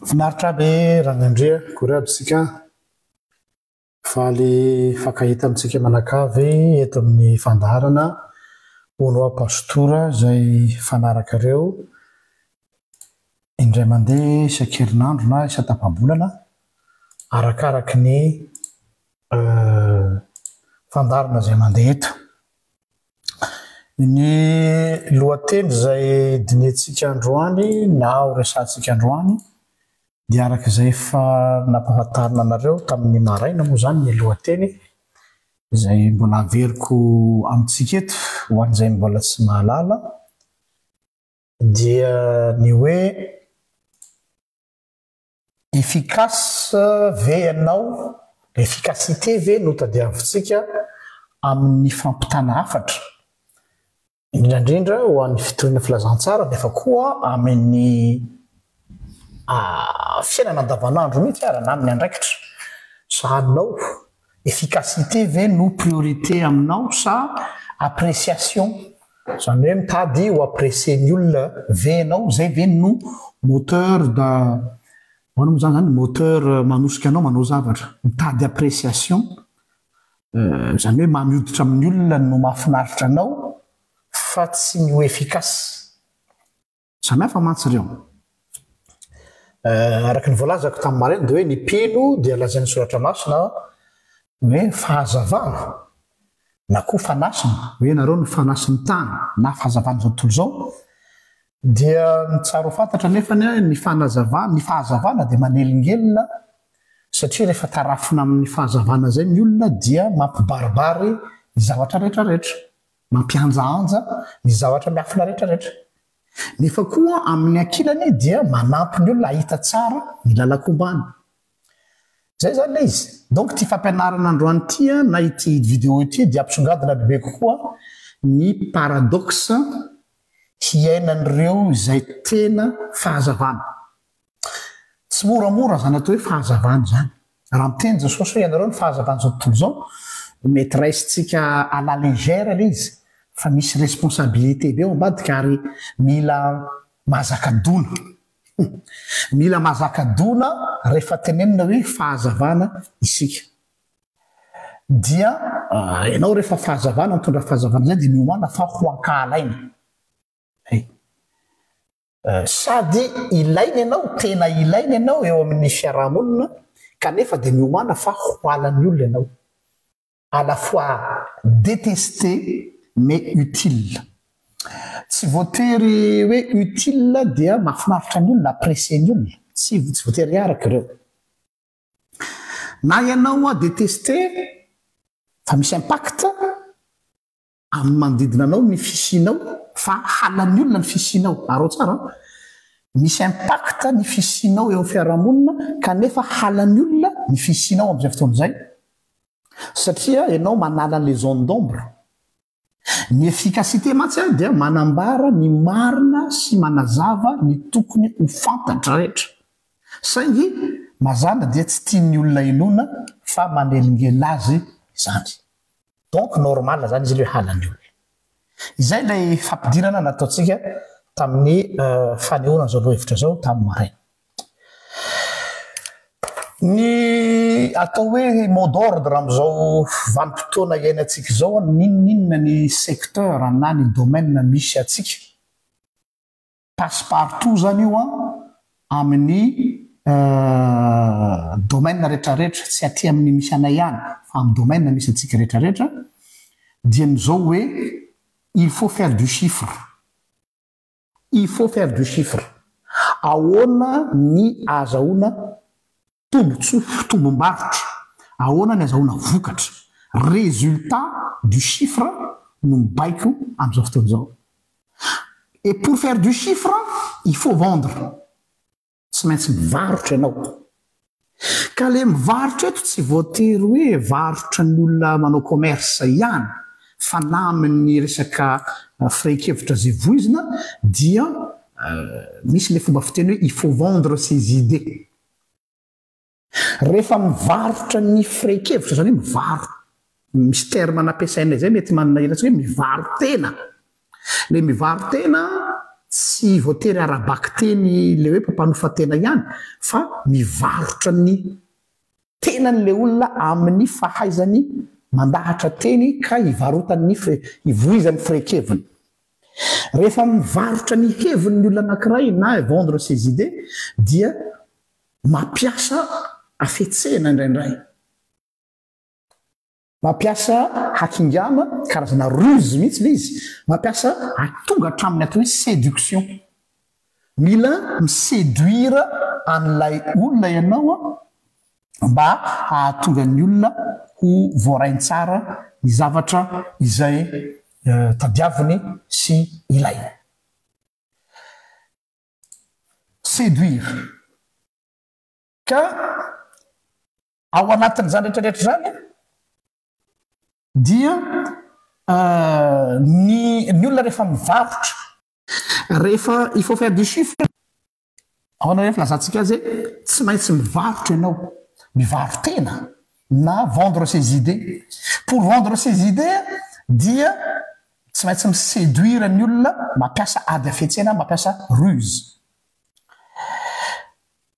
Finaritra be ranandria korabytsika faly fakahita amintsika manakavy eto amin'ny fandaharana Benoît Pastora izay fanaraka ireo indray mandeha isan-kerinandro na isan-tapambolana arakaraky ny fandaharana izay mandeha eto. Ny lohateny izay diniantsika androany na ho resantsika androany dia arak'izay fa nampahafantarina anareo tamin'ny maraina moa zany ny lohateny izay mbola averiko amintsika eto ho an'izay mbola tsy mahalala dia ny hoe efficace ve ianao, efficacité ve no tadiavintsika amin'ny fampitana hafatra indrindra ho an'ny fitoriana filazantsara nefa koa amin'ny fiainana andavanandro mihitsy arana amin'ny andraikitra sahanao efficacité ve no priorité aminao sa appréciation zany hoe mitady ho apprécier ny olona ve anao zay ve no moteur da hoana moa zany moteur manosika anao manao zavatra mitady appréciation zany hoe mamioditra amin'ny olona no mahafinaritra anao fa tsy ny ho efficace samihafa mantsy ireo. Araka ny voalazako tamin'ny maraina dia hoe ny mpino dia lazain'ny soratra masina hoe fahazavana na koa fanasina hoe nareo ny fanasin'ny tany na fahazavana zao tontolo zao dia tsara ho fantatra nefany ny fahazavana dia manelingelina satria rehefa tarafina amin'ny fahazavana zay ny olona dia mampibaribary ny zavatra rehetrarehetra mampianjaanja ny zavatra miafina rehetrarehetra nefa koa amin'ny ankilany dia manampy ny olona ahita tsara ny lalakombany zay zany le izy donc ty fampianarana androany ty na ity vidéo ity dia ampisongadina bebe kokoa ny paradoxe hiainan'ireo izay tena fahazavana tsy moramora zany atao hoe fahazavana zany raha miteny Jesosy hoe ianareo ny fahazavana zao tontolo zao mety raisintsika à la légère le izy fa misy responsabilité be ao ambadika ary mila mazakadona mila mazakadona rehefa tenenina hoe fahazavana isika dia ianao rehefa fahazavana mitondra fahazavana zay dia miomana fa ho ankahalaina sady ilaina ianao tena ilaina ianao eo amin'ny fiarahamonina kanefa dia miomana fa ho alan'ny olona ianao à la fois détesté mais utile tsy voatery hoe utile dia mahafinaritra ny olona apprécier ny olona tsy voatery araka ireo na ianao a détesté fa misy impact amin'ny manodidina anao ny fisianao fa halan'ny olona ny fisianao arao tsara misy impact ny fisianao eo amin'ny fiarahamonina kanefa halan'ny olona ny fisianao amin'izay fotoana izay satria ianao manala les zones d'ombre ny efficacité matsy dia manambara ny marina sy manazava ny tokony ho fantatra rehetra saingy mazana dia tsy tian'ny olona inona fa manelingela azy izany donc normal zany izy ilay halan'ny olona izay ilay fampidirana nataontsika tamin'ny fanehoana zao lohahevitra zao tamin'ny maraina ny atao hoe mot d'ordre amin'izao vanim-potoana iainantsika zao ninonina ny secteur na ny domaine misy atsika passe-partout zany io amin'ny domaine rehetrarehetra tsy aty amin'ny misy anay ihany fa amin'ny domaine misy atsika rehetrarehetra dia n'izao hoe il faut faire du chiffre ahoana ny azahoana tombom-barotra ahoana ny azahoana vokatra résultat du chiffre no mibaiko amin'izao fotoana izao et pour faire du chiffre il faut vendre tsy maintsy mivarotra ianao ka le mivarotra eto tsy voatery hoe varotra ny olona manao commerce ihany fa na amin'ny resaka firaikevitra zay voizina dia misy le fomba fiteny hoe il faut vendre ses idées rehefa mivarotra ny firaikevitra zany hoe mivarotra misy terme nampiasainay zay mety manana ilatsika hoe mivaro tena le mivaro tena tsy voatery arabaky teny le hoe mpampanofatena ihany fa mivarotra ny tenan'le olona amin'ny fahaizany mandahatra teny ka hivarotany hivoizany firekeviny rehefa mivarotra ny heviny ny olona anankiray na vendre ses idées dia mampiasa afetsena indraindray mampiasa hakingana karazana ruse mihitsy le izy mampiasa atonga hatraminy atao hoe séduction mila miséduire an'ilay olona ianao mba hahatonga ny olona ho voarainy tsara ny zavatra izay tadiaviny sy ilainy séduire ka ao anatin'izany rehetrarehetra zany dia ny olona rehefa mivarotra rehefa il faut faire du chiffre ao anao rehefa lazantsika azy tsy maintsy mivarotra ianao mivarotena na vendre ses idées pour vendre ses idées dia tsy maintsy miséduire ny olona mampiasa ady afetsena mampiasa ruse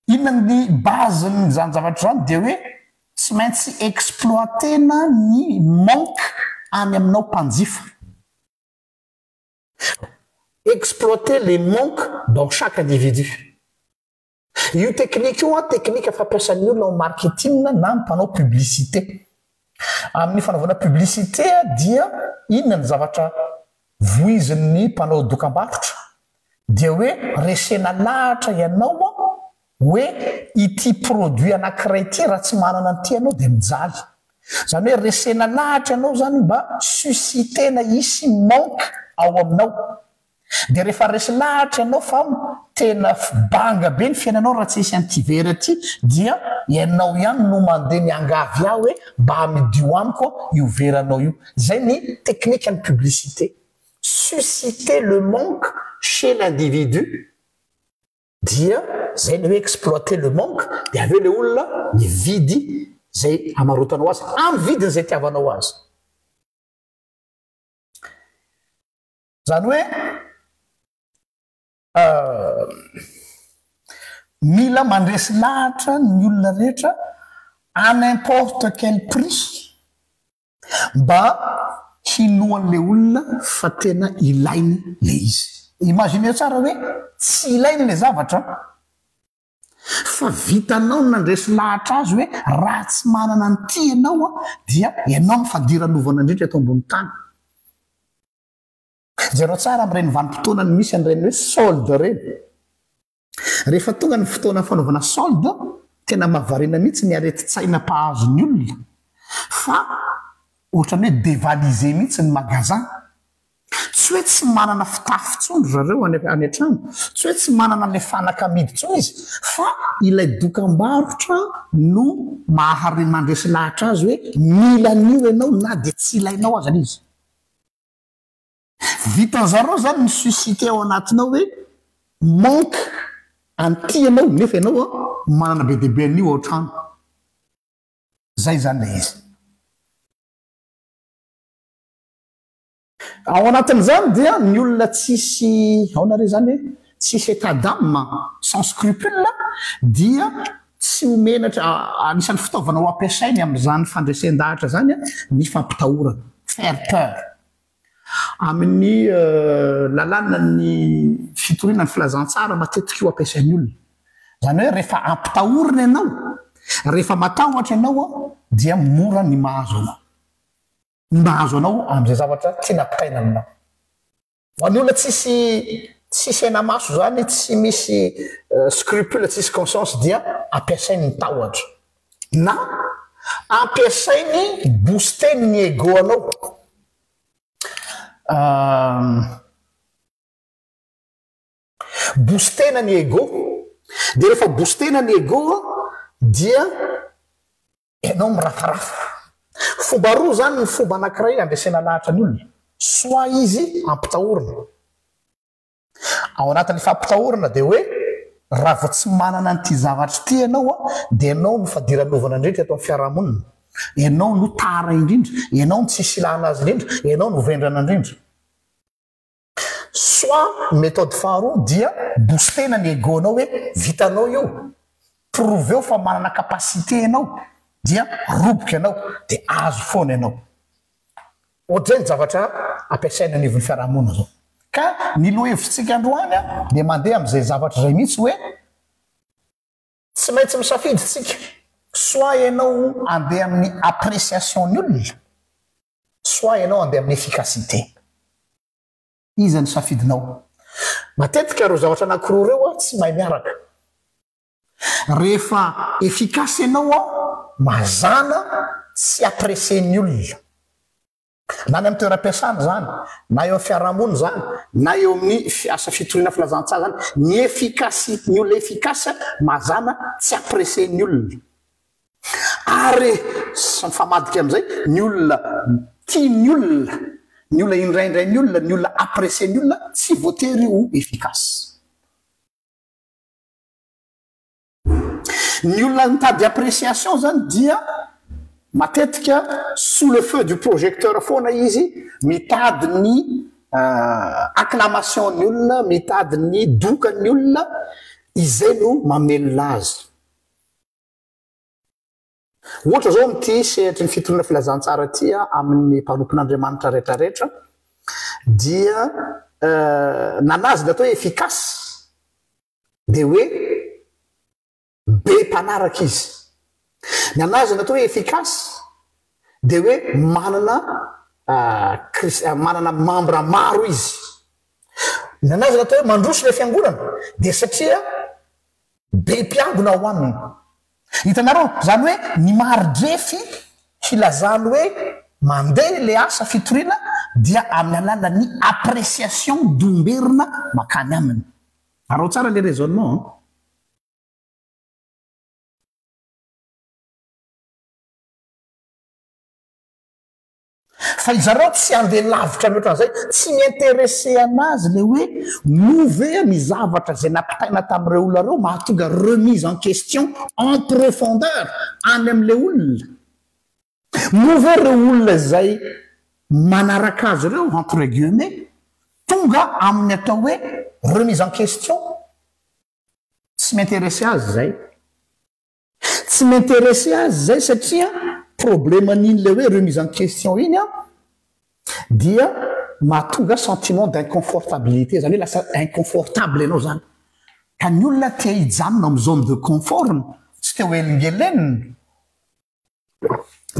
inona ny base nyzany zavatra zany dia hoe tsy maintsy exploitena ny manque any aminao mpanjifa exploiter les manques dans chaque individu io teknika io teknika fampiasan'ny olona au marketing na mpanao publicité amin'ny fanaovana publicité dia inona ny zavatra voizin'ny mpanao dokam-barotra dia hoe resena lahatra ianao hoe ity produit anankiray ty raha tsy manana ny ty anao dia mijaly zany hoe resena lahatra ianao zany mba susitena isy manque ao aminao dia rehefa resy lahatra ianao fa tena banga be ny fiainanao raha tsy isy an'ity vera ty dia ianao ihany no mandeha miangavy aho hoe mba hamidio amiko io veranao io zay ny teknika ny publicité susciter le manque chez l'individu dia zay le hoe exploiter le manque dia aveo le olona mividy zay amarotanao azy amin'ny vidiny zay tiavanao azy zany hoe mila mandresy lahatra ny olona rehetra à n'importe quel prix mba hinoan'le olona fa tena ilainy le izy imagine tsara hoe tsy ilainy le zavatra fa vitanao nandresy lahatra azy hoe raha tsy manana ny ty ianao dia ianao mifadiranovana indrindra eto ambony tany jereo tsara amin'ireny vanim-potoana ny misy an'ireny hoe solde reny rehefa tonga ny fotoana fanaovana solde tena mahavariana mihitsy ny areti-tsaina mpahazo ny olona fa ohatrany hoe dévalisé mihitsy ny magazin tsy hoe tsy manana fitafintsondro zareo any an-trano tsy hoe tsy manana le fanaka amidy tsony izy fa ilay dokam-barotra no mahare mandresy lahatra azy hoe mila nio ianao na dia tsy ilainao azy izy vitan'zareo zany ny suscité ao anatinao hoe manque anty ianao nefa ianao manana be deabe an'io ao trano zay zany le izy ao anatin'izany dia ny olona tsisy aonare zany hoe tsisy état d'âme sans scrupule dia tsy homenatra anisan'ny fitaovana ho ampiasainy amin'izany fandresen-dahatra zany ny fampitahorana faire peur amin'ny lalàna ny fitoriana ny filazantsara matetika io ampiasain'ny olona zany hoe rehefa ampitahorina ianao rehefa matahotra ianao dia mora ny mahazo anao ny mahazo anao amin'izay zavatra tiana ampitaina aminao hoan'ny olona tsisy aina maso zany tsy misy scrupule tsisy conscience dia ampiasainy ny tahotra na ampiasainy booster ny ego anao boostena ny ego dia rehefa boostena ny ego dia ianao mirafarafa fomba roa zany ny fomba anankiray andresena lahatra ny olona soa izy ampitahorina ao anatin'ny fampitahorina dia hoe raha vo tsy manana nyity zavatra ty ianao dia ianao no fadiranovana indrindra eto amin'ny fiarahamonina ianao no tara indrindra ianao no tsisy ilana azy indrindra ianao no vendrana indrindra soit méthode faharoa dia boostena ny egonao hoe vitanao io proveo fa manana kapasité anao dia roboka ianao dia azo foana ianao ohatra zay ny zavatra ampiasaina anivon'ny fiarahamonina zao ka ny lohevitsika androany a dia mandeha amin'izay zavatra zay mihitsy hoe tsy maintsy misafiditsika soit ianao andeha amin'ny appréciation ny olona soit ianao andeha amin'ny efficacité iza ny safidinao matetika reo zavatra anankiroa reo a tsy mahay miaraka rehefa efficace ianao a mazana tsy apprécier ny olona na ny amin'ny toeram-piasana zany na eo amin'ny fiarahamonina zany na eo amin'ny asa fitoriana filazantsara zany ny efficacité ny olona efficace mazana tsy apprécier ny olona ary sy mifamadika amin'izay ny olona tia ny olona indraindray ny olona apprécier ny olona tsy voatery ho efficace ny olona mitady appréciation zany dia matetika sous le feu du projecteur foana izy mitady ny acclamation ny olona mitady ny dokany olona izay no mamelona azy ohatra zao amity sehatry ny fitoriana filazantsara ty amin'ny mpanompon'Andriamanitra rehetrarehetra dia nanazy natao hoe efficace dia hoe be mpanaraka izy ny anazy natao hoe efficace dia hoe manana membre maro izy ny anazy natao hoe mandroso le fiangonana dia satria be mpiangona ho aminy hitanareo zany hoe ny maridrefy filazany hoe mandeha le asa fitoriana dia amin'ny alalan'ny appréciation domberina makany aminy arao tsara le raisonnement fa izareo tsy andeha lavitra mihoatran'izay tsy miintéressé anazy le hoe move ny zavatra zay nampitaina tamin'ireo olona reo mahatonga remise en question en profondeur any amin'le olona move reo olona zay manaraka azy ireo entre guillemets tonga amin'ny atao hoe remise en question tsy miintéressé azy zay tsy miintéressé azy zay satria problème an'iny le hoe remise en question iny a dia mahatonga sentiment d'inconfortabilité zany hoe lasa inconfortable ianao zany ka ny olona tia hijanona amin'ny zone de confort tsy te ho elingelenina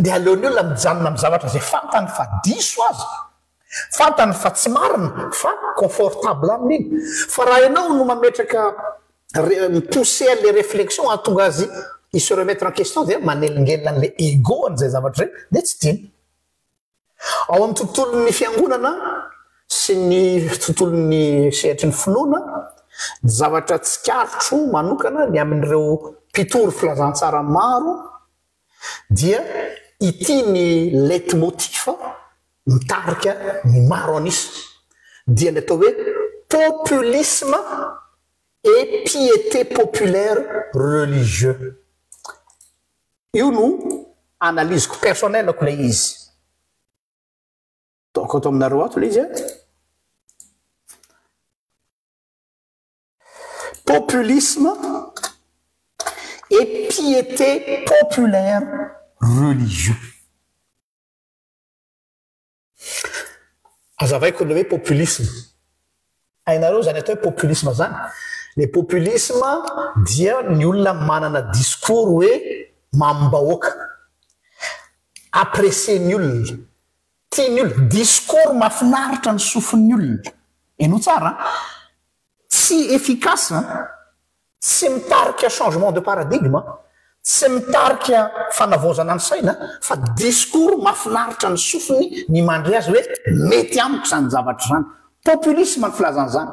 dia aleon'ny olona mijanona amin'ny zavatra zay fantany fa diso azy fantany fa tsy marina fa confortable amin'iny fa raha ianao no mametraka mipousser les réflexions ahatonga azy i se remettre en question dia manelingelina an'le ego an'izay zavatra zay dia tsy tiany ao amin'ny tontolon'ny fiangonana sy ny tontolon'ny sehatry ny finoana zavatra tsikarotro manokana ny amin'ireo mpitory filazantsara maro dia ity ny leitmotiv mitarika ny maro anisa dia ny atao hoe populisme et piété populaire religieux io no analyseko personnelako le izy taoko ato aminareo ato le izy populisme et piété populaire religieux azavaiko le hoe populisme hainareo zany atao hoe populisme zany le populisme dia ny olona manana discours hoe mambahoaka apprécier ny olona tia ny olona discours mafinaritra ny sofin'ny olona eno tsara tsy efficace tsy mitarika changement de paradigme tsy mitarika fanavozana ny saina fa discours mafinaritra ny sofiny ny mandre azy hoe mety amiko zany zavatra zany populisme ny filazany zany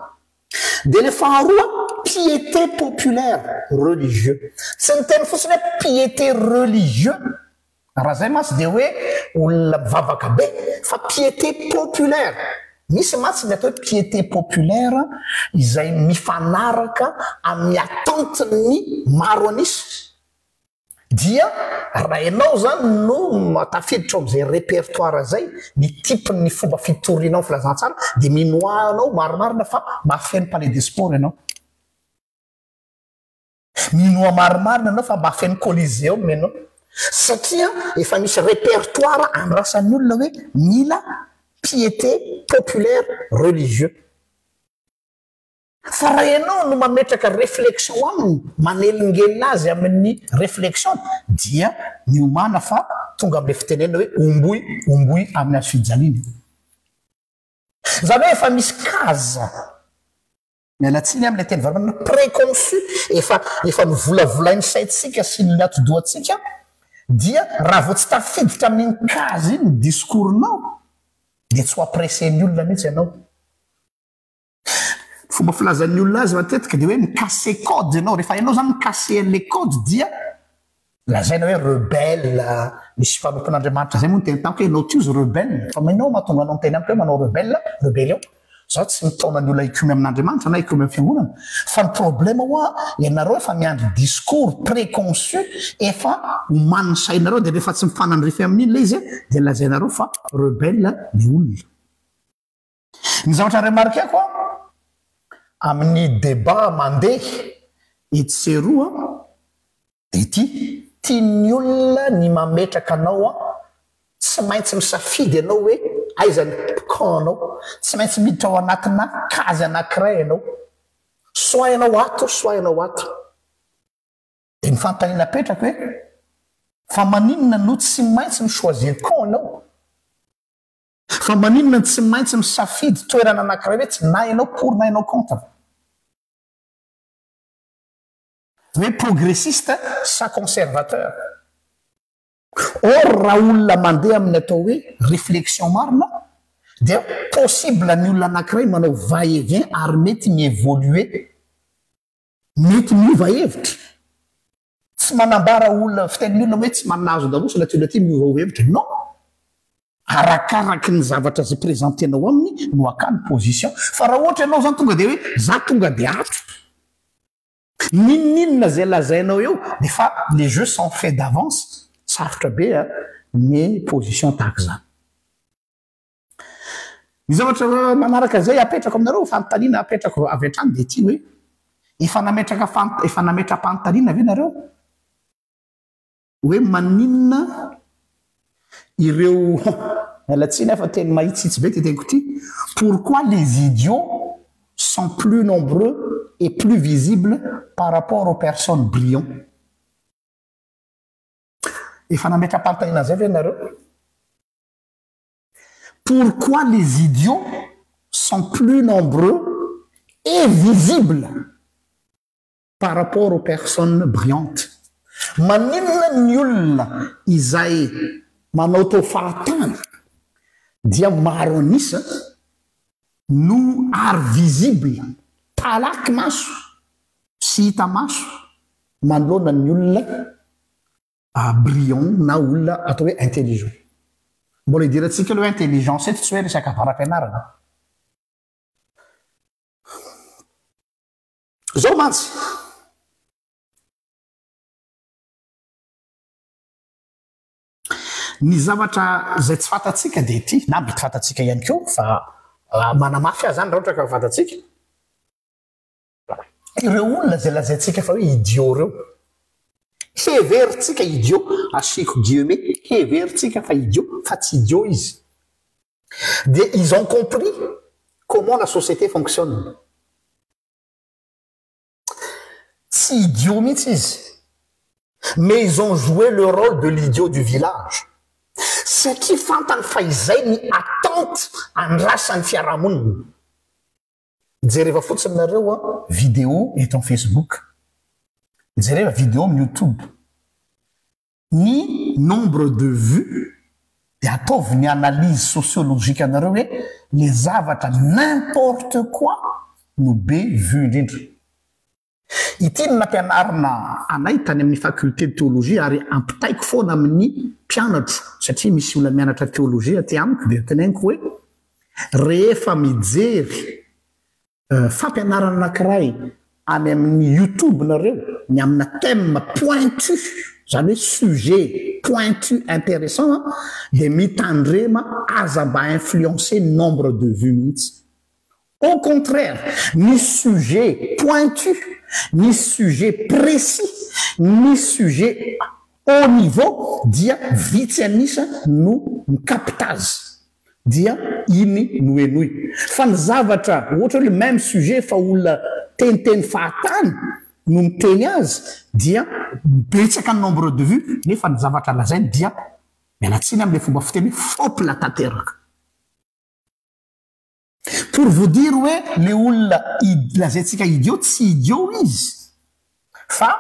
dia le faharoa piété populaire religieux tsy ny teny fotsiny hoe piété religieux raha zay masy dia hoe olona mivavaka be fa piété populaire misy matsy ny atao hoe piété populaire izay mifanaraka amin'ny attente ny maro anisy dia raha ianao zany no tafiditra am'izay répertoire zay ny tipiny fomba fitorianao filazantsara de minoanao marimarina fa mahafeno palais des sports ianao minoa marimarina anao fa mahafeno coliseum ianao satria efa misy répertoire andrasan'ny olona hoe mila piété populaire religieux fa raha ianao no mametraka réflexion aminy manelingelina azy amin'ny réflexion dia miomana fa tonga am'le fitenena hoe omboy amin'ny azo fijaliana zany hoe efa misy kaza mialatsiny am'le teny varimana préconçu efa mivolavolainy saitsika sy ny atodoatsika dia raha vo tsy tafiditra amin'iny kaza iny discoursinao de tsy ho apprécien'ny olona mihitsy ianao fomba filazan'ny olona azy matetika de hoe mikase code ianao rehefa ianao zany mikase le code dia lazaina hoe rebelle misy fanompon'andriamanitra zay moa ny teny tamiko hoe ianao tiozy rebelle fa mainao mahatonga anao miteny amiko hoe manao rebellion zao tsy mitaona ny olona ikumy amin'andriamanitra na ikumy amin'ny fiangonana fa ny problema hoa ianareo efa miandry discours préconçu efa homaniny sainareo de rehefa tsy mifanandrify amin'iny le izy de lazainareo fa rebelle le olona ny zavatra remarkeko amin'ny débat mandeha etseroa de tiany olona ny mametraka anao tsy maintsy misafidy ianao hoe aizany picanao tsy maintsy miditra ao anatina kazy anankiray ianao soit ianao ato de ny fanontaniana petraka hoe fa maninona no tsy maintsy michoisir camp ianao fa maninona tsy maintsy misafidy toerana anankiray hoe tsy na ianao pour na ianao contre hoe progressiste sa conservateur or raha olona mandeha amin'ny atao hoe réflexion marina dia possible ny olona anankiray manao va-et-vient ary mety miévoluer mety miova hevitra tsy manambara olona fiten'ny olona hoe tsy manazo damoso laty olona ty miova hevitra non arakaraky ny zavatra zay présentenao aminy no akany position fa raha ohatra ianao zany tonga de hoe za tonga de ato ninninona zay lazainao eo de fa les jeux sont faits d'avance sarotra be ny position tahaka zany ny zavatra manaraka zay apetrako aminareo fanontaniana apetrako avy hatrany de ty hoe efa nametra-panontaniana ave nareo hoe maninona ireo alatsiny afa teny mahitsitsy be teteniko ty pourquoi les idiots sont plus nombreux et plus visibles par rapport aux personnes brillantes efa nametra-panontaniana zay ve nareo pourquoi les idiots sont plus nombreux et visibles par rapport aux personnes brillantes maninona ny olona izay manao tao fahatana dia maro anisa no ary visible talaky maso sy hita maso manoloana ny olona brillant na olona atao hoe intelligent mbola idiratsika aloha hoe intelligence eto tsy hoe resaka varam-pianarana zao mantsy ny zavatra zay tsy fatatsika de ty na mety fatatsika ihany ko fa manamafy azy zany raha ohatra ka fatatsika ireo olona zay lazaintsika fa hoe idiot reo heveritsika idiot asiko guillemets heveritsika fa idiot fa tsy idiot izy de ils ont compris comment la société fonctionne tsy idiot mihitsy izy mais ils ont joué le rôle de l'idiot du village satria fantany fa izay ny attente andrasan'ny fiarahamonina jereva fotsiny nareo vidéo eto amin'ny Facebook jereva vidéo amin'ny YouTube ny nombre de vues de ataovy ny analyse sociologique anareo hoe les zavatra n'importe quoi no be vu indrindra ity ny nampianarina anay tany amin'ny faculté de théologie ary ampitaiko foana amin'ny mpianatro satria misy olona mianatra théologie aty amiko de tenainiko hoe rehefa mijery fampianarana anankiray any amin'ny YouTube nareo ny amina thème pointu zany hoe sujet pointu intéressant dia mitandrema aza mba influencer nombre de vues mihitsy. Au contraire, ni sujet pointu, ni sujet précis, ni sujet au niveau dia vitsy anisa no mikapita azy dia iny no enoy fa ny zavatra ohatra hoe le même sujet fa olona teniteny fahatany no miteny azy dia betsaka ny nombre de vues nefa ny zavatra lazainy dia mialatsiny am'le fomba fiteny fopy la tanteraka. Pour vous dire hoe le olona lazaintsika idiot tsy idiot izy fa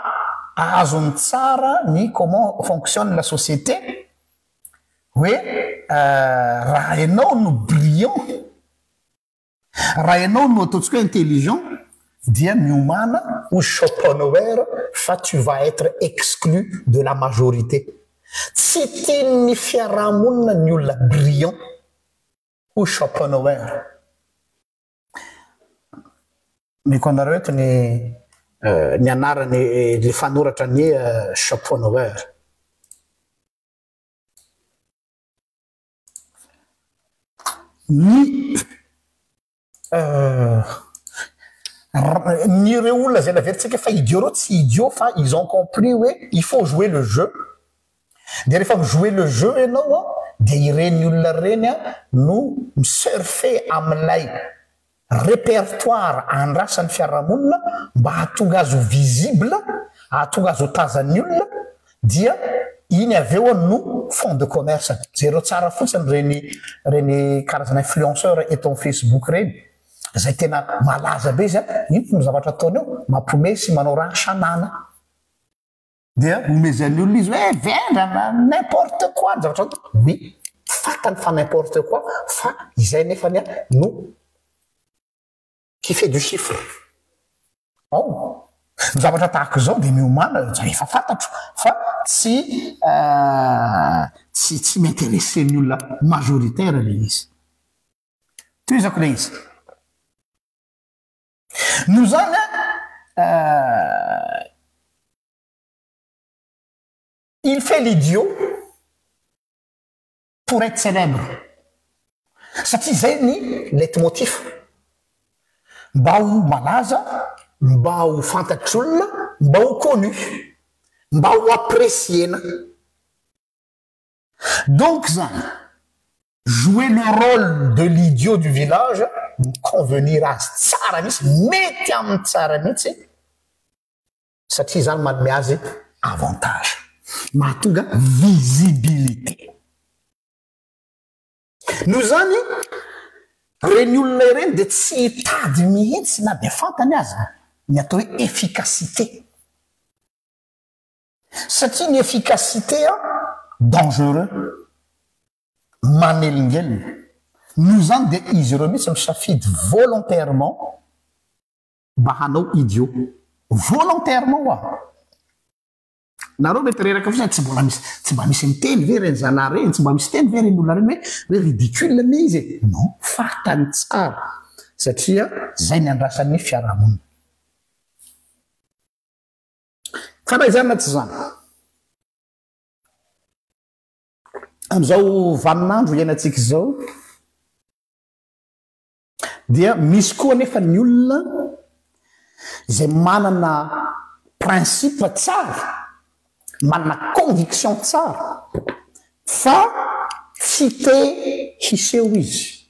azony tsara ny comment fonctionne la société hoe raha ianao no brillant raha ianao no ataontsika hoe intelligent dia miomana ou Schopenhauer fa tu vas être exclu de la majorité. Tsy tian'ny fiarahamonina ny olona brillant ou Schopenhauer. Miko anareo eto ny anarany le fanoratra ny Schopenhauer. Ni ireo olona zay laveritsika fa idiot reo tsy idiot fa ils ont compris hoe il faut jouer le jeu. Dia rehefa mijouer le jeu ianao dia ireny olona reny no misurfer amin'ilay répertoire andrasan'ny fiarahamonina mba hahatonga azy ho visible, hahatonga azy ho tazan'ny olona dia iny aveo no fond de commerce. Zay tsara fotsiny reny karazana influenceur eto amin'ny Facebook reny zay tena malaza be izy ino no zavatra ataony eo mampome sy manao raha sanana dia omezan'ny olona izy hoe vendra n'importe quoi ny zavatra oui fatany fa n'importe quoi fa izay nefany no qui fait du chiffre. Oh, zavatra tahaka zao dia miomana efa fantatro fa tsy m'intéresse ny olona majoritaire le izy. Toizako le izy. Nous il fait l'idiot pour être célèbre. Satria zay ny leitmotiv. Mba ho malaza, mba ho fantatr'olona, mba ho connu, mba ho appréciena. Donc zany, jouer le rôle de l'idiot du village, convenir azy tsara mihitsy, mety amin'ny tsara mihitsy satria zany manome azy avantage, mahatonga visibilité. Noho zany reny olona ireny dia tsy hitady mihitsy na dia fantany azy ny atao hoe efficacité. Satria ny efficacité dangereux, manelingelina. Noho zany dia izy ireo mihitsy misafidy volontairement mba hanao idiot. Volontairement nareo mety reraka fotsiny tsy mba misy miteny ve reny zana reny, tsy mba misy teny ve reny olona reny hoe ridicule me izy non fatany tsara satria zay ny andrasan'ny fiarahamonina. Fa raha izany na tsy zany am'izao vaninandro iainantsika izao dia misy koa nefa ny olona zay manana principe tsara, manana conviction tsara fa tsy te hiseho izy.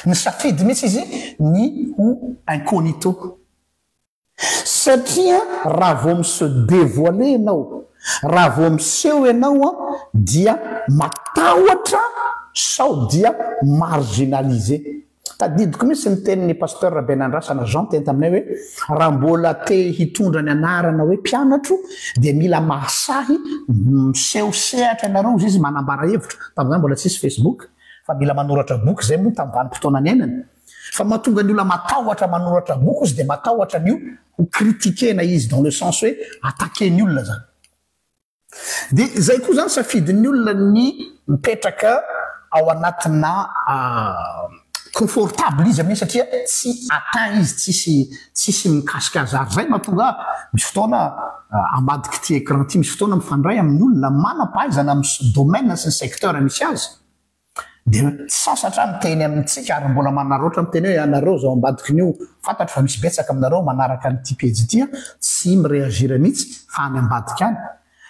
Ny safidy mihitsy izy ny ho incognito. Satria raha vao mise dévoiler ianao, raha vao miseho ianao dia matahotra sao dia marginalisé. Tadidiko mihitsy ny tenin'ny pasteur Benandrasana Jean teny taminay hoe raha mbola te hitondra ny anarana hoe mpianatro dia mila mahasahy misehosehatra ianareo izy manambara hevitra. Tamin'izany mbola tsisy Facebook fa mila manoratra boky zay moa tamin'ny vanim-potoana ny ainany. Fa mahatonga ny olona matahotra manoratra boky izy dia matahotra n'io ho critiquena izy dans le sens hoe attaquer-ny olona zany. Dia zay koa zany safidin'ny olona ny mipetraka ao anatina confortable izy amin'iny satria tsy atteint izy tsisy mikasika zary zay mahatonga misy fotoana ambadiky ty écran ty misy fotoana mifandray amin'ny olona manam-pahaizana amin'ny domaine sy ny secteur misy azy dia sasatra miteny amintsika ary mbola manaroatra miteny hoe anareo zao ambadiky nio fantatro fa misy betsaka aminareo manaraka nyty pejy tya tsy miréagir mihitsy fa any ambadiky any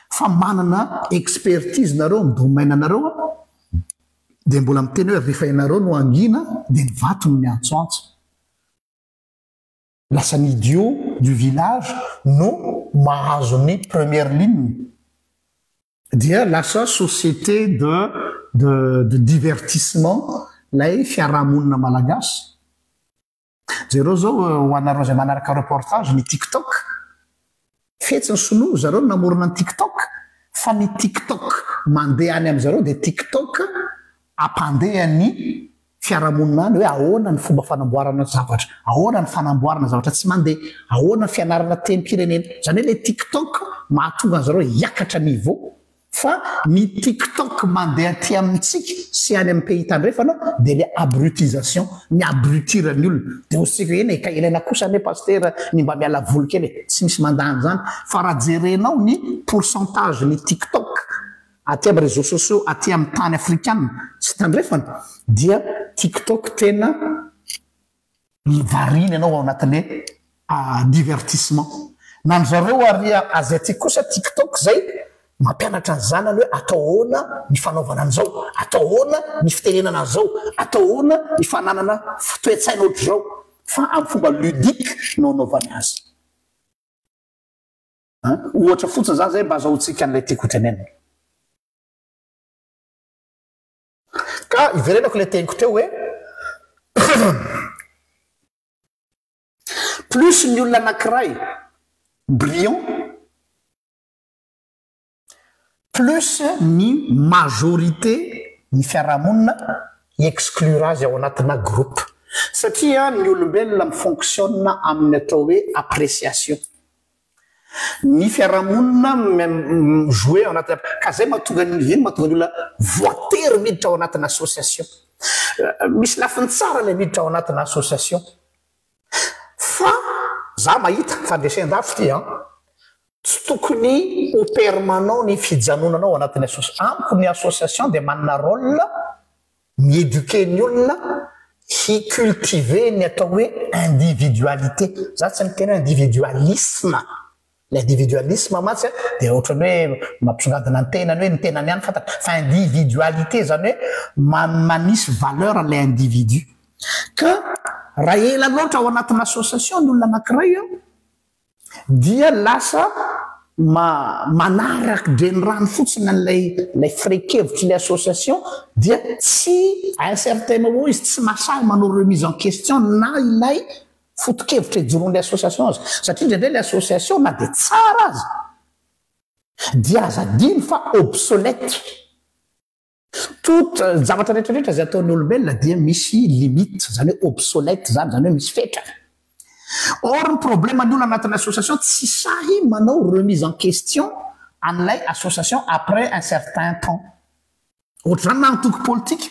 fa manana expertise nareo amin'ny domaine anareo dia mbola miteny hoe rehefa ianareo no angina dia ny vato no miantsoantso lasa ny idiot du village no mahazo ny première ligne dia lasa société de divertissement lay fiarahamonina malagasy zareo zao ho anareo zay manaraka reportage ny tiktok fetsy ny sonoa zareo namorona ny tiktok fa ny tiktok mandeha any amin'izareo dia tiktok ampandeha ny fiarahamonina any hoe ahoana ny fomba fanamboarana zavatra ahoana ny fanamboarana zavatra tsy mandeha ahoana ny fianarana tenim-pirenena zany hoe le tiktok mahatonga an'zareo hiakatra niveau fa ny tiktok mandeha ty amintsika sy any amin'ny pays tandrefana dia le abrutisation ny abrutirany olona dia osika eny ka ilaina kosa ny paster ny mba miala voly kely tsy misy mandany zany fa raha jerenao ny pourcentage ny tiktok aty amin'ny réseaux sociaux aty amin'ny tany afrikana sy tandrefana dia tiktok tena variny ianao ao anatin'le divertissement na zareo aria asiatique kosa tiktok zay mampianatra ny zanany hoe atao ahoana ny fanaovana an'izao atao ahoana ny fitenenana an'izao atao ahoana ny fananana fitoetsaina ohatry zao fa amin'ny fomba ludique no anaovany azy ohatra fotsiny zany zay mba azahoantsika an'ilay tiako tenenina ka iverenako ilay teniko teo hoe plus ny olona anankiray brillant plus ny majorité ny fiarahamonina exclure azy ao anatina groupe satria ny olombelona mifonctionne amin'ny atao hoe appréciation ny fiarahamonina jouer ao anatina ka zay mahatonga ny iny mahatonga ny olona voatery miditra ao anatina association misy lafiny tsara le miditra ao anatina association fa za mahita fandresendrafo ty tsy tokony ho permanent ny fijanonanao anatin'ny association amiko ny association dia manana rôle mieduquer ny olona hicultiver ny atao hoe individualité za tsy miteny individualisme l'individualisme matsy dia ohatrany hoe mampisongadina ny tenany hoe ny tenany ihany fantatra fa individualité zany hoe manisy valeur lay individu ka raha ela loatra ao anatin'ny association ny olona anankiray dia lasa manaraka drenirano fotsiny an'lay firaikevitry le association dia tsy à un certain moment izy tsy masahy manao remise en question na ilay fotokevitra ijoron'le association azy satria indraindray le association na dia tsara azy dia azadiny fa obsolète toute zavatra rehetrarehetra zay ataon'ny olombelona dia misy limite zany hoe obsolète zany hoe misy fetra or ny problème ny olona anatin'ny association tsy sahy manao remise en question an'ilay association après un certain temps ohatra zany na antoko politique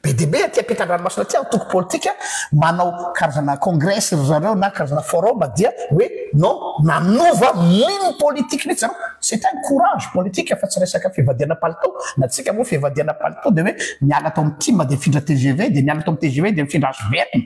be dia be aty ampitan-dranomasina ty antoko politique manao karazana congrès ry zareo na karazana forum dia hoe non nanova ligne politique mihitsy zareo c'est un courage politique fa tsy resaka fivadiana palitao na tsika moa fivadiana palitao dia hoe miala atao amin'ny timba dia mifindra TGV dia miala atao amin'ny TGV dia mifindra HVM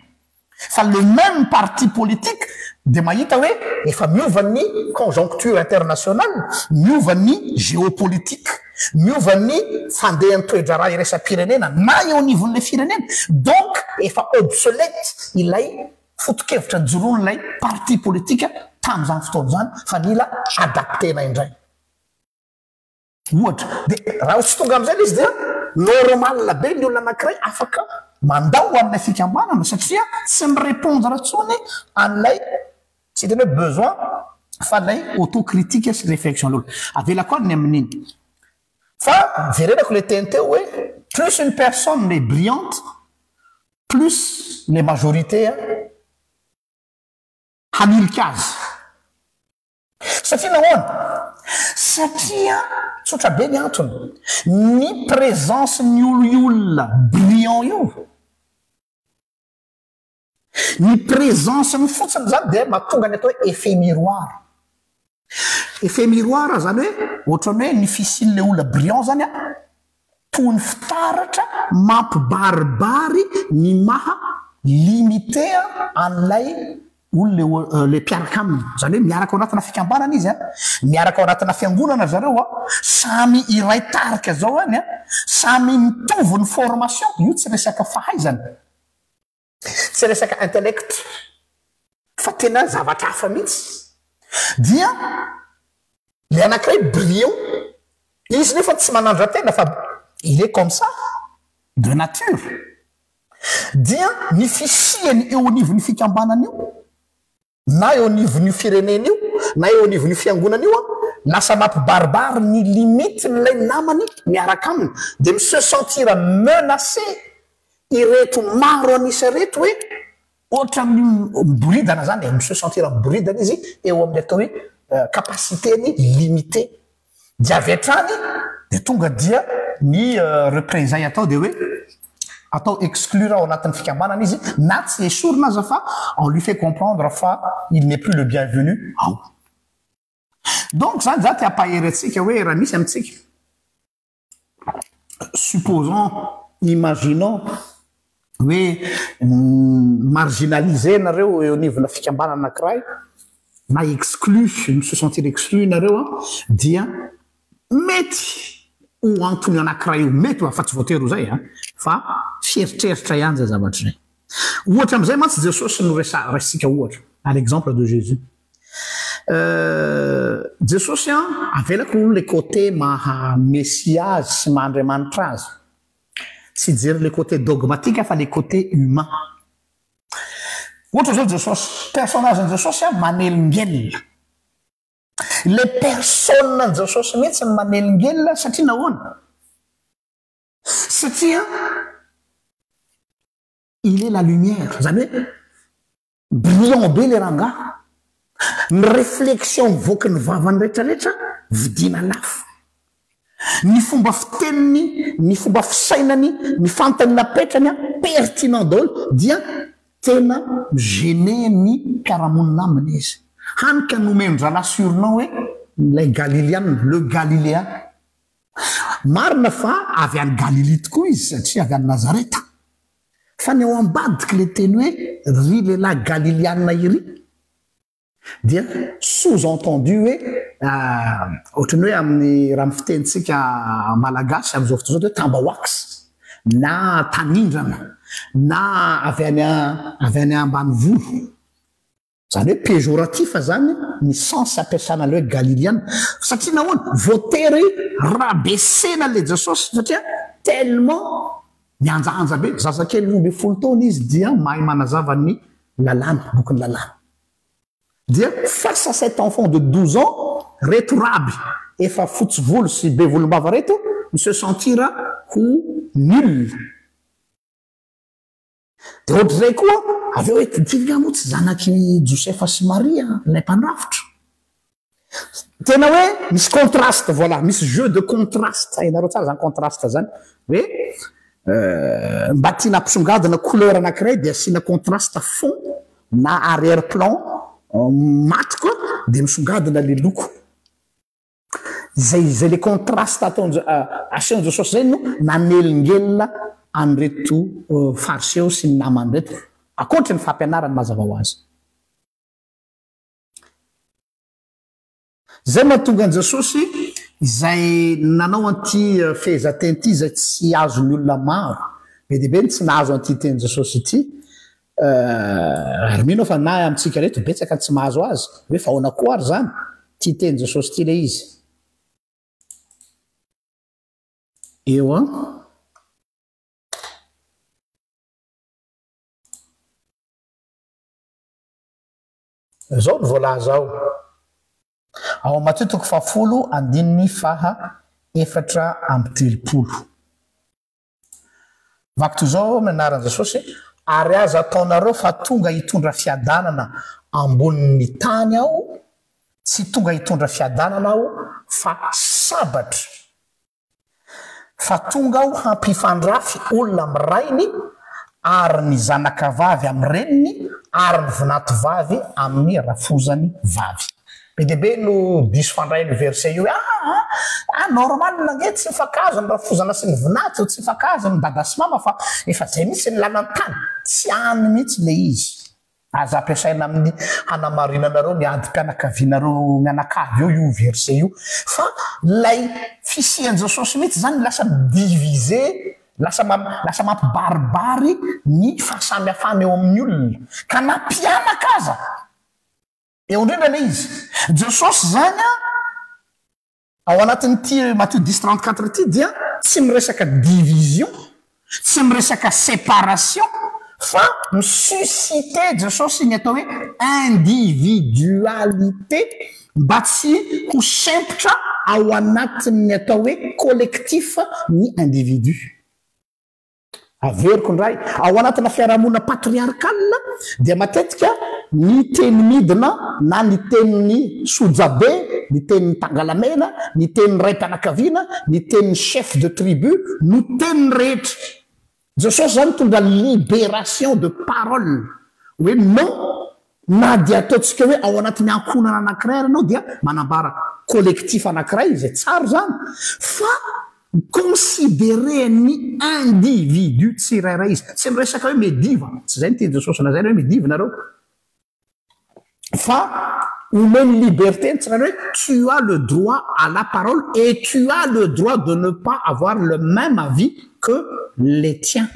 fa le même parti politique dia mahita hoe efa miova ny conjoncture internationale miova ny géopolitique miova ny fandehan'ny toedra raha iresa-pirenena na eo nivon'ilay firenena donc efa obsolète ilay fotokevitra joron'ilay parti politique tamin'izany fotoana zany fa mila adaptena indray ohatra dia raha tsy tonga amin'izay izy dia normal be ny olona anankiray afaka mandao amin'ilay fikambanana satria tsy mirépondre tsony an'ilay tsy tena hoe besoin fa lay autocritique sy réflexion loatra avelako any amin'iny fa verenako le teny teo hoe plus une personne est brillante plus les majorités hanilika azy satria nahoana satria tsotra be ny antony ny présence ny olona brillant io ny présence ny fotsiny zany dia mahatonga ny atao hoe effet miroir. Effet miroir zany hoe ohatrany hoe ny fisin'le olona brillant zany a toy ny fitaratra mampibaribary ny maha limité an'ilay olona le mpiaraka aminy zany hoe miaraka ao anatina fikambanana izy a miaraka ao anatina fiangonana zareo a samy iray tarika zao any a samy mitovy ny formation io tsy resaka fahaizana tsy resaka intellect fa tena zavatra hafa mihitsy dia le anankiray brillant izy nefa tsy manandra-tena fa il est comme ça de nature dia ny fisiany eo anivon'ny fikambanana io na eo anivon'io firenena io na eo anivon'io fiangonana io a lasa mampibaribary ny limite n'ilay namany miaraka aminy dia se sentira menacé ireto maro anisa reto hoe ohatra miboridana zany mi se sentira miboridana izy eo amin'ny atao hoe capacité-ny limité dia avy hatrany dia tonga dia ny représailles atao dia hoe atao exclure ao anatin'ny fikambanana izy na tsy esorina aza fa on lui fait comprendre fa il n'est plus le bienvenu ao donc zany za ty ampahery atsika hoe raha misy amintsika supposons imaginons hoe marginalisé nareo eo anivona fikambanana anankiray na exclu mi se sentir exclu nareo a dia mety o antony anankiray io mety fa tsy voatery ho zay a fa fieritreritra ihany zay zavatra zay ohatra am'izay mantsy jesosy no resika ohatra à l'exemple de Jésus jesosy a avelako le côté maha messiage sy mahandriamanitra azy tsy jery le côté dogmatique fa le côté humain ohatra zao jesosy personnage ny jesosy a manelingelona le personne ny jesosy mihitsy ny manelingelona satria nahoana satria il est la lumière zany hoe brillant be le rangaha ny réflexion mivoaka ny vavany rehetrarehetra vidina lafo ny fomba fiteniny ny fomba fisainany ny fantany napetrany a pertinent daholo dia tena gene ny mpiaramonina aminy izy hanika nomendra surnom hoe lay galiléane le galiléen marina fa avy any Galilée tokoa izy satria avy any Nazareta fa ny ao ambadiky le teny hoe ry lehilahy galiléana iry dia sous-entendu hoe ohatrany hoe amin'ny raha mifitenitsika malagasy am'izao fotoana zao hoe tambahoax na tanindrana na avy any ambanivolo zany hoe péjoratif zany ny sens ampiasana le hoe galiléana satria nahoana voatery rabesena le jesosy satria tellement mianjanja be zazakely 12 taona izy dia mahay manazava ny lalàna bokyny lalàna dia face à cet enfant de 12 ans reto raby efa fotsy volo sy be volombava reto mi se sentira ho nul dia ohatr'izay koa avy eo hoe tidika moa tsy zanaky Josefa sy Maria lay mpandrafitra tena hoe misy contraste voilà misy jeu de contraste hainareo tsara zany contraste zany hoe mba tiana ampisongadina couleur anankiray dia asiana contraste fond na arrière plan maty koa dia misongadina le loko zay le contraste ataony asiany Jesosy zay no nanelingelona an'reto fariseo sy ny namany reto akoatra ny fampianarany mazava ho azy zay mahatonga an Jesosy izay nanao anty fehezanteny ity zay tsy azony olona maro be deabe tsy nahazo anty teny Jesosy ity ary mino fa na amintsika reto betsaka tsy mahazo azy hoe fa ahoana koa ary zany ty teny Jesosy ty le izy eo a zao ny voalaza ao ao Matthieu 10:7 vaky toy zao anaran'i Jesosy ary aza ataonareo fa tonga hitondra fiadanana ambonin'ny tany aho tsy tonga hitondra fiadanana aho fa sabatra fa tonga aho hampifandrafy olona mirainy ary ny zanakavavy amy reniny ary ny vinato vavy amin'ny rafozany vavy. Be deabe no diso fandray ny verset io normal nange tsy mifakazo ny rafozana sy ny vinato tsy mifakazo ny dada sy mama fa efa zay mihitsy ny lanantany tsy any mihitsy le izy aza ampiasaina amin'ny hanamarinanareo ny adi-pianakavianareo mianakavy eo io verset io fa lay fisian Jesosy mihitsy zany lasa divize lasa mampibaribary ny fahasamihafana eo amin'ny olona ka nampianaka aza eo indrindra le izy Jesosy zany ao anatin'ity Matthieu 10:34 ity dia tsy miresaka division tsy miresaka séparation fa misuscité Jesosy ny atao hoe individualité mba tsy ho sempotra ao anatin'ny atao hoe collectif ny individu. Averiko ndray ao anatina fiarahamonina patriarkale dia matetika ny teny midina na ny tenin'ny sojabe ny tenin'ny tangalamena ny tenin'ny ray mpianakaviana ny tenin'ny chef de tribu no tenin'ny rehetra. Jesosy zany tonga libération de parole hoe non na dia ataontsika hoe ao anatin'ny ankonana anankiray anao dia manambara collectif anankiray zay tsara zany fa considéré ny individu tsirairay izy tsy miresaka hoe mediva tsy zay nyteny Jesosy na zay hoe mediva nareo fa omeny liberté tsirairay hoe tu as le droit à la parole et tu as le droit de ne pas avoir le même avis que les tiens.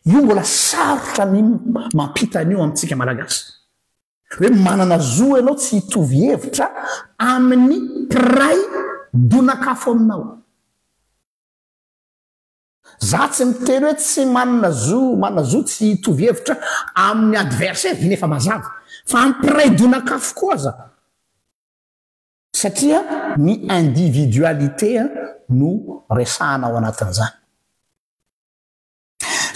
Io mbola sarotra ny mampita an'io amintsika malagasy hoe manana zo ianao tsy hitovy hevitra amin'ny piray donakafo aminao. Za tsy miteny hoe tsy manana zo tsy hitovy hevitra amin'ny adversaire nefa mazava fa amin'ny piray donakafo koa za satria ny individualité no resahana ao anatin'izany.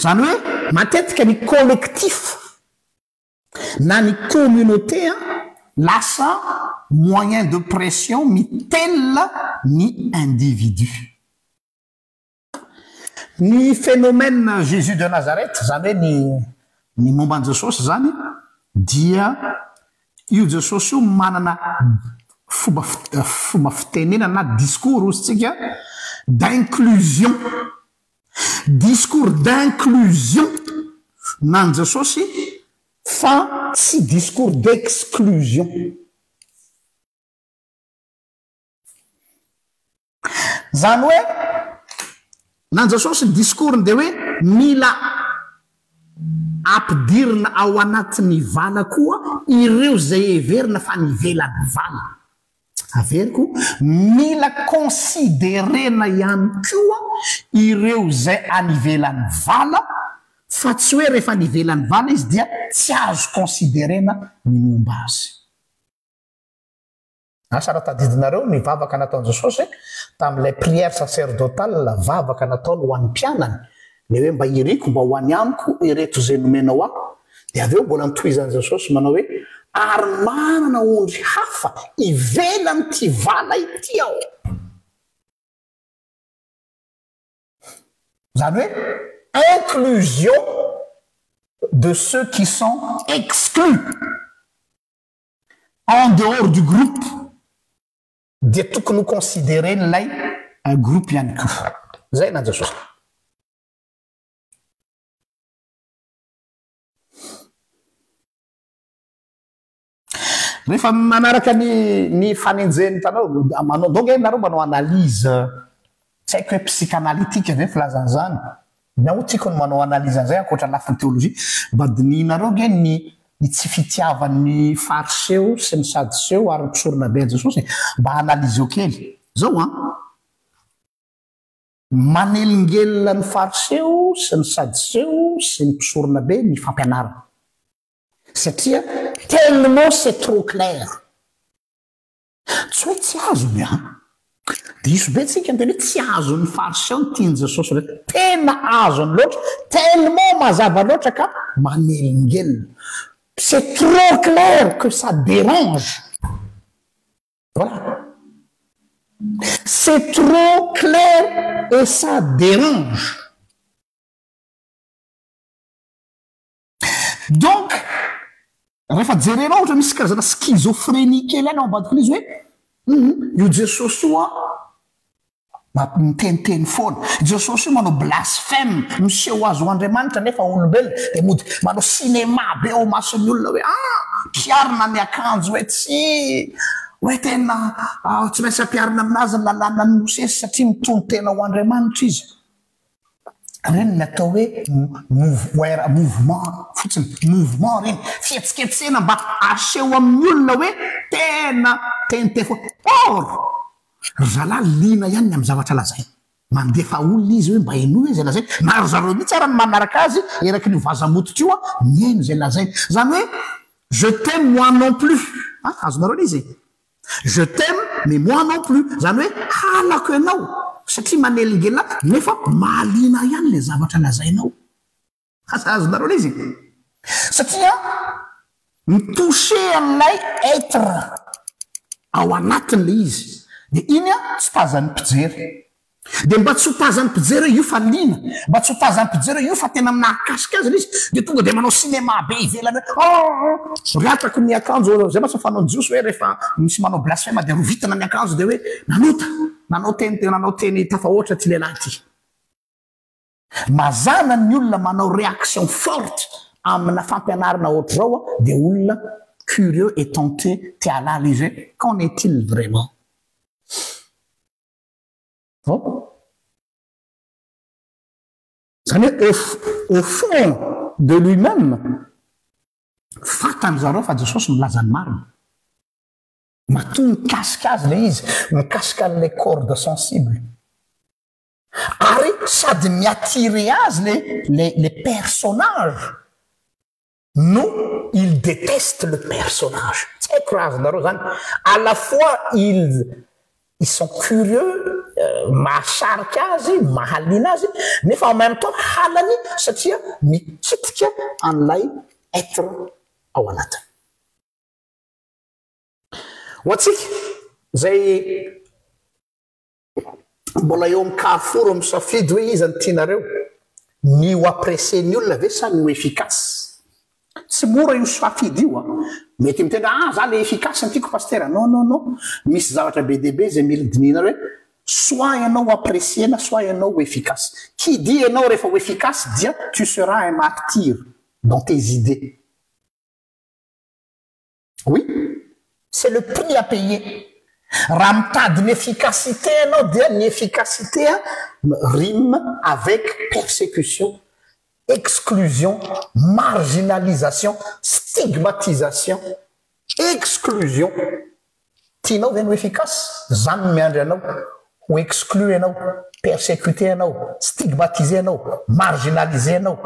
Zany hoe matetika ny collectif na ny communauté lasa moyen de pression mitella ny individu. Ny phénomène Jésus de Nazareth zany hoe ny momban Jesosy zany dia io Jesosy io manana fomba fitenena na discours ozytsika d'inclusion. Discours d'inclusion nan Jesosy fa tsy discours d'exclusion. Zany hoe nan Jesosy discours de hoe mila ampidirina ao anatin'ny vala koa ireo zay everina fa nivelan'ny vala. Averiko mila considérena ihany koa ireo zay anivelan'ny vala fa tsy hoe rehefa nivelan'ny vala izy dia tsy azo considérena ny momba azy. Asa raha tadidinareo ny vavaka nataon'i Jesosy tamin'ilay prière sacerdotale vavaka nataony ho an'ny mpianany le hoe mba iriko mba ho any amiko ireto zay nomenao aho dia aveo mbola nitohizan'i Jesosy manao hoe ary manana ondry hafa ivelan'ity vala ity ao. Zany hoe inclusion de ceux qui sont exclus en dehors du groupe dia tokony ho considéré n'ilay un groupe ihany koa. Zay nan Jesosy. Rehefa manaraka ny fanenjeny tanao manao donc nareo manao analyse tsy haiko hoe psychanalytique ve filazany zany na tiako ny manao analyse an'izay ankoatra lafiny théologie badininareo ge ny tsy fitiavan'ny fariseo sy ny sadiseo ary mpisorona be Jesosy mba analyse kely zao manelingelina ny fariseo sy ny sadiseo sy ny mpisorona be ny fampianarana satria tellement c'est trop clair. Tsy hoe tsy azo ny diso be tsika ny teny hoe tsy azo ny fariseo ny tiany Jesosy rehetra tena azo ny loatra tellement mazava loatra ka manelingelina. C'est trop clair que ça dérange. Voilà. C'est trop clair et ça dérange. donc rehefa jerenao ohatra misy karazana schizophrenie kely any ao ambadikana izy hoe io jesosy io a miteniteny foana jesosy io manao blasphème miseho azy ho andriamanitra nefa olombelona de mody manao cinéma be ao mason'ny olona hoe mpiarina ny akanjo hoe tsy hoe tena tsy maintsy ampiarina aminazy ny lalàna ny mosesy satria mitony tena ho andriamanitra izy reny natao hoe mouvement fotsiny mouvement reny fietsiketsena mba aseho amin'ny olona hoe tena tenite foana or zalahy lina ihany ny amy zavatra lazay mandefa olona izy hoe mba eno zay lazay maro zareo mihitsy ara ny manaraka azy eraky ny vazamototra io miaino zay lazay zany hoe je t'aime moi non plus azonareo izy je t'aime mais moi non plus zany hoe halako ianao satria manelingela nefa malina ihany le zavatra lazainao azonareo izy satria mitouché an'ilay être ao anatiny le izy de iny tsy tazany mpijery de mba tsy ho tazany mpijery io fa lina mba tsy ho tazany mpijery io fa tena minahakasika azy le izy de tonga de manao cinéma be ivelany riatako ny akanjo zay matsy fanao jiosy hoe rehefa misy manao blasphème de rovitana ny akanjo de hoe nanota nanao teny tafahoatra ty lehilahy ty mazana ny olona manao réaction forte amina fampianarana ohatra zao de olona curieux et tenté ty alala izy hoe qu'en est-il vraiment zany hoe au fond de lui-même fatany zareo fa jesosy milaza ny marina mato mikasika azy le izy mikasika an'le corde sensible ary sady miatire azy les personnages non il déteste le personnage tsy haiko raha azonareo zany à la fois ils sont curieux mahasarika azy mahalina azy nefa en même temps halany satria mikitika an'ilay être ao anatiny hoatsika zay mbola eo amin'ny carrefour amy safidy hoe izy ny tianareo ny ho apprécier ny olona ve sa ny ho efficace tsy mora io safidy io mety mitendra za le efficace nytiako paster non misy zavatra be deaibe zay mila dininareo hoe soit ianao apprécier na soit ianao ho efficace qui dit ianao rehefa ho efficace dia tu seras un martyr dans tes idées oui c'est le prix à payer raha mitady ny efficacité ianao dia ny efficacité rime avec persécution exclusion marginalisation stigmatisation exclusion tianao ve no efficace zany miandry anao ho exclu ianao persécuté ianao stigmatisé ianao marginalisé ianao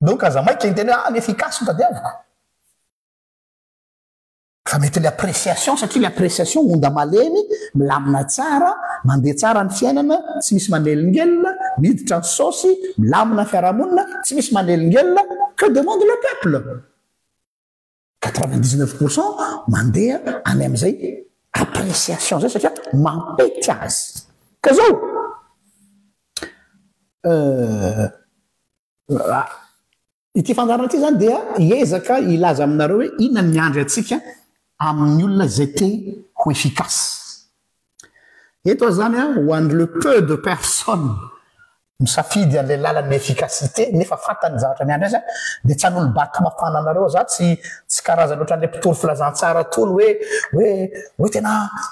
donc aza maika inteny ny efficace no tadiaviko fa mety le appréciation satria le appréciation onda malemy milamina tsara mandeha tsara ny fiainana tsy misy manelingelona miditra ny saosy milamina ny fiarahamonina tsy misy manelingelona que demande le peuple 99% mandeha any am'izay appréciation zay satria mampety azy ka zao ity fandarana ty zany dia hiezaka ilaza aminareo hoe inona ny miandry atsika amin'ny olona zay te ho efficace eto zany ho an'ny le peu de personnes misafidy an'le lalan'ny efficacité nefa fatany zavatra miandry azy de tsy an'olo bato mafana anareo za tsy karazana ohatran'le mpitolo filazantsara tolo hoe tena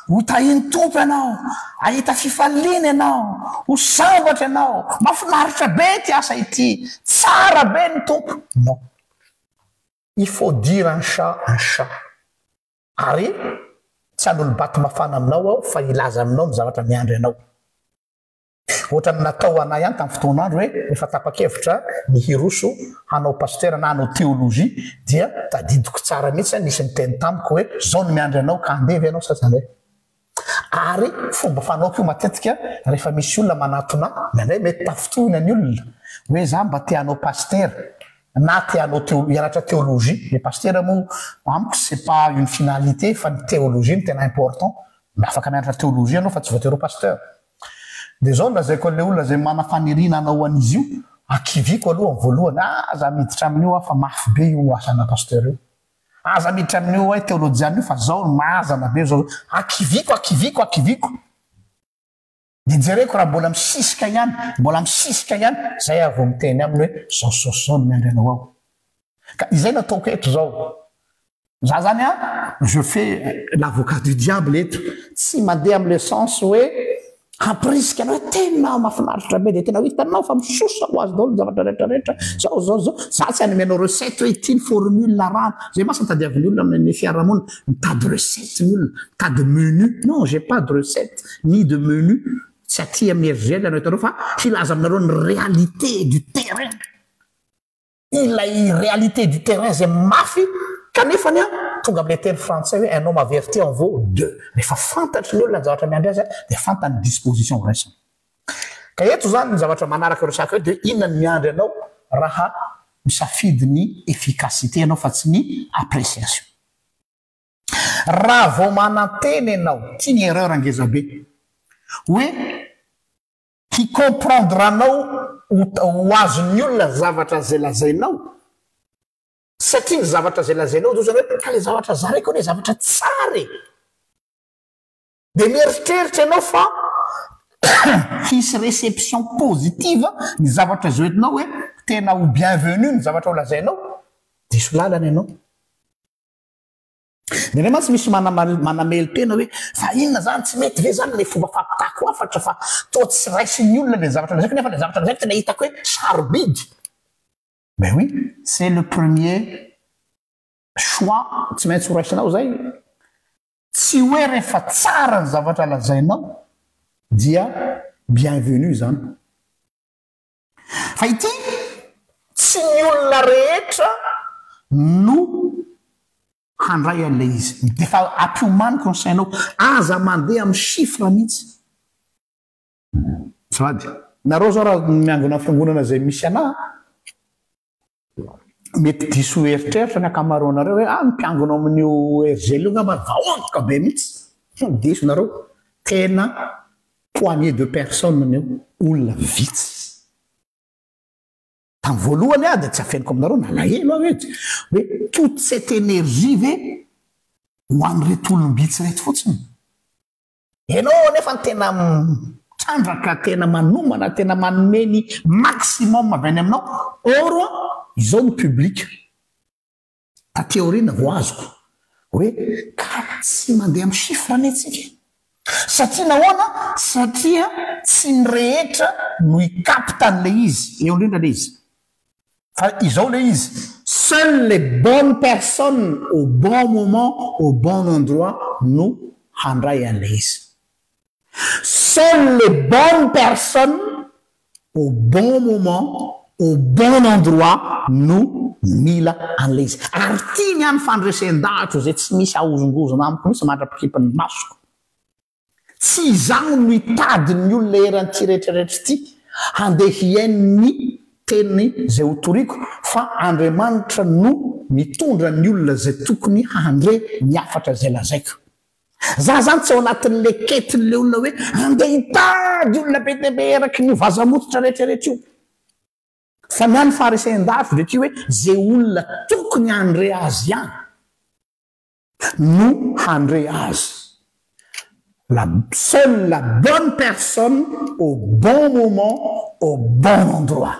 ho tahiny tompo ianao ahita fifaliana ianao ho sambatra ianao mafinaritra be ty asa ity tsara be ny tompo non il faut dire un chat ary tsy an'olo bato mafana aminao ao fa ilaza aminao ny zavatra miandry ianao ohatra ny natao anay ihany tamin'ny fotoanandro hoe efa tapa-kevitra ny hiroso hanao paster na hanao théologie dia tadidiko tsara mihitsy nisy miteny tamiko hoe zao no miandry anao ka andevy ianao sasandray ary fomba fanaoko io matetika rehefa misy olona manatona mandray mety tafitohina ny olona hoe za mba te hanao paster na te hanao hianatra théologie le paster moa amiko c'est pas une finalité fa ny théologie ny tena important mba afaka mianatra théologie anao fa tsy voatery pasteur de zao lazaiko an'le olona zay mana fanirina anao an'izy io akiviko aloha voalohany za miditra amin'io fa mafy be io asana pasteur io za miditra amin'io hoe teolojiana io fa zao mazana be zao akiviko de jereko raha mbola misisika ihany zay avo miteny aminy hoe zao miandrianao ao ka izay nataoko eto zao za zany je fais l'avocat du diable eto tsy mandeha am'le sens hoe amprisika anao tena mahafinaritra be de tena ho hitanao fa misosa ho azy daholo zavatra rehetrarehetra zao za tsy anymenao recette hoe ity ny formule rano zay masy mitadiaviny olona amin'ny fiarahamonina mitady recette ny olona mitady menu non j'ai pas de recette ni de menu tsy aty amin'ny RGL anao hitanao fa hilaza aminareo ny réalité du terrain ilay réalité du terrain zay mafy kanefany tonga am'le teny français hoe un homme averti en vaut deux rehefa fantatry ny olona ny zavatra miandry azy de fantany disposition raisiny ka eto zany ny zavatra manaraka resaka hoe de inona ny miandry anao raha misafidy ny efficacité anao fa tsy ny appréciation raha vao mananteny anao tia ny erreur angezabe hoe hicomprendre anao ho azon'ny olona zavatra zay lazainao satria ny zavatra zay lazainao zany hoe ka le zavatra zareko hoe zavatra tsara de mieritreritra ianao fa hisy réception positive ny zavatra zao etinao hoe tena ho bienvenu ny zavatra ho lazainao diso lalana ianao de ne matsy misy manamely tena hoe fa inona zany tsy mety ve zany le fomba fampitako afatra fa to tsy raisin'ny olona le zavatra lazaiko nefa le zavatra lazaiko tena hitako hoe sarobidy. Ben oui, c'est le premier choix tsy maintsy ho raisinao zay tsy hoe rehefa tsara ny zavatra lazainao dia bienvenu zany fa ity tsy ny olona rehetra no handray an'le izy defa ampiomaniko ny sainao aza mandeha amin'ny chiffre mihitsy sady nareo zao raha miangona fiangonana zay misy anà mety diso eritreritra ny akamaroanareo hoe mipiangona amin'io RGL io ngamba vahoaka be mihitsy diso nareo tena poignée de personnes ny olona vitsy tam voalohany de tsy afeniko aminareo nalahelo aho ety hoe toute cette énergie ve ho an'reto olombitsy reto fotsiny ianao nefa tena trandraka tena manomana tena manomeny maximum avy any aminao oro izao ny public ta théorie na voazoko hoe ka tsy mandeha amin'ny chiffre anetsika satria nahoana satria tsy ny rehetra no hikapta an'le izy eo indrindra le izy fa izao le izy seules les bonnes personnes au bon moment au bon endroit no handray an'le izy seules les bonnes personnes au bon moment au bon endroit no mila an'le izy ary tiany any fandresen-dahatra zay tsy misy ahozongozona amiko misy mandrapikipany masoko tsy izany no hitadiny olona eran'ity rehetrarehetra ity handeha hiainy teny zay ho toriko fa Andriamanitra no mitondra ny olona zay tokony handre ny afatra zay lazaiko za zany tsy ao anatin'le ketin'le olona hoe andeha hitady olona be dia be eraky ny vazamototra rehetrarehetra io fa miany faharesen-dahatra de ty hoe zay olona tokony handre azy ihany no handre azy seule la bonne personne au bon moment au bon endroit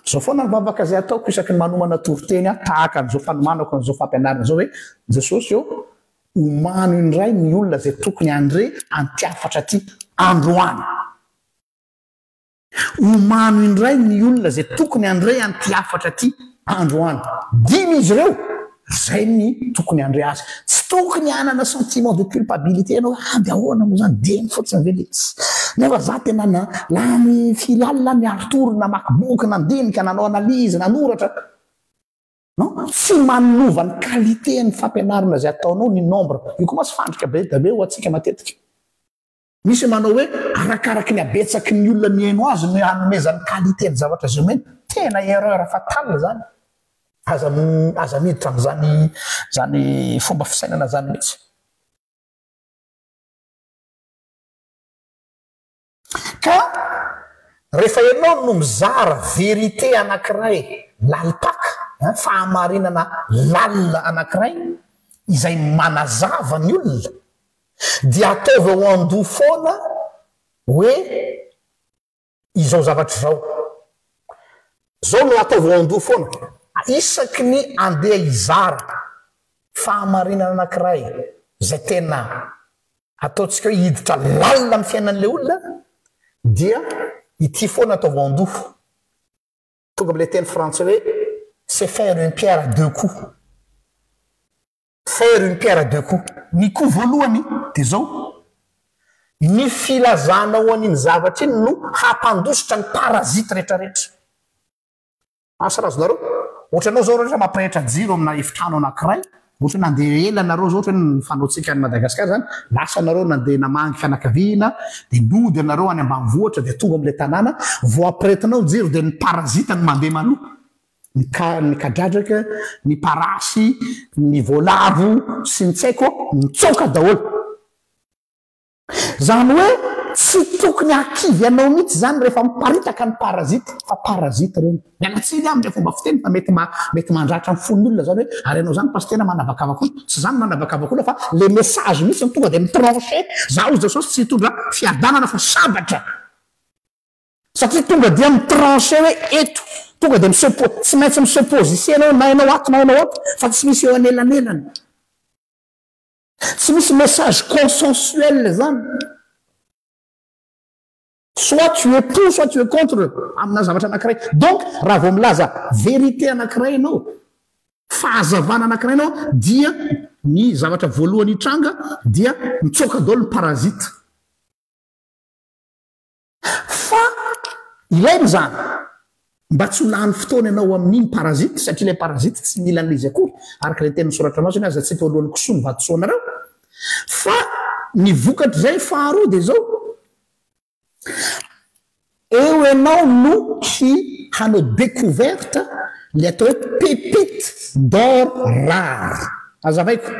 zao foana ny vavaka zay ataoko isaky ny manomana toriteny tahaka an'izao fanomanako an'izao fampianarana zao hoe Jesosy eo omano indray ny olona zay tokony andre antiafatra ty androany omano indray ny olona zay tokony andre antiafatra ty androany dimy izy ireo zay ny tokony andre azy tsy tokony anana sentiment de culpabilité anao aby ahoana mo zany demy fotsiny veletsy nefa za tena la ny filialy la miaritory na makiboky nandinika nanao analyse nanoratra non tsy manova ny qualité ny fampianarana zay ataonao ny nombre io koa masy fandrika be da be ho atsika matetika misy manao hoe arakaraky ny abetsaky ny olona miaino azy no hanomezany qualité ny zavatra zay omeny tena erreur fatale zany aza miditra am'zany fomba fisainana zany mihitsy ka rehefa ianao no mizara verité anankiray lalipaka fahamarinana lalina anankiray izay manazava ny olona dia ataovy ao an-doha foana hoe izao zavatra zao no ataovy ao an-doha foana isaky ny andeha izara fahamarinana anankiray zay tena ataontsika hoe hiditra lalina amin'ny fiainan'le olona dia ity foana ataovy ao an-doha tonga am'le teny frantsay hoe c'est faire une pierre à deux coups. Faire une pierre à deux coups. Ny coup voalohany dia zao ny filazana ho an'iny zavatra iny no hampandositra ny parazita rehetrarehetra. Asa razonareo ohatra anao zao rehetra mampirehitra jiro amina efitrano anankiray ohatra nandeha ela nareo zao ohatra ny fanoantsika any Madagasikara zany lasa nareo nandeha namangy fianakaviana dia nody anareo any ambanivohitra dia tonga am'le tanàna vao ampirehetinao jiro dia ny parazita ny mandeha maloha ny kadradraka ny parasy ny voalavo sy ny tsaiko mitsoka daholo zany hoe tsy tokony akivy anao mihitsy zany rehefa miparitaka ny parazita fa parazita reny mialatsiny am'le fomba fiteny fa mety mandratra amin'ny fon'olona zany hoe ary anao zany pasitena manavakavak'olona tsy zany manavakavak'olona fa le message mihitsy tonga dia mitranché za ozy zao tsy hitondra fiadanana fa sabatra satria tonga dia mitranché hoe eto tonga dia tsy maintsy misepositionao na ianao ato na ianao ato fa tsy misy eo anelanelany tsy misy message consensuel zany soit tu es pour soit tu es contre amina zavatra anankiray donc raha vao milaza vérité anankiray ianao fahazavana anankiray ianao dia ny zavatra voalohany hitranga dia mitsoka daholo ny parazita fa ilainy zany mba tsy ho lany fotoana ianao amin'iny parazita satria ilay parazita tsy mila an'izy akory araka ilay teny misoratra anazy iny aza-tsika alohan'ny kosoa ny vatosoanareo fa ny vokatra zay faharoa dia zao eo ianao no tsy hanao découverte le atao hoe pépite d'or rare azavaiko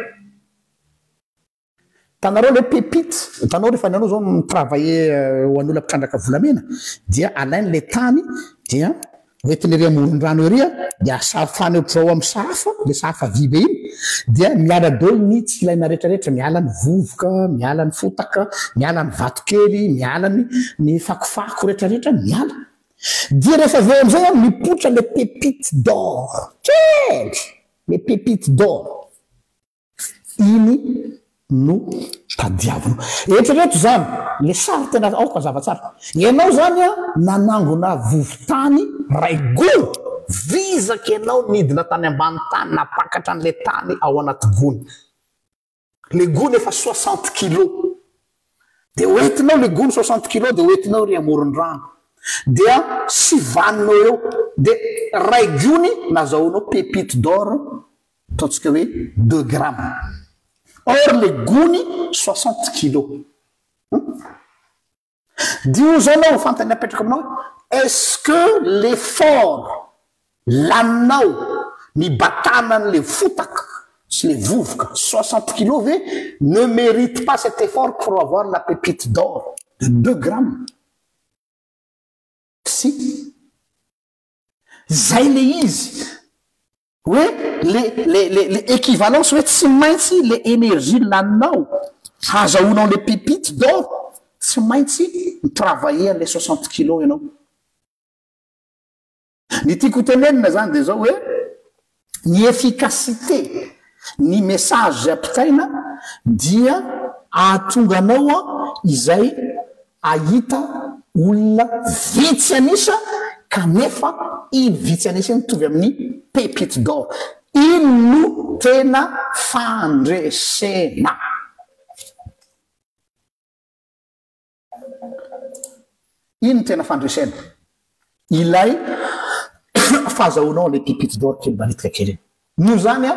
tanareo le pépite hitanao rehefa ny anao zao mitravailler ho an'olona mpitrandraka volamena dia alainy le tany dia oetiny ery amoron-drano ery dia asafany ohatrao amin'ny safa le safa vy be iny dia miala daholo ny tsy ilaina rehetrarehetra miala ny vovoka miala ny fotaka miala ny vatokely miala ny fakofako rehetrarehetra miala dia rehefa aveo am'izay mipotra le pépite d'or kely le pépite d'or iny no tadiavina ehetrarehetra zany le sary tena aoka zavatsara ianao zany nanangona vovotany ray gony vizaka ianao nidina tany ambany tany napakatra an'le tany ao anaty gony le gony efa 60 kilos dia oentinao le gony 60 kilos dia oentinao ry amoron-drano dia sy vaninao eo dia ray gony nazahoanao pépite d'or ataontsika hoe 2 grammes or le gony 60 kilos dio zao anao fantany apetraka aminao est-ce que l'effort laninao mibatanan'le fotaka sy le vovoka 60 kilos ve ne mérite pas cet effort pour avoir la pépite d'or de 2 grammes si zay le izy hoe le équivalence hoe tsy maintsy le énergie laninao hazahoanao le pépite d'or tsy maintsy mitravailler an'le 60 kilos ianao ny tiako tenenina zany dia zao hoe ny efficacité ny message zay ampitaina dia ahatonga anao izay ahita olona vitsy anisa kanefa iny vitsy anisa iny mitovy amin'ny pépite d'or iny no tena fandresena iny tena fandresena ilay fahazahoanao le pépite d'or kely manitika kely no zany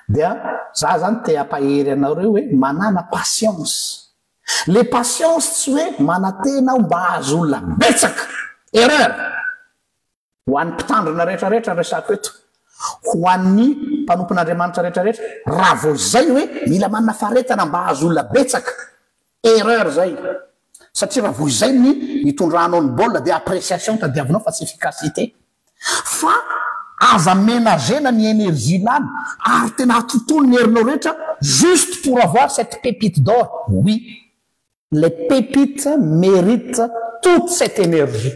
dia za zany te ampahery anareo hoe manana patience le patience tsy hoe manatena mba azo olona betsaka erreur ho an'ny mpitandrina rehetrarehetra resako eto ho an'ny mpanompon'andriamanitra rehetrarehetra raha vo zay hoe mila manana faretana mba azo olona betsaka erreur zay satria raha vo izay ny hitondranao ny baolina dia appréciation tadiavinao fa tsy efficacité fa aza ménagena ny énergie lany ary tena atontolo ny herinao rehetra juste pour avoir cette pépite d'or. Oui, les pépites méritent toute cette énergie.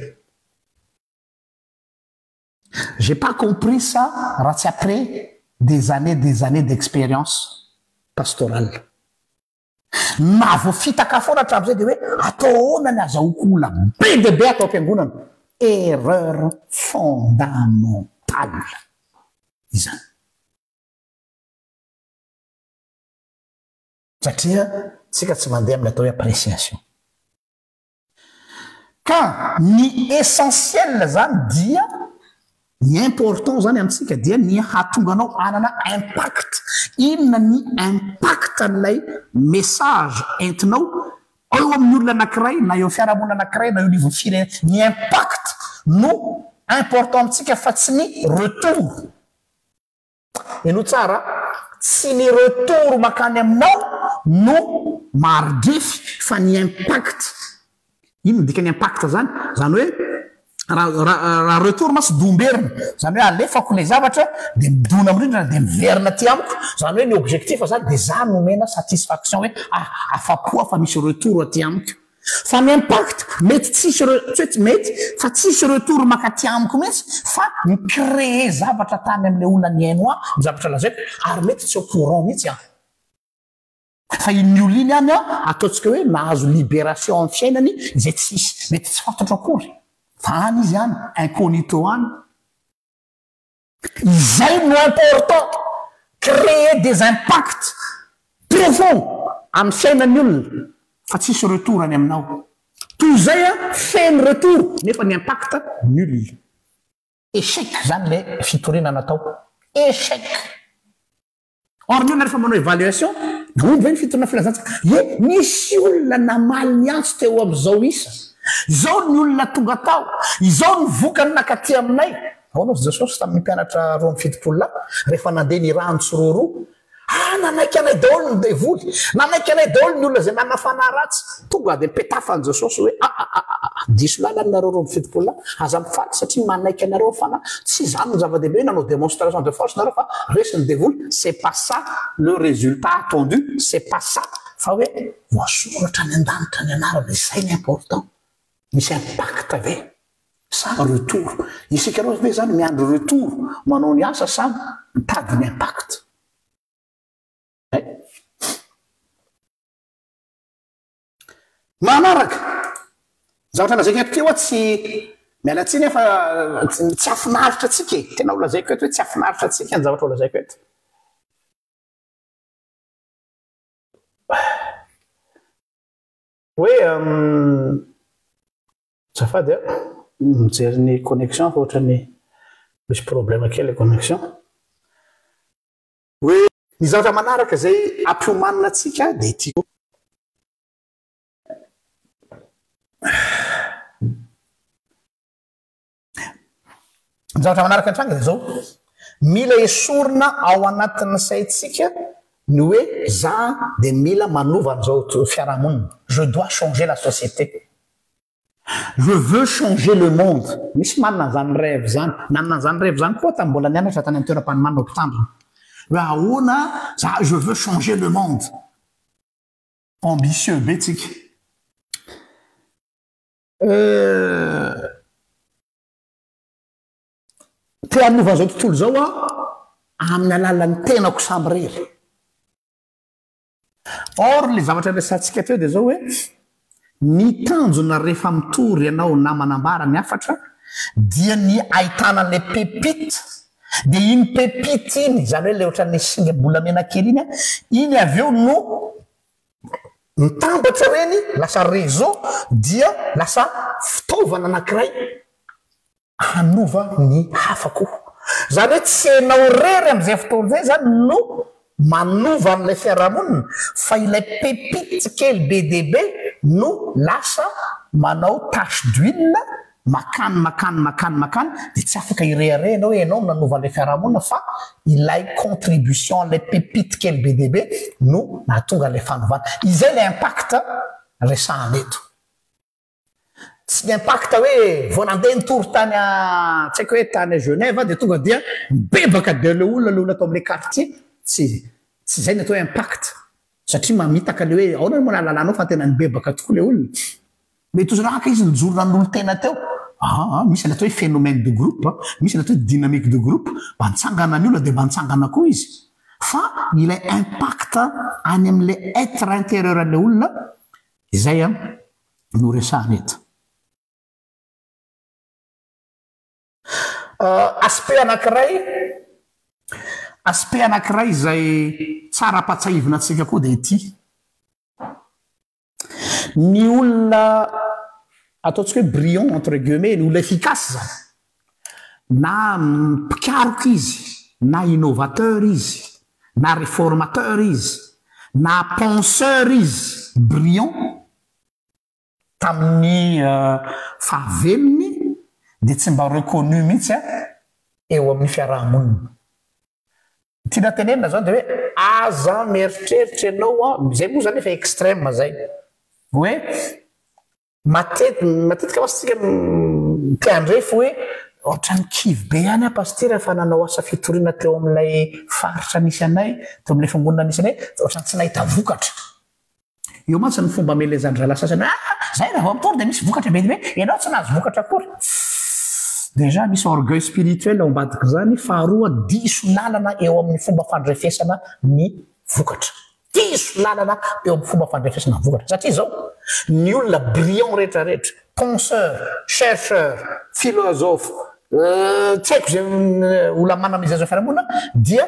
J'ai pas compris ça raha tsy après des années d'expérience pastorale. Na vo fitaka foana hatramin'izay dia hoe atao ahoana ny azahoako olona be dia be atao am-piangonana. Erreur fondamentale izany. Satria tsika tsy mandeha amin'ny atao hoe appréciation. Ka ny essentiel zany dia ny important zany amintsika dia ny hahatonga anao anana impact. Inona ny impact an'ilay message entinao eo amin'ny olona anankiray na eo fiarahamonina anankiray na eo niveau firenena. Ny impact no important amintsika fa tsy ny retour. Eno tsara, tsy ny retour makany aminao no maridrefy fa ny impact. Ino dika ny impact zany? Zany hoe raha retour masy domberina, zany hoe alefako le zavatra dia midona amindrindra dia miverina ty amiko. Zany hoe ny objectif zany dia za nomena satisfaction hoe afapo fa misy retour aty amiko. Fa ny impact mety tsisy mety fa tsisy retour makaty amiko mihitsy fa micréer zavatra tany amin'ilay olona ny haino zavatra lazaiko ary mety tsy au courant mihitsy fa iny olo iny any ataontsika hoe nahazo libération amin'ny fiainany izay tsisy mety tsy fantatra akory. Fa any izy any incognito any. Izay no important, créer des impacts profonds amin'ny fiainan'ny olona fa tsisy retour any aminao. Toy zay feno retour nefa ny impact nul. Échec zany le fitoriana natao. Échec. Or ny olona rehefa manao évaluation naomby ve ny fitorina filazantsika e misy olona namaly ny antso teo amin'izao isa. Izao ny olona tonga tao, izao ny vokany nakaty aminay. Ahoana Jesosy tamin'ny mpianatra roa mifitopolo rehefa nandeha ny rano tsiroroa. Nanaiky anay daholo ny devoly, nanaiky anay daholo ny olona zay nanafana ratsy. Tonga dia mipetafany Jesosy hoe diso lalanareo roa mifitopolo aza mifaly satria manaiky anareo fana tsy zany ny zava-dehibe nanao démonstration de force nareo fa resy ny devoly. C'est pas ça le résultat attendu, c'est pas ça. Fa hoe voasoratra ny an-danitra ny anarana izay ny important. Misy impact ave sa retour. Isika reo ve zany miandro retour manao ny asa sa mitady ny impact. Manaraka zavatra lazaiko eto teo tsy mialatsiny fa tsy afinaritra atsika e. Tena olazaiko eto hoe tsy afinaritra atsika ny zavatra olazaiko eto. Hoe zafady mijery ny connexion fa ohatrany misy problème kely le connexion. Hoe ny zavatra manaraka zay ampiomanina atsika dia tiako. Ny zavatra manaraka antranga dia zao mila esorina ao anatin'ny saintsika ny hoe za dia mila manova an'izao fiarahamonina. Je dois changer la société. Je veux changer le monde. Misy manana zany rêve zany. Nanana zany rêve zany koa tamin'ny mbola nianatra tany amin'ny toeram-panomanana mpitandrina. Hoe ahoana za je veux changer le monde. Ambitieux be tsika. Te hanova an'izao tontolo zao amin'ny alalan'ny tenako samy rery. Or le zavatra resantsika teo dia zao hoe ny tanjona rehefa mitory ianao na manambara ny hafatra dia ny ahitana le pépite. Dia iny pépite iny zany hoe le ohatran'ny singa bolamena kely iny avy eo no mitambatra reny lasa réseau dia lasa fitaovana anankiray hanova ny hafa koa. Zany hoe tsy hainao rery amin'izay fotoana izay zany no manova an'ilay fiarahamonina fa ilay pépite kely be dia be no lasa manao tache d'huile makany dia tsy afaka ireharena hoe ianao nanova an'ilay fiarahamonina fa ilay contribution an'ilay pépite kely be dia be no nahatonga an'ilay fanovana. Izay ilay impact resahana eto. tsy niimpacta hoe vo nandeha nitory tany tsy haiko hoe tany Genève de tonga dia mibebaka de le olona atao am'le quartier tsy zay ny atao hoe impact satria mamitaka le hoe aona mona lalanao fa tena nibebaka tokoa le olona mety ozonaka izy nijorona n'olo tena teo misy le atao hoe phénomène de groupe misy le atao hoe dynamique de groupe mba nitsangana ny olona de mba nitsangana koa izy fa ilay impact any am'le être intérieur an'le olona izay no resahana eto aspect anankiray izay tsara ampatsahivina antsika koa de ity ny olona ataontsika hoe brillant entre guillemets ny olona efficace zany na mpikaroka izy na innovateur izy na réformateur izy na penseur izy brillant tamin'ny fahavelony de tsy mba reconnu mihitsy eo amin'ny fiarahamonina tiana tenenina zany de hoe aza mieritreritra ianao zay moa zany efa extrême zay hoe matetika masitsika tiandrefo hoe ohatra ny kivy be ihany pasteur fa nanao asa fitoriana teo amin'ilay faritra misy anay teo amin'ilay fiangonana misy anay ohatra ny tsy nahita vokatra eo mantsy ny fomba amelezany zala sasany zay raha vao amitory de misy vokatra be de hoe ianao tsy nahazo vokatra akory déjà misy orgueil spirituel ao ambadika zany faharoa diso lalana eo amin'ny fomba fandrefesana ny vokatra diso lalana eo amin'ny fomba fandrefesana ny vokatra satria zao ny olona brillant rehetrarehetra penseur chercheur philosophe tsy haiko zay olona manamizazao fiarahamonina dia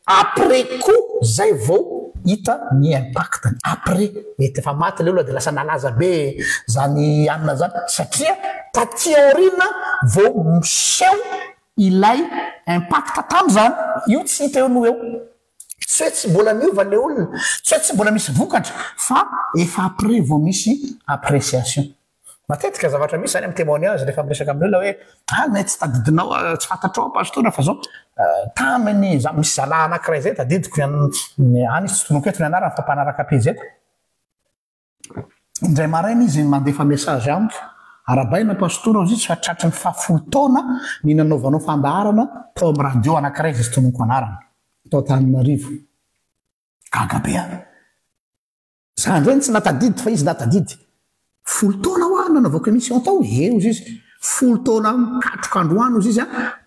après coup zay vao hita ny impactany après mety efa maty le olona de lasa nalaza be zany anina zany satria taty aorina vao miseho ilay impact tam'zany io tsy hita eo no eo tsy hoe tsy mbola miova le olona tsy hoe tsy mbola misy vokatra fa efa après vao misy appréciation matetika zavatra misy zany amin'ny témoignage rehefa miresaka amin'olona hoe nay tsy tadidinao tsy fantatrao pastora fa zao taminy misy zala anankiray zay tadidiko any izy tsy tonoko eto ny anarany fa mpanaraka pezeta indray maraina izy mandefa message amiko arabaina pastora izy tsy fa tratry ny fahafolo taona ny nanaovanao fandaharana tao amin'ny radio anankiray izy tonoko anarana tao Tananarivo gagabe zany zany tsy natadidy fa izy natadidy folo taona ho nanaovako émission tao eo izy folo taona mikatroka androano izy izy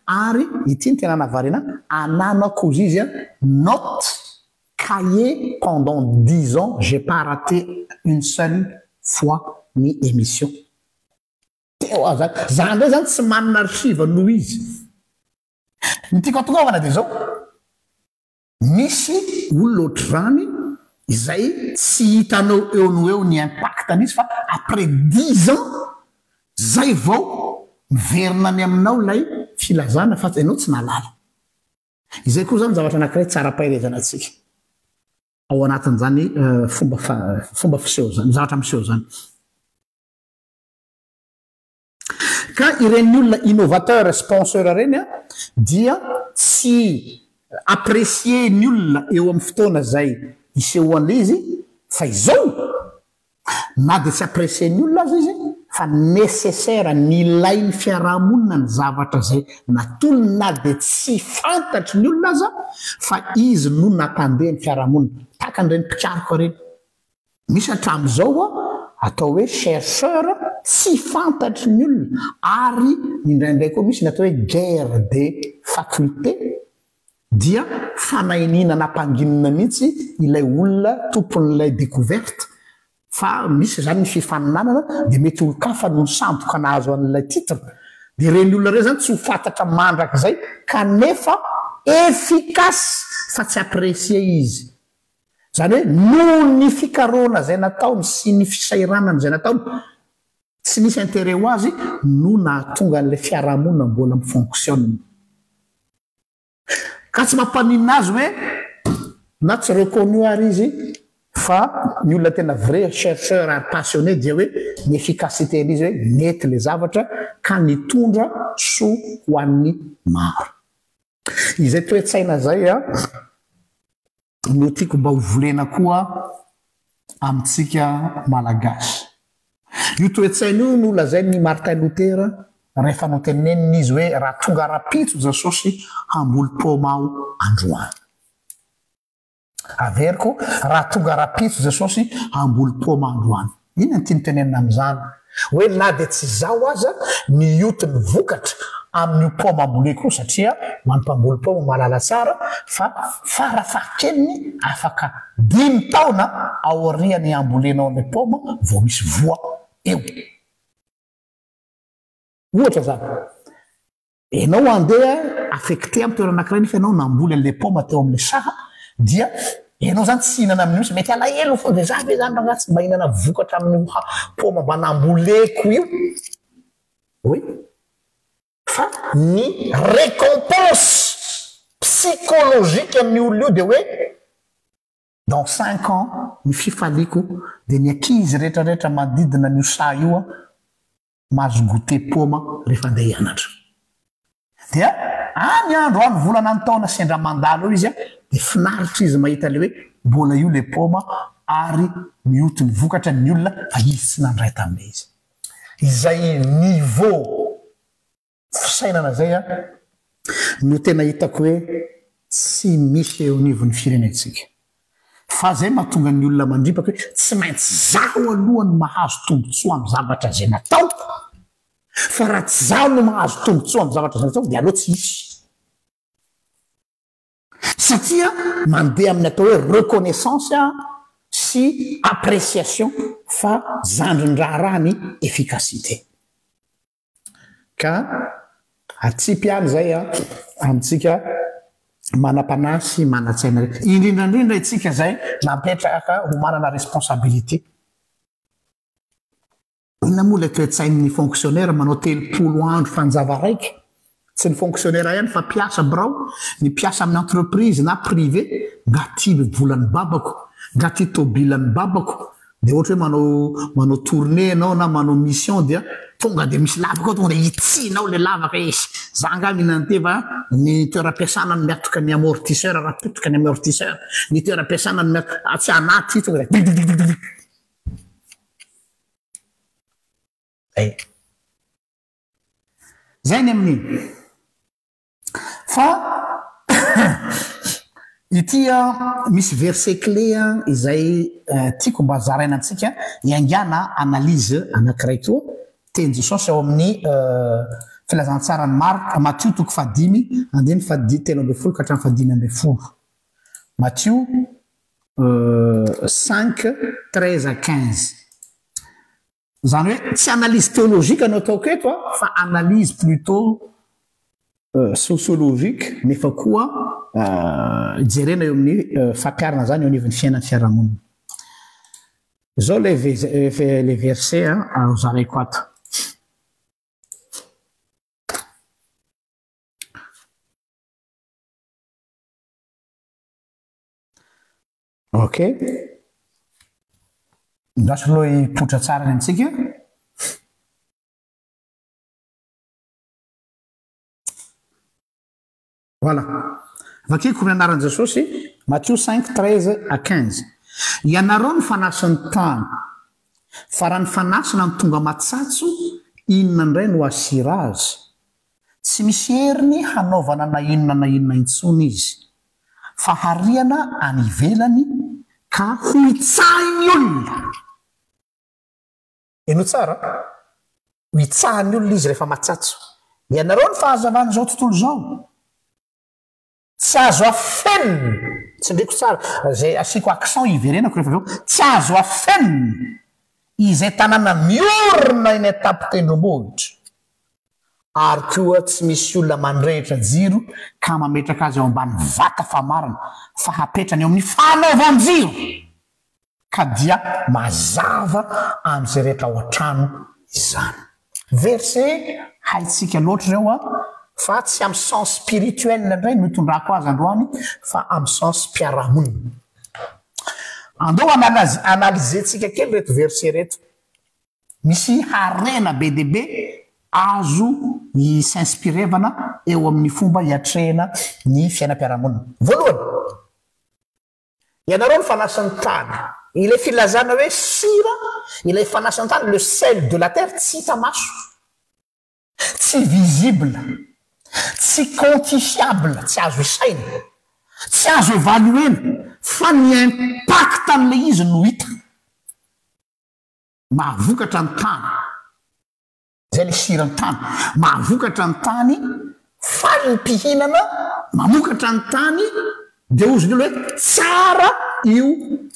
ary ity ny tena navarina ananako izy note cahier pendant 10 ans j'ai pas raté une seule fois ny émission teo zany ndray zany tsy manana archive noho izy ny tiako atongavana de zao misy olona ohatr'izany izay tsy hitanao eo no eo ny impactany izy fa après 10 ans zay vao miverina ny aminao lay filazana fa ianao tsy nalala izay koa zany zavatra anankiray tsara pahelezana atsika ao anatin'izany fomba fiseho zany zavatra miseho zany ka ireny olona innovateur sponseur reny dia tsy apprécier ny olona eo amin'ny fotoana zay isehoan'le izy fa izao na de tsy apprécier ny olona azy izy fa nécessaire ny ilainy fiarahamonina ny zavatra zay natolony na de tsy fantatry ny olona aza fa izy no natandeha ny fiarahamonina taka an'ireny mpikaroka reny misy hatram'izao atao hoe chercheur tsy fantatry ny olona ary indraindray koa misy ny atao hoe guerre de faculté dia fanainina nampanginina mihitsy ilay olona tompon'ilay découverte fa misy zany ny fifaninanana de mety olo-kafa no misamboka nahazo an'ilay titre de reny olona reny zany tsy ho fantatra mandraka zay kanefa efficace fa tsy apprécier izy zany hoe noho ny fikarona zay nataony sy ny fisairanany zay nataony tsy nisy intérêt ho azy no nahatonga an'ilay fiarahamonina mbola mifonctionne ka tsy mampanina azy hoe na tsy reconnu ary izy fa ny olona tena vrai chercheur ary passionné dia hoe ny efficacité n'izy hoe mety le zavatra ka nitondra so ho an'ny maro izay toe-tsaina zay no tiako mba ho volena koa amintsika malagasy io toetsaina io no lazay ny Martin Luther rehefa noteneniny izy hoe raha tonga rapitso Jesosy hamboly paoma ao androany. Averiko raha tonga rapitso Jesosy hamboly paoma androany. Ina ny tiany amin'izany hoe na dia tsy zao aza ny ioty ny vokatra amin'io paoma amboleko io satria mampamboly paoma malala tsara fa farafahakeliny afaka 5 taona aoriany ambolenao ny paoma vao misy voa eo. Ohatra zany enao andeha affecté amin'ny toerana anankiray nefa enao namboly an'ilay paoma teo amin'ilay saha dia enao zany tsy hihinana amin'io mety alahelo fo dia zany zany raha tsy mba hihinana vokatra amin'ny paoma mba namboleko io. Oui. Fa ny récompense psychologique amin'ny olona io dia hoe dans 5 ans ny fifaliako dia ny ankizy rehetrarehetra manodidina n'io saha io mahazo goûter paoma rehefa andeha hianatra. Dia any andro any volana ny taona sendra mandalo eo izy dia finaritra izy mahita le hoe mbola io le paoma ary mioty ny vokatra ny olona fa izy tsy nandray tamin'ilay izy. Izay niveau fisainana zay no tena hitako hoe tsy misy eo anivon'ny firenentsika. Fa zay mahatonga ny olona mandripaka hoe tsy maintsy zaho alohany mahazo tombotsoa amin'ny zavatra zay natao, fa raha tsy zaho no mahazo tombotsoa amin'ny zavatra zay natao dia aloha tsy hisy. Satria mandeha amin'ny atao hoe reconnaissance sy appréciation fa zandrin-draharaha ny efficacité. Ka atsipy any zay amintsika manam-panasy manan-tsaina indrindrandrindra itsika zay napetraka ho manana responsabilité. Inona moa ilay toe-tsain'ny fonctionnaire manao 3 andro fanjava raiky? Tsy ny fonctionnaire ihany fa mpiasa birao, ny mpiasa amin'ny entreprise na privé, nga ty volan'ny babako, nga ty tobilan'ny babako. Dia ohatra hoe manao tournée anao na manao mission dia tonga dia misy lavaka ao tonga dia hitsinao le lavaka izy. Za nga mihinana teva ny toeram-piasana ny miatoka ny amortisseur raha totoka ny amortisseur. Ny toeram-piasana ny tsy anaty tonga dia zay ny amin'iny. Fa ity misy verset clé izay tiako mba zaraina antsika hiangana analyse anankiray toa teny Jesosy ao amin'ny filazantsara ny Matthieu 5:13-15. Matthieu 5:13-15. Zany hoe tsy analyse théologique anao ataoko eto fa analyse plutôt sociologique nefa koa jerena eo amin'ny fampiarana zany eo anivon'ny fiainan'ny fiarahamonina. Zao les versets aux zaraiko ato. Ok. Ndasy aloha hipotra tsara ny antsika. Voilà. Vakiko ny anaran'i Jesosy, Matthieu 5:13-15. Ianareo ny fanasan'ny tany, fa raha ny fanasana ny tonga matsatso, inona indray no asira azy? Tsy misy heriny hanaovana na inona intsony izy, fa hariana any ivelany ka ho itsahin'ny olona. Eno tsara? Ho itsahin'ny olona izy rehefa matsatso. Ianareo ny fahazavana zao tontolo zao. Tsy azo afenina, tsindriko tsara, zay asiko accent iverenako rehefa aveo, tsy azo afenina izay tanàna miorina eny atapo tendrombohitra. Ary koa tsy misy olona mandrehitra jiro ka mametraka azy ao ambany vata famarana fa hapetrany eo amin'ny fanaovan-jiro ka dia mazava amin'izay rehetra ao an-trano izany. Verset haitsika loatra reo fa tsy amin'ny sens spirituel indray no itondrako azy androany fa amin'ny sens mpiarahamonina. Andao analizentsika kely reto verset reto. Misy harena be dia be azo ny s'inspirevana eo amin'ny fomba hiatrehana ny fiainam-piarahamonina. Voalohany, ianareo ny fanasany tany ilay filazana hoe sira ilay fanasany tany le sel de la terre tsy hita maso tsy visible tsy quantifiable tsy azo isaina tsy azo évaluena fa ny impact an'le izy no hita mahavokatra ny tany zay le sira ny tany mahavokatra ny tany faly ny mpihinana mamokatra ny tany de oziny olo hoe tsara io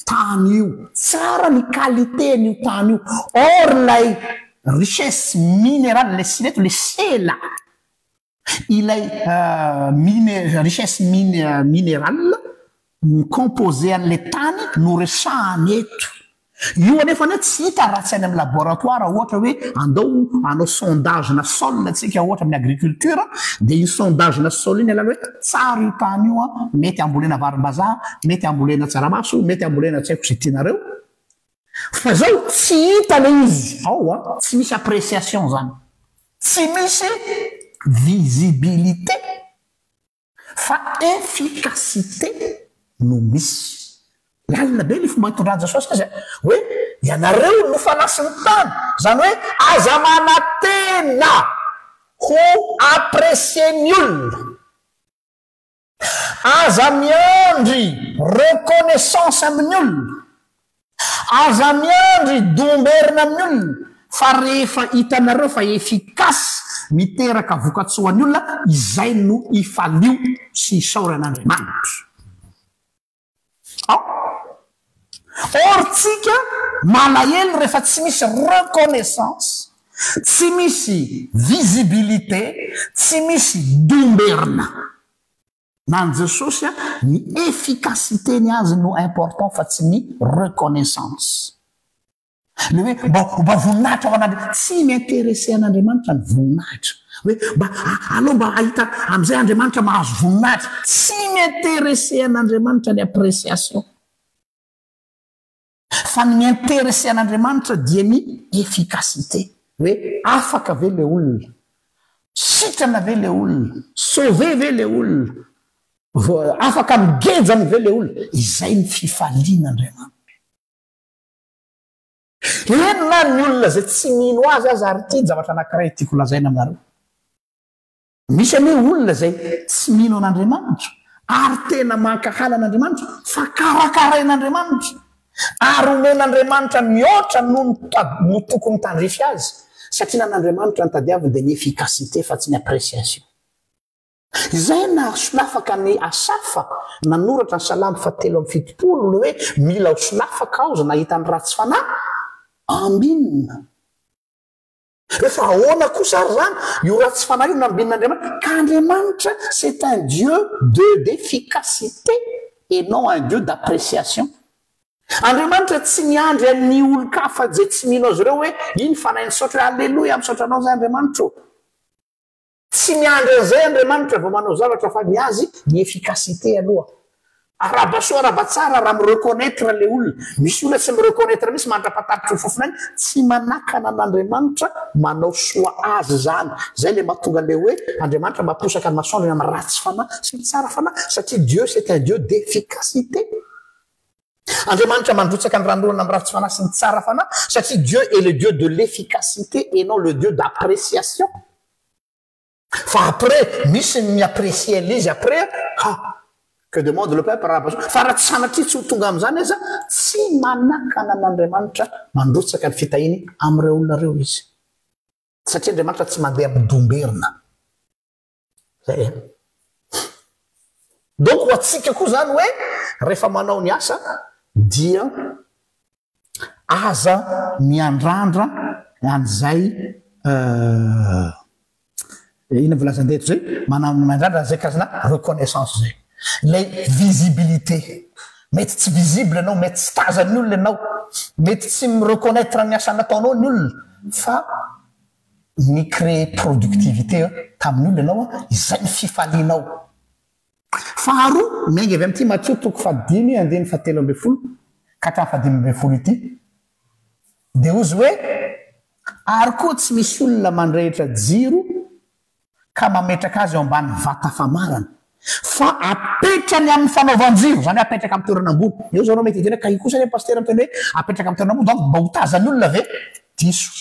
tany io tsara ny qualité n'io tany io or lay richesse minérale le sileto le sela ilay richesse minérale composé an'le tany no resahany eto io anefa ne tsy hita raha tsy any amin'ny laboratoire ohatra hoe andao anao sondage na sol atsika ohatra amin'ny agriculture de io sondage na sol iny alany hoe tsara io tany io a mety ambolena varim-bazaha mety ambolena tsaramaso mety ambolena tsy haiko zay tianareo fa zao tsy hita le izy ao a tsy misy appréciation zany tsy misy visibilité fa efficacité no misy lalina be ny fomba hitondrany Jesosy izy hoe ianareo no fanasy ny tany zany hoe aza manatena ho apprécier ny olona aza miandry reconnaissance amin'ny olona aza miandry domberina amin'ny olona fa rehefa hitanareo fa efficace miteraka vokatsoan'ny olona izay no ifalio sy isaoran'Andriamanitra or tsika malahelo rehefa tsy misy reconnaissance tsy misy visibilité tsy misy domberina nan Jesosy a ny efficacité ny azy no important fa tsy ny reconnaissance le hoe mba voninahitra ho an'Andriamanitra tsy m'intéressé an'Andriamanitra ny voninahitra hoe alao mba ahita am'izay Andriamanitra mahazo voninahitra tsy m'intéressé an'Andriamanitra ny appréciation fa ny m'intéressé an'Andriamanitra dia ny efficacité hoe afaka ve le olona sitrana ve le olona sauvé ve le olona afaka migejany ve le olona izay ny fifalian'Andriamanitra enona ny olona zay tsy mino azy azy ary ty zavatra anankiray tiako lazaina aminareo misy ane olona zay tsy mino an'Andriamanitra ary tena mankahala an'Andriamanitra fa karakarain'Andriamanitra ary omen'Andriamanitra mihoatra no tokony tandrify azy satria nan'Andriamanitra ny tadiaviny dia ny efficacité fa tsy ny appréciation izay na solafaka ny asafa nanoratra ny salamy fahatelo amby fitopolo le hoe mila ho solafaka ao za nahita ny ratsy fanahy ambinina rehefa ahoana kosa ary zany io ratsy fanahy io nambin'Andriamanitra ka Andriamanitra c'est un Dieu d'efficacité et non un Dieu d'appréciation Andriamanitra tsy miandry amin'ny olo-kafa zay tsy mino azy ireo hoe iny fanahy misaotra alleloia misaotra anao zay Andriamanitra tsy miandry an'izay Andriamanitra vao manao zavatra fa ny azy ny efficacité aloha arabasoa arabatsara raha mireconnaître le olona misy olona tsy mireconnaître misy mandrapataritra ny fofona any tsy manakana an'Andriamanitra manao soa azy zany zay le mahatonga le hoe Andriamanitra mamposaka ny masoandro amin'ny ratsy fanahy sy ny tsara fanahy satria Dieu c'est un Dieu d'efficacité Andriamanitra mandrotsaka ny ranon'olona amin'ny ratsy fanahy sy ny tsara fanahy satria Dieu est le Dieu de l'efficacité et non le Dieu d'appréciation fa après misy miapprécier l'izy après que demande le peuple fa raha tsy sanatria tsy ho tonga amin'izany izy tsy manakana an'Andriamanitra mandrotsaka ny fitahiny amin'ireo olona reo izy satria Andriamanitra tsy mandeha amin'ny domberina zay donc ho atsika koa zany hoe rehefa manao ny asa dia aza miandrandra an'izay ina volazandeto zay mandrandra zay karazana reconnaissance zay lay visibilité mety tsy visible anao mety tsy tazany olona anao mety tsy mireconnaître ny asa nataonao ny olona fa ny créer productivité tamin'ny olona anao izay ny fifalianao faharoa miainga avy amin'ity Matthieu toko fadimy andeny fahatelo amby folo ka hatramin'ny fadimy amby folo ity de ozy hoe ary koa tsy misy olona mandrehitra jiro ka mametraka azy eo ambany vata famarana fa apetrany amin'ny fanaovan-jiro zany hoe apetraka amin'ny toerana ambony eo zao anao mety idina ka io kosa ny paster miteny hoe apetraka amin'ny toerana ambony donc mba hotazany olona ve diso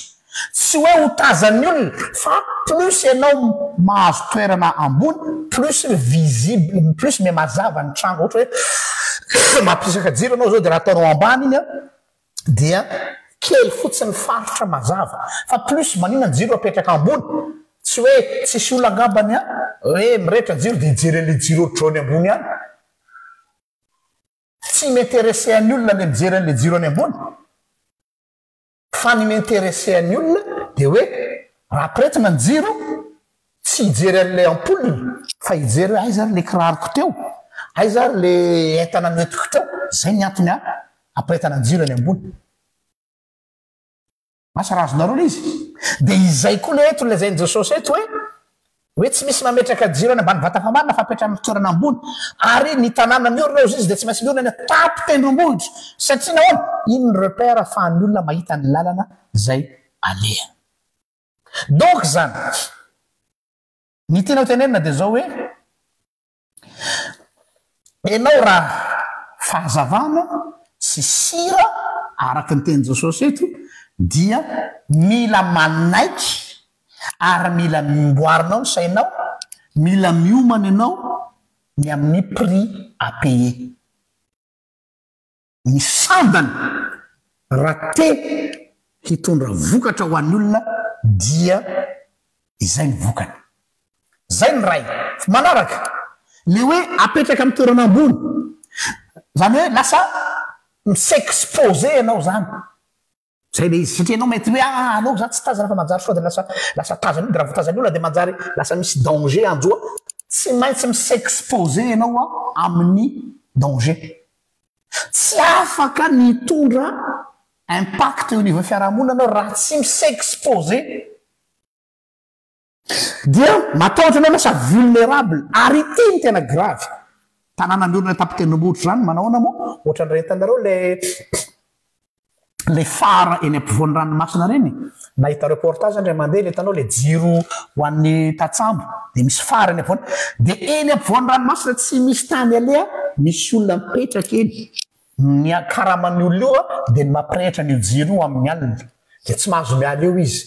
tsy hoe hotazany olona fa plus ianao mahazo toerana ambony plus visible plus me mazava ny trano ohatra hoe mampisaka jiro anao zao de raha ataonao ambany iny a dia kely fotsiny faritra mazava fa plus maninona jiro apetraka ambony tsy hoe tsisy olona angambany a hoe mirehetra jiro de ijeren'le jiro drony ambony any tsy m'intéressé any olona le mijeren'le jiro any ambony fa ny m'intéressé any olona de hoe raha piretina ny jiro tsy hijery an'le ampoule fa hijery hoe aiza le kirariko teo aiza le entana noetiko teo zay ny antony a apiretana ny jiro any ambony masa razonareo le izy de izay koa le eto lazainy jesosy eto hoe tsy misy mametraka jiro any ambany vata famarina fa apetra amin'ny toerana ambony ary ny tanàna miorona izy de tsy maintsy miorona ny tapo tendrombohitra satria nahoana iny ny repère ahafahan'ny olona mahita ny lalana zay aleha donc zany ny tianao tenenina de zao hoe enao raha fahazavana sy sira araka ny teny jesosy eto dia mila manaiky ary mila mimboarinao ny sainao mila miomana ianao ny amin'ny prix à payer ny sambany raha te hitondra vokatra ho an'ny olona dia izay ny vokany zay ny ray manaraka le hoe apetraka amin'ny toerana ambony zany hoe lasa misexposé ianao zany zay le izy satria anao mety hoe anao za tsy tazana fa manjary soa de lasa tazany de raha votazany olona de manjary lasa misy danger anjoa tsy maintsy misexposé ianao a amin'ny danger tsy afaka nitondra impact eo niveau fiarahamonina anao raha tsy misexposé dia matahotra anao lasa vulnérable ary ity ny tena grave tanàna ny olona tapitendrombohitra zany manahoana moa ohatra ny rentanareo le fara eny ampivoany ranomasina reny nahita reportage andray mandeha le tanao le jiro ho an'ny tatsambo de misy fara eny ampivoany de eny ampivoany ranomasina tsy misy tany alea misy olona mipetraka eny ny karaman'ny olona io a de ny mampirehitra ny jiro io amin'ny alina de tsy mahazo miala eo izy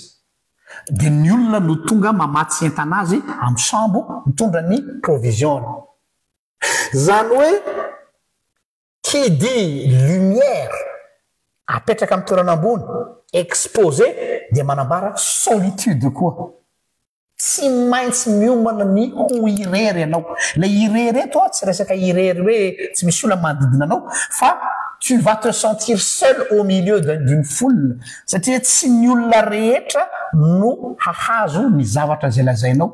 de ny olona no tonga mamatsy entanazy amin'ny sambo mitondra ny provision zany hoe qui dit lumière apetraka amin'ny toerana ambony exposé de manambara solitude koa tsy maintsy miomana ny ho irery ianao le irery eto tsy resaka irery hoe tsy misy olona manodidina anao fa tu vas te sentir seul au milieu d'une foule satria tsy ny olona rehetra no hahazo ny zavatra zay lazainao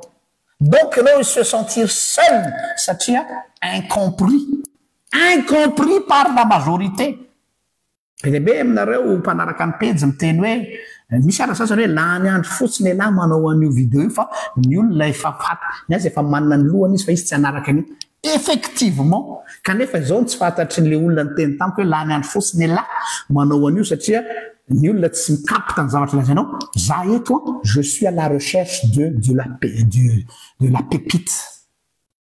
donc ianao se sentir seul satria incompris par la majorité be deaibe aminareo mpanaraka ny pejy miteny hoe misy ara sasany hoe lany andro fotsiny elahy manao an'io video io fa ny olona efa faty ny azy efa manana ny lohany izy fa izy tsy anaraka an'io effectivement kanefa zao tsy fantatry n'le olona ny teny tamiko hoe lany andro fotsiny elahy manao an'io satria ny olona tsy mikapta ny zavatra lazainao za eto je suis à la recherche de la pépite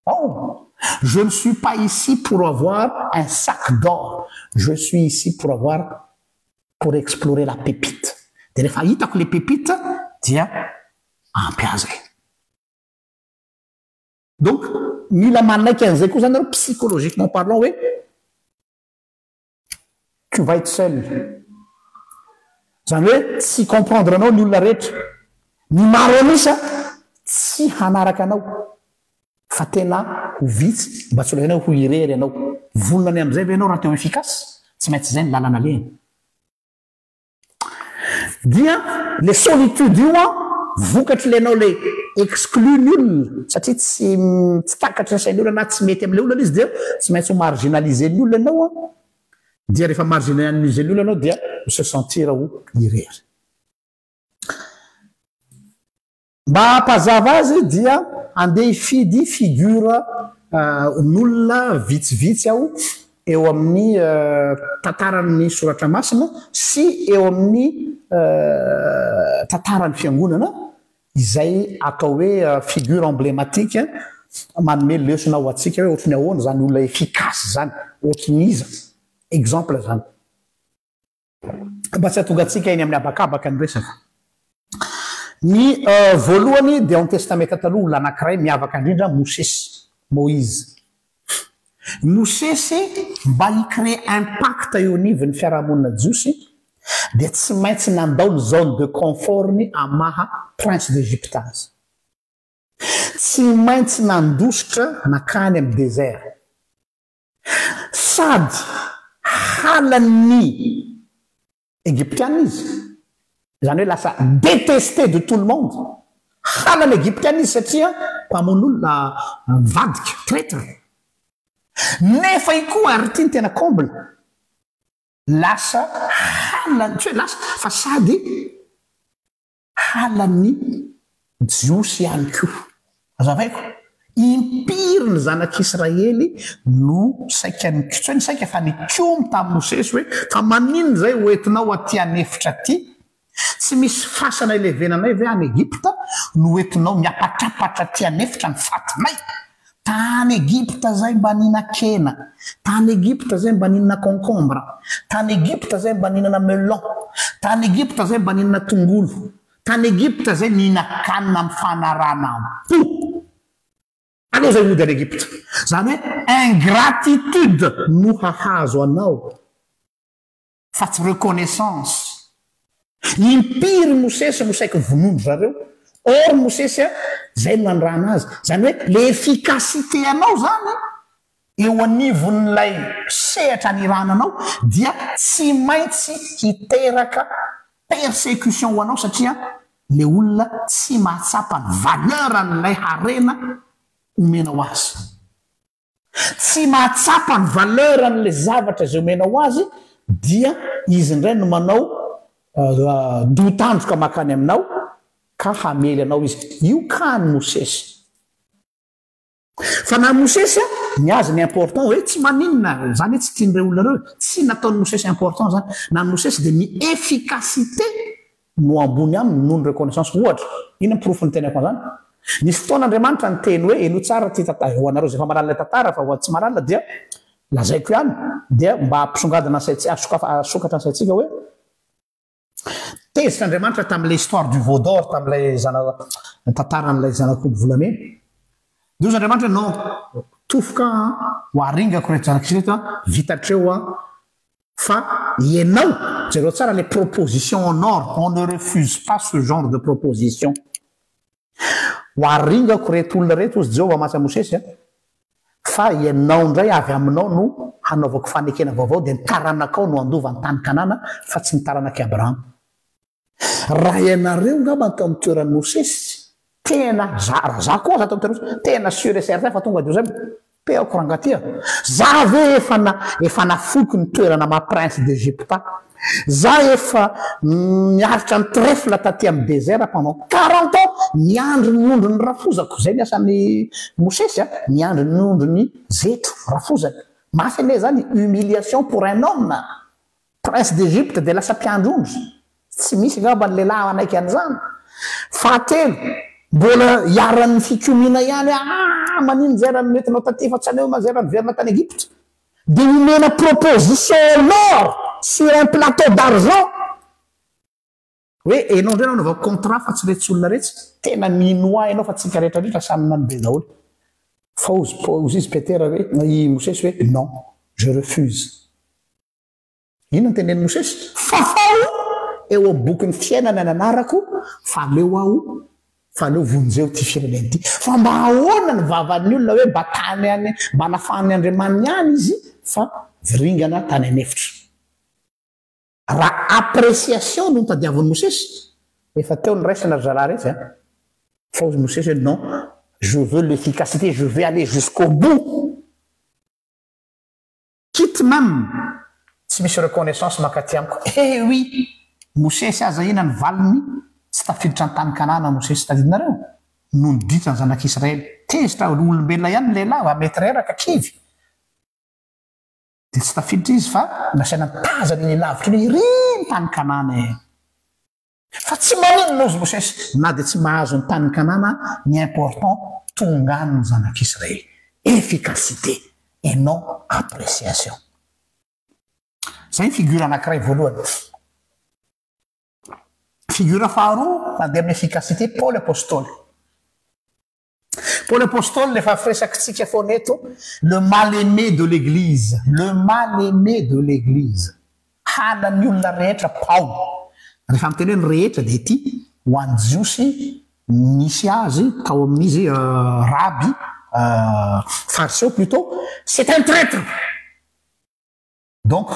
oh je ne suis pas ici pour avoir un sac d'or je suis ici pour explorer la pépite de rehefa hitako le pépite dia ampy azy donc mila manaiky an'izay koa zany reo psychologiquement parlant hoe tu vas être seul zany hoe tsy comprendre anao ny olona rehetra ny maro anisa tsy hanaraka anao fa tena ho vitsy mba tsy olainao ho irery anao volonany am'izay ve anao raha teo efficace tsy maintsy zay ny lalana leny dia le solitude io a vokatry lenao le exclu ny olona satria tsy takatry ny sain'ny olona na tsy mety am'le olona izy dia tsy maintsy ho marginaliser ny olona anao a dia rehefa marginaliser ny olona anao dia ho se sentir ho irery mba hampazava azy dia andeha hifidy figure n'olona vitsivitsy aho eo amin'ny tantaran'ny soratra masina sy eo amin'ny tantaran'ny fiangonana izay atao hoe figure emblématique manome lesona ho atsika hoe ohatrany ahoana zany olona efficace zany ohatraniza exemple zany mba tsy hatonga atsika eny amin'ny abakabaka ny resaka ny voalohany dia ao ny testamenta taloha olona anankiray miavaka indrindra Mosesy Moïse Mosesy mba hicrée impact eo anivon'ny fiarahamonina jiosy dia tsy maintsy nandao ny zone de confort-ny amaha prince d'Égypte azy tsy maintsy nandositra nakany amin'ny désert sady halan'ny égyptiana izy zany hoe lasa détesté de tout le monde halany égyptiana izy satria mpamon'olona vadika traître nefa ikoa ary ty ny tena comble lasa halany tsy hoe lasa fa sady halan'ny jiosy ihany koa azavaiko impire ny zanak'Israely no saika ny tsy hoe ny saika fa ny komy tamin'ny Mosesy hoe fa maninona zay hoentinao aty anefitra aty tsy misy fasana ilevenanay ve any Egypta no hoentinao miapatrapatra aty anefitra ny fatinay tany Egypta zay mba nina kena tany Egypta zay mba ninana concombre tany Egypta zay mba ninana melon tany Egypta zay mba ninana tongolo tany Egypta zay nina kanina mifanarana po aloha zay hody any Egypta zany hoe ingratitude no hahazo anao fa tsy reconnaissance impiry Mosesy no saika vonondo zareo or Mosesy zay no nandrana azy zany hoe le efficacité anao zany eo anivon'ilay sehatra ny rananao dia tsy maintsy hiteraka persécution ho anao satria le olona tsy mahatsapa ny valeur an'ilay harena omenao azy tsy mahatsapa ny valeur an'le zavatra zay omenao azy dia izy indray no manao dotandroka makany aminao ka hamely anao izy io ka ny Mosesy fa na Mosesy ny azy ny important hoe tsy maninona zany hoe tsy tian'ireo olona reo tsy nataon'ny Mosesy important zany na ny Mosesy dia ny efficacité no ambony aminy noho ny reconnaissance ohatra ino ny profony tenako zany nisy fotoan'Andriamanitra ny teny hoe eno tsara ty tantara ho anareo zay efa mahalala tantara fa ho tsy mahalala dia lazaiko ihany dia mba ampisongadina asokatra ny saitsika hoe tezitr'Andriamanitra tamin'ilay histoire du veau d'or tamin'ilay tantaran'ilay zanak'omby volamena dia ozy Andriamanitra non tofoka ho aringako reto zanak'Israely vitatreo fa ianao jereo tsara les propositions en or on ne refuse pas ce genre de proposition ho aringako reto olona reto ozy Jehovah matsa Mosesy fa ianao indray avy aminao no hanaovako fanekena vaovao dia ny taranakao no andova ny tany Kanana fa tsy ny taranak'i Abrahama raha ianareo ngamba tao amin'ny toeran'ny Mosesy tena raha za koa za tao amin'ny toeran'ny Mosesy tena sûr et certain fa tonga dio zay peako rangatia za ve efa nafoky ny toerana ma prince d'Égypte za efa miaritra ny trèfle taty amin'ny désert pendant 40 ans niandry ny ondro ny rafozako zay ny asan'ny Mosesy niandry ny ondro ny zetro rafozany mafy le zany humiliation pour un homme prince d'Égypte dia lasa mpiandro ondro tsy misy ngamba ny lehilahy anaiky an'izany fahatelo mbola iaran'ny fikomina ihany manino zay raha noentinao taty fa tsy aneo ma zay raha niverina tany Egypte dia omena proposition l'or sur un plateau d'argent hoe enao ndray nao naovako contrat fa tsy retsy olona retsy tena minoa ianao fa tsika rehetrarehetra samy nanobe daholo fa ozy izy Petera hoe i Mosesy hoe non je refuse ino ny tenen'ny Mosesy fafao eo bokyny fiainana ny anarako fa aleo vonjeo ty fireneny ty fa mba ahoana ny vavan'ny olona hoe mba tany any mba nafan'ny Andriamanina any izy fa viringana tany anefitra raha appréciation no tadiavan'ny Mosesy efa teo ny raisana ry zalahy rehetra fa ozy Mosesy hoe non je veux l'efficacité je veux aller jusqu'au bout quitte même tsy misy reconnaissance makaty amiko oui Mosesy aza ina ny valiny tsy tafiditra ny tany Kanana Mosesy tadidinareo no ny ditra ny zanak'Israely tezitra olombelona ihany lehilahy mety reraka kivy dia tsy tafiditra izy fa nasaina tazany ny lavitra ny ry ny tany Kanana fa tsy maninona ozy Mosesy na dia tsy mahazo ny tany Kanana ny important tongano zanak'Israely. Efficacité et non appréciation. Zay ny figura anankiray voalohany. Figura faharoa mandeha amin'ny efficacité, Paul apôstôly. Paul apôstôly lefa firesakintsika foana eto, le mal-aimé de l'église, le mal-aimé de l'église. Halan'ny olona rehetra Paul. Rehefa miteny hoe ny rehetra dia ity ho an'ny jiosy nisy azy tao amin'izy rabi fariseo plutôt, c'est un traître. Donc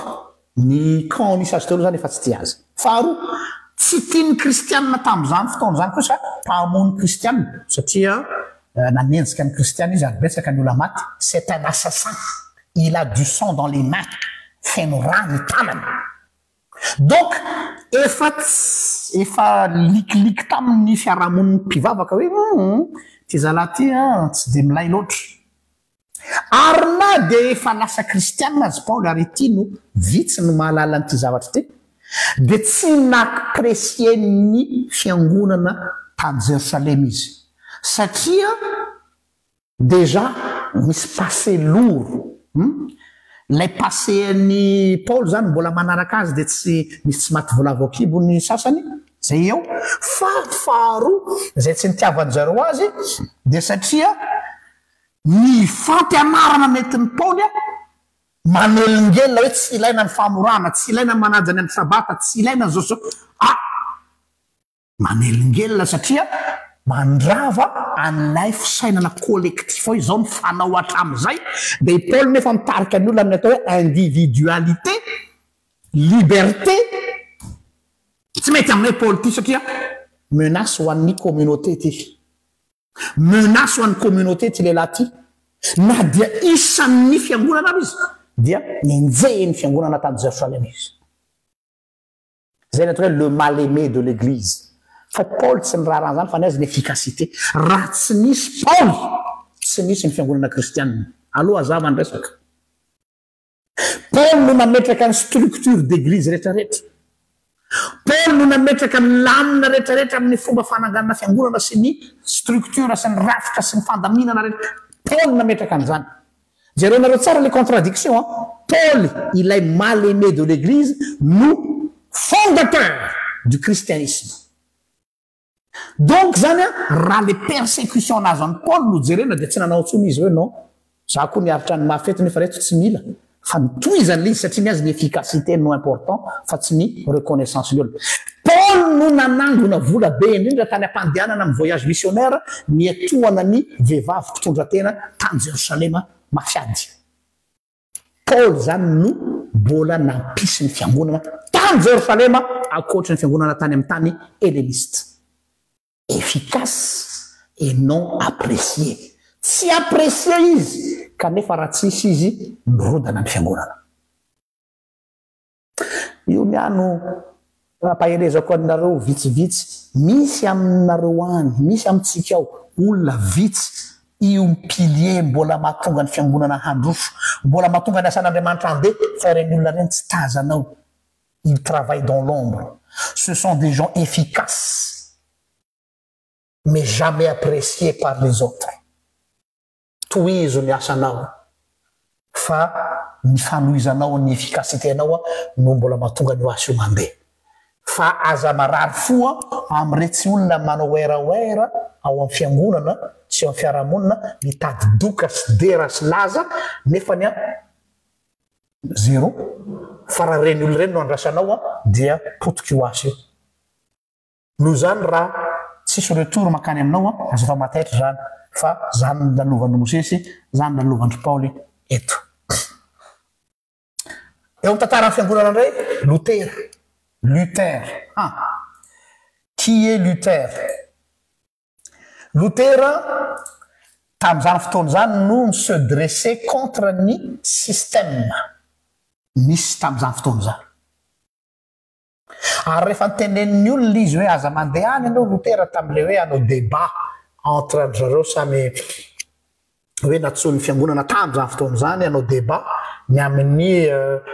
ny camp nisy azy telo zany efa tsy tia azy. Faharoa, tsy tiany kristianina tamin'izany fotoana zany kosa mpamono kristianina satria nanenjika ny kristianina izy ary betsaka ny olona maty. C'est un assassin, il a du sang dans les mains, feno rano ny tanany. Donc efa likilik tamin'ny fiarahamoniny mpivavaka hoe ty zalahy ty tsy de milay loatra. Ary na dia efa lasa kristianina azy Paul ary ity no vitsy no mahalala n'ity zavatra ty, dia tsy napprécie ny fiangonana tany Jerusalema izy satria déjà misy passé lourd. Lay passen'ny Paul zany mbola manaraka azy dia misy tsy maty volavo akibo ny sasany zay eo. Faharoa zay tsy nitiavany zareo azy dia satria ny fampianarana nentin'ny Paul manelingelina hoe tsy ilaina ny famorana, tsy ilaina ny manajany amin'ny sabata, tsy ilaina zao manelingelina satria mandrava an'ilay fisainana collectif ao izao ny fanao hatramin'izay. Dia Paul nefa mitarika ny olona amin'ny atao hoe individualité, liberté. Tsy mety aminay Paul ty satria menace ho an'ny communauté ty, menace ho an'ny communauté ty lehilahy ty. Na dia isan'ny fiangonana aby izy dia nenjehiny fiangonana tany Jerusalema izy. Zay ny atao hoe le mal-aimé de l'église. Fa Paul tsy ny raha zany fa ny azy ny efficacité. Raha tsy nisy Paul tsy nisy ny fiangonana kristianina. Aloha azava ny resaka. Paul no nametraka ny structure d'église rehetrarehetra. Paul no nametraka ny lamina rehetrarehetra amin'ny fomba fananganana fiangonana sy ny structure sy ny rafitra sy ny fandaminana rehetra. Paul nametraka an'izany. Jereo nareo tsara les contradictions. Paul, il est mal aimé de l'église, nous, fondateurs du christianisme. Donc zany raha le persécution nazo an'ny Paul no jerena dia tsy nanao tsony izy hoe non, za koa niaritra ny mafety nefa reto tsy mila, fa nitoizany izy satria ny azy ny efficacité no important fa tsy ny reconnaissance ny olona. Paul no nanangona vola be indrindra tany ampandehanana amin'ny voyage missionnaire niatohana ny vehivavy mpitondra-tena tany Jerusalema mafiady. Paul zany no mbola nampisy ny fiangonana tany Jerusalema ankoatra ny fiangonana tany amin'ny tany helléniste. Efficace et non apprécié. Tsy apprécié izy kanefa raha tsisy izy mirodana ny fiangonana. Io miano ampahelezako aminareo vitsivitsy, misy aminareo any, misy amintsika ao olona vitsy io pilier mbola mahatonga ny fiangonana handrofo, mbola mahatonga ny asan'Andriamanitra andeha fa reny olona reny tsy tazanao. Ils travaillent dans l'ombre. Ce sont des gens efficaces mais jamais appréciés par les autres. Tohizo ny asanao fa ny fanohizanao ny efficacité anao no mbola mahatonga ny asy io mandeha. Fa aza marary foa am'iretsy olona manao eraoera ao amin'ny fiangonana sy ao amin'ny fiarahamonina mitady doka sy dera sy laza nefa ny zéro. Fa raha reny olona reny no andrasanao dia potiky io asy io. Noho zany raha tsisy retour makany aminao aza fa mataitra zany fa zany ny lalovan'ny Mosesy, zany lalovan'ny Paul eto. Eo amin'ny tantaran'ny fiangonana indray Luther. Qui est Luther? Luther tamin'izany fotoana zany no se dressait contre ny système misy tamin'izany fotoana zany. Ary rehefa nitenenin'ny olona izy hoe aza mandeha any ianao Luther tamin'ilay hoe hanao débat entre zareo samy hoe natsony fiangonana tamin'izany fotoana zany hanao débat ny amin'ny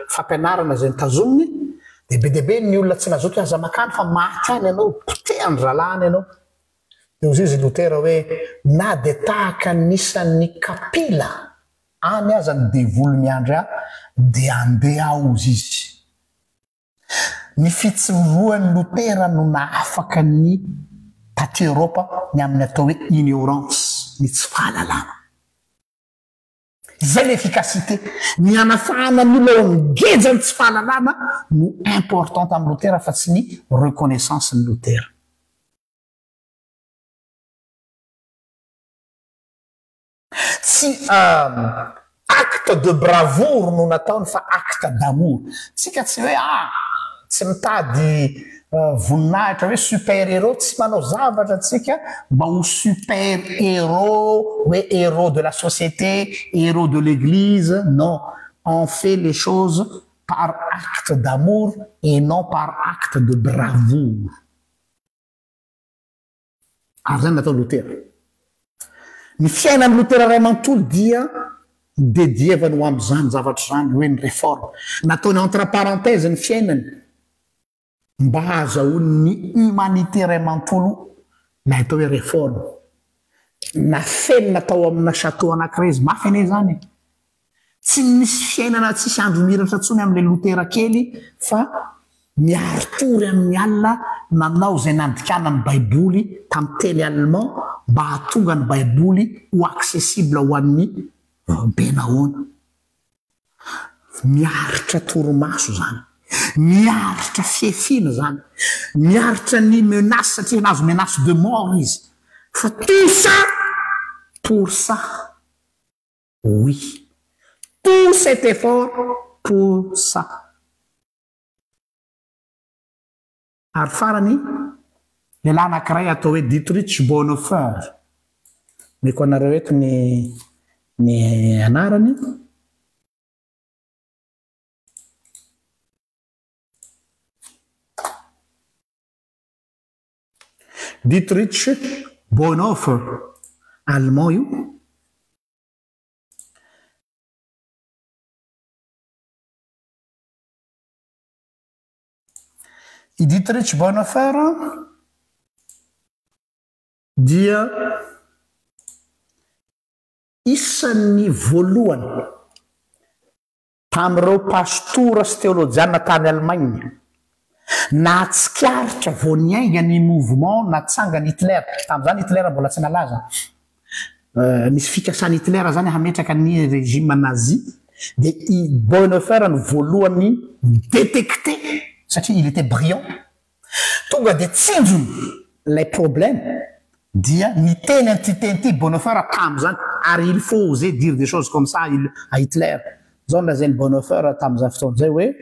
fampianarana zay nitazominy dia be dia be ny olona tsy nazoto aza makany fa maty any ianao potehany ralany ianao. dia ozy izy lotera hoe na dia tahaka nisan'ny kapila any aza ny devoly miandry aho dia andeha ao izy izy. Ny fitsoroan'ny lotera no naafaka ny taty Eropa ny amin'ny atao hoe ignorance, ny tsy fahalalana. Zay l'efficacité, ny anafahana ny olo ngeja ny tsy fahalalana no importante amin'ny lotera fa tsy ny reconnaissance ny lotera. Tsy acte de bravoure no nataony fa acte d'amour. Tsika tsy hoe tsy mitady voninahitra hoe super héros, tsy manao zavatra tsika mba ho super héros, hoe héros de la société, héros de l'église. Non, on fait les choses par acte d'amour et non par acte de bravoure. Ary zany natao lotera. Ny fiainan'ny lotera ray manontolo dia dedievany ho amin'izany zavatra zany hoe ny réforme. Nataony entre parenthèse ny fiainany mba azahoany ny humanité ray manontolo na atao hoe réforme. Na feno natao amina château anankiray izy mafy ane zany. Tsy misy fiainana tsisy andro miratra tsony amin'ilay lotera kely fa miaritory amin'ny alina nanao izay nandikana ny baiboly tamin'ny teny allemand mba hahatonga ny baiboly ho accessible ho an'ny benahoana. Miaritra torimaso zany, miaritra fiefina zany, miaritra ny menace satria nazo menace de mort izy. Fa tout ça pour ça, oui, tout cet effort pour ça. Ary farany lehilahy anankiray atao hoe Dietrich Bonhoeffer, meko anareo eto ny anarany. Dietrich Bonhoeffer, allemand io. I Dietrich Bonhoeffer dia isan'ny voalohany tamin'ireo pastora sy teolojiana tany Allemagne nahatsikaritra vao niainga ny mouvement natsangany Hitler. Tamin'izany Hitler mbola tsy nalaza. Nisy fikasana Hitler zany hametraka ny régime nazi. Dia i Bonhoeffer no voalohany détecté satria il était brillant. Tonga dia tsinjony les problèmes dia miteny antiteny Bonhoeffer tamin'izany ary il faut oser dire des choses comme ça à Hitler. Zao nolazainy Bonhoeffer tamin'izany fotoan'izay hoe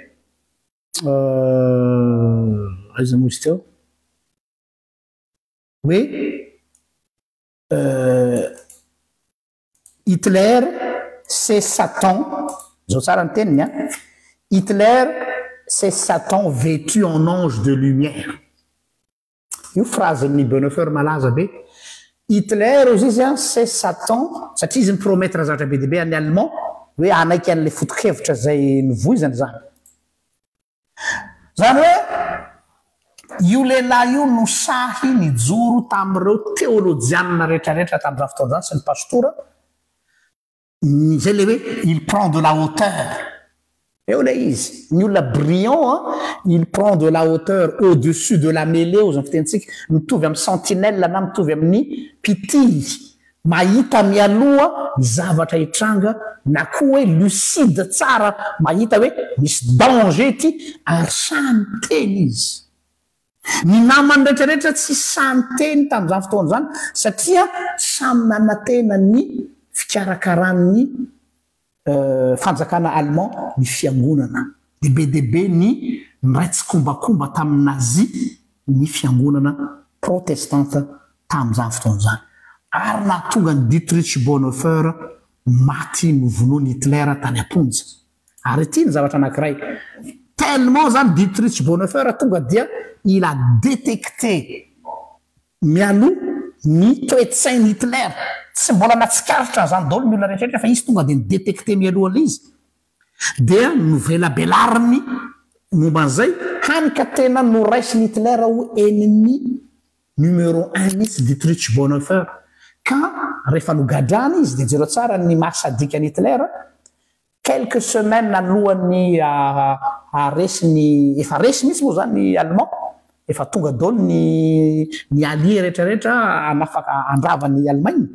aiza moa izy teo hoe Hitler c'est Satan. Zao tsara ny teniny a. Hitler c'est Satan vêtu en ange de lumière. Io phrase ny Bonhoeffer malaza be. Hitler ozy izy c'est Satan satria izy mipromettre zavatra be dia be any allemand hoe anaiky an'ilay foto-kevitra zay nivoizany zany. Zany hoe io lehilahy io no sahy nijoro tamin'ireo théolojiana rehetrarehetra tamin'izany fotoan'izany sy ny pastora. Zay le hoe il prend de la hauteur. Eo le izy ny olona brillant, il prend de la hauteur au-dessus de la mêlée ozy ny fitentsika, mitovy amin'ny sentinelle na mitovy amin'ny pitily, mahita mialoha ny zavatra hitranga na koa hoe lucide tsara mahita hoe misy danger ity ary samy teny izy. Ny namany rehetrarehetra tsy samy teny tamin'izany fotoan'izany satria samy nanantena ny fikarakarany fanjakana allemand ny fiangonana. Debe ny miraitsy kombakomba tamin'ny nazi ny fiangonana protestante tamin'izany fotoan'izany. Ary nahatonga ny Dietrich Bonhoeffer maty novonoany Hitler tany am-ponja. Ary ity ny zavatra anankiray. Tellement zany Dietrich Bonhoeffer tonga dia il a détecté mialoha ny toe-tsainy Hitler. Tsy mbola natsikaritra zany daholo ny olona rehetrarehetra fa izy tonga dia nidétecté mialoha izy. Dia novelabelariny momban'izay hany ka tena noraisiny Hitler ho ennemi numéro 1 mihitsy Dietrich Bonhoeffer ka rehefa nogadrany izy de jero tsara ny mahasadikany Hitler quelques semaines alohany aresiny efa resy mihitsy moa zany ny allemand efa tonga daholo ny allié rehetrarehetra anafaka andravany Allemagne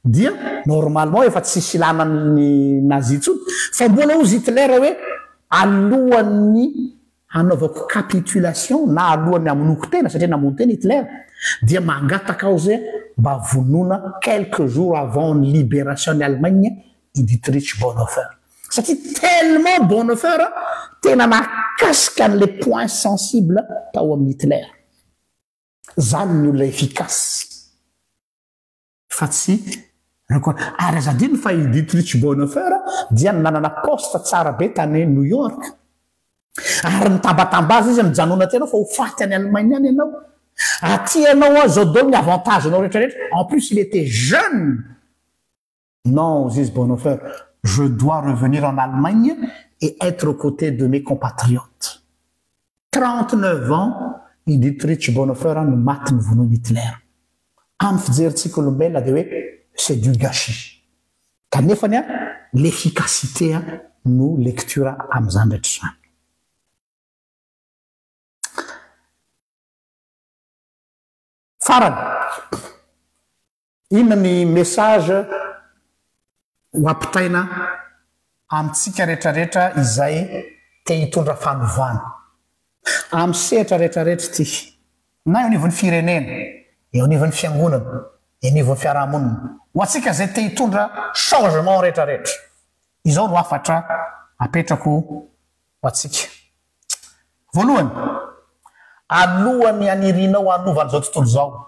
dia normalement efa tsisy ilanany nazi tsony fa mbola ozy Hitler hoe alohan'ny anaovako capitulation na alohan'ny amonoko tena satria namono tena Hitler dia mangataka ao zay mba vonona quelques jours avant ny libération ny Allemagne i Dietrich Bonhoeffer satria tellement Bonhoeffer tena nakasika an'le points sensibles tao amin'ny Hitler zany ny olona efficace fa tsy ary azadiny fa i Dietrich Bonhoeffer dia nanana poste tsara be tany New York ary nitambatamba azy izy mijanona tena fa ho faty any Allemagne any ianao aty anao zao dolo ny avantage anao rehetrarehetra en plus il était jeune non disent Bonhoeffer je dois revenir en Allemagne et être aux côtés de mes compatriotes 39 ans i Dietrich Bonhoeffer no maty ny vonoiny Hitler amin'ny fijerytsika olombelona de hoe c'est du gâchis kanefany l'efficacité no lecture am'izany rehetra zany farany inona ny message ho ampitaina amitsika rehetrarehetra izay te hitondra fanovana amy sehatra rehetrarehetra ty na eo anivon'ny firenena eo anivon'ny fiangonana eo anivon'ny fiarahamonina ho atsika zay te hitondra changement rehetrarehetra izao no afatra apetrako ho atsika voalohany alohan'ny anirinao hanovany zao tontolo zao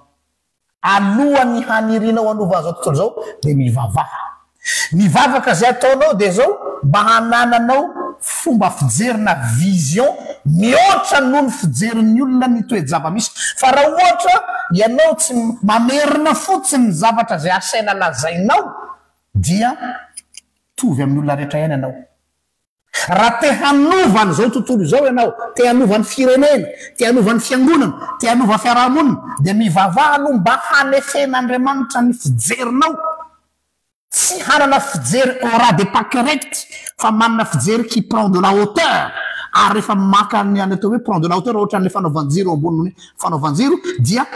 alohan'ny hanirinao hanovany zao tontolo zao de mivavaha mivavaka zay ataonao de zao mba hanananao fomba fijerina vision mihoatra noho ny fijerin'ny olona ny toejava misy fa raha ohatra ianao tsy mamerina fotsiny ny zavatra zay asaina lazainao dia tovy amin'ny olona rehetra ihany ianao raha te hanovany zao tontolo zao ianao te hanovany firenena te hanovany fiangonana te hanovany fiarahamonina de mivavaha no mba hanefen'Andriamanitra ny fijerinao tsy hanana fijery aura de pas correct fa manana fijery qui prend de la hauteur ary rehefa maka ny atao hoe prend de la hauteur ohatran'le fanaovanjiro amboniny fanaovanjiro dia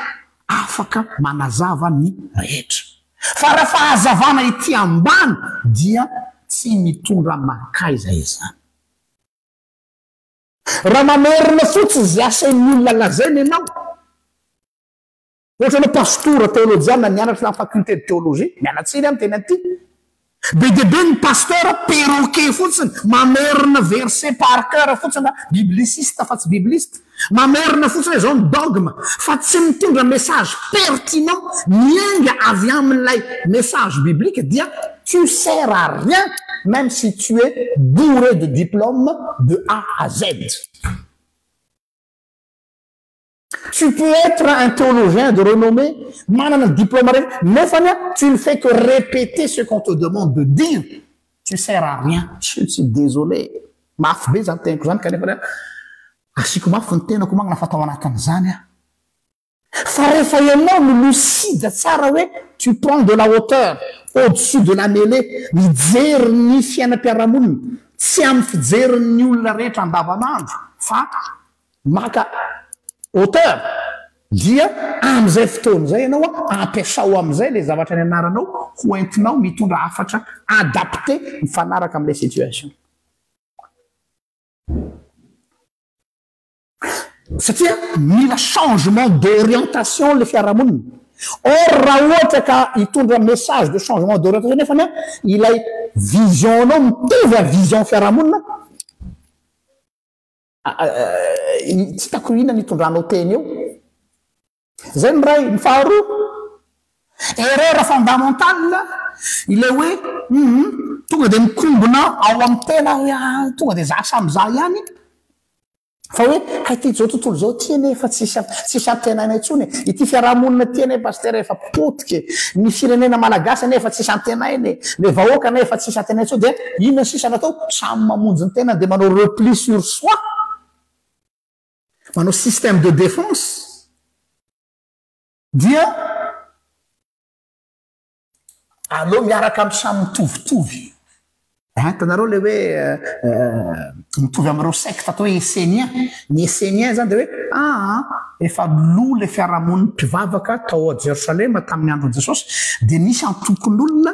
afaka manazava ny rehetra fa raha fahazavana ity ambany dia tsy mitondra makaiza izany raha mamerina fotsiny zay asain'ny olona lazaina ianao ohatra anao pastora théologiana nianatra na faculté de théologie mianatsiny amin'ny teny aty be de be ny pasteur perroquet fotsiny mamerina verset par cœur fotsiny bibliciste fa tsy bibliste mamerina fotsiny zao ny dogme fa tsy mitondra message pertinent mianga avy amin'ilay message biblique dia tu sers à rien même si tu es bourré de diplômes de A à Z. Tu peux être un théologien de renommée, manana diplôme, mais tu ne fais que répéter ce qu'on te demande de dire. Tu sers à rien. Je suis désolé. Mafy be zany teniko zany kanefa asiko mafy ny tenako magnana fatao anatin'izany fa rehefa ianao no lucide tsara hoe tu prends de la hauteur au-dessus de la mêlée mijery ny fiainam-piarahamonina tsy amin'ny fijerin'ny olona rehetra andavanandro fa maka hauteur dia am'izay fotoana zay ianao ampiasao am'izay le zavatra ny anaranao ho entinao mitondra afatra adapté mifanaraka am'ilay situation satria mila changement d'orientation le fiarahamonina or raha ohatra ka hitondra message de changement d'orientation nefa ilay vision nao mitovy a vision fiarahamonina tsy tako ina nitondranao teny eo zay ny ray ny faharoa erreur fondamentale ilay hoe tonga de mikombona ao amin'ny tena tonga de za samy za ihany fa hoe haity zao tontolo zao ty nefa tsisy antenana intsony ity fiarahamonina ty ne pasteur efa potike ny firenena malagasy nefa tsisy antenainy le vahoaka nefa tsisy antena intsony de inona sisa natao samy mamonjy ny tena de manao repli sur soi manao système de défense dia aleo miaraka amy samy mitovitovy hitanareo le hoe mitovy amireo secte atao hoe essénien ny essénien zany de hoe efa lo le fiarahamoniny mpivavaka tao a Jerosalema tamin'ny andro Jesosy de nisy antokon'olona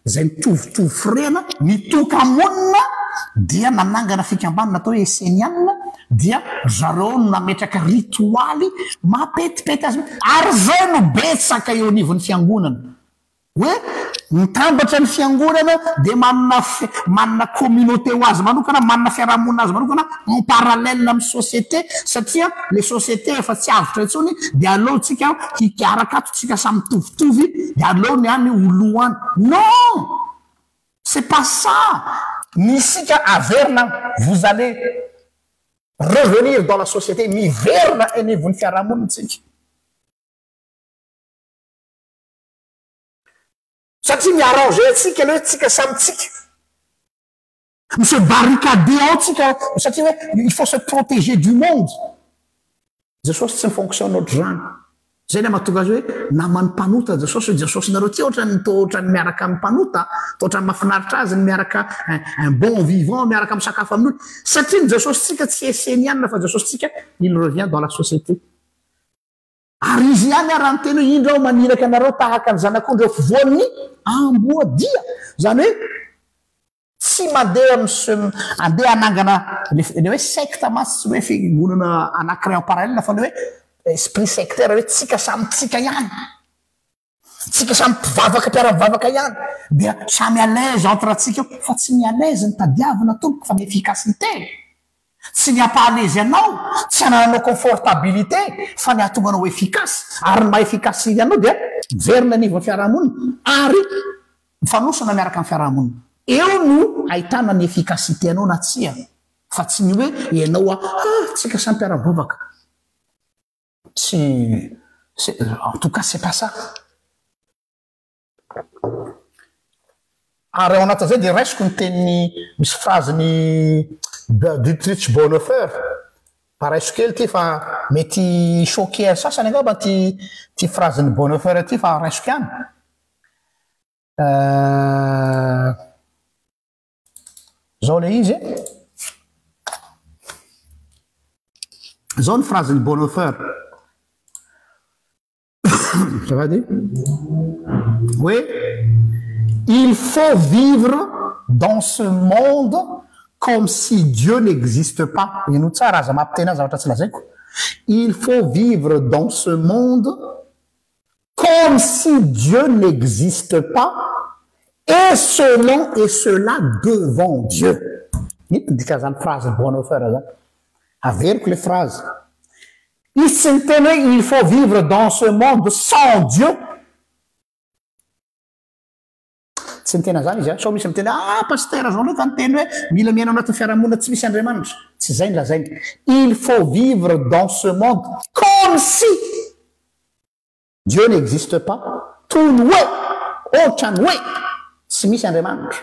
zay mitovitovy firena mitoka monina dia nanangana fikambanana atao hoe essénianina dia zareo no nametraka ritoaly mapetipety azy ary zay no betsaka eo anivon'ny fiangonana hoe mitambatra ny fiangonana de manana communauté ho azy manokana manana fiarahamonina azy manokana en parallèle amin'ny société satria le société efa tsy avotra intsony de aleo tsika hikaraka ato tsika samy mitovitovy de aleo ny any oloany non c'est pas ça misika averina vous allez revenir dans la société miverina anivon'ny fiarahamonina tsika satria miarrange atsika aloha tsika samytsika se barricade ao tsika satria hoe il faut se protéger du monde Jesosy tsy mifonctionne ohatr'izany zay ny mahatonga azy hoe namany mpanota Jesosy nareo ty ohatrany miaraka amin'ny mpanota ohatrany mahafinaritra azy ny miaraka un bon vivant miaraka amin'ny sakafo amin'olo satria ny Jesosy tsika tsy essénianina fa Jesosy tsika il revient dans la société ary izy ihany arany teny hoe indrao maniraka anareo tahaka ny zanak'ondreo fivoan'ny amboadia zany hoe tsy mandeha andeha anangana le hoe secte masy hoe fiangonana anankiray en parallèle fa le hoe esprit sectaire hoe tsika samy tsika ihany tsika samy mpivavaka mpiara-mivavaka ihany dia samy à l'aise entre atsika eo fa tsy ny à l'aise ny tadiavina tompoko fa ny efficacité tsy ny ampahalezy anao tsy anananao confortabilité fa ny atonganao efficace ary ny maha-efficace ianao dia miverina anivon'ny fiarahamonina ary mifanosana miaraka amin'ny fiarahamonina eo no ahitana ny efficacité anao na tsia fa tsy ny hoe ianao tsika samy mpiara-mivavaka en tout cas c'est pas ça ary ao anatin'izay de raisiko ny teniny misy phraseny Dietrich Bonhoeffer paraiso kely ty fa mety choqué sasany angamba ty phraseny Bonhoeffer ty fa raisiko ihany zao le izy zao ny phraseny Bonhoeffer ça va dire oui il faut vivre dans ce monde comme si Dieu n'existe pas. Il faut vivre dans ce monde comme si Dieu n'existe pas et cela devant Dieu. Une phrase bonne avec les phrases. Il faut vivre dans ce monde sans Dieu. Tsy mitena zany izy so misy mitena pasteur zao loka nyteny hoe mila miaina anatin'ny fiarahamonina tsy misy Andriamanitra tsy zay ny lazainy il faut vivre dans ce monde comme si Dieu n'existe pas toy ny hoe ohatrany hoe tsy misy Andriamanitra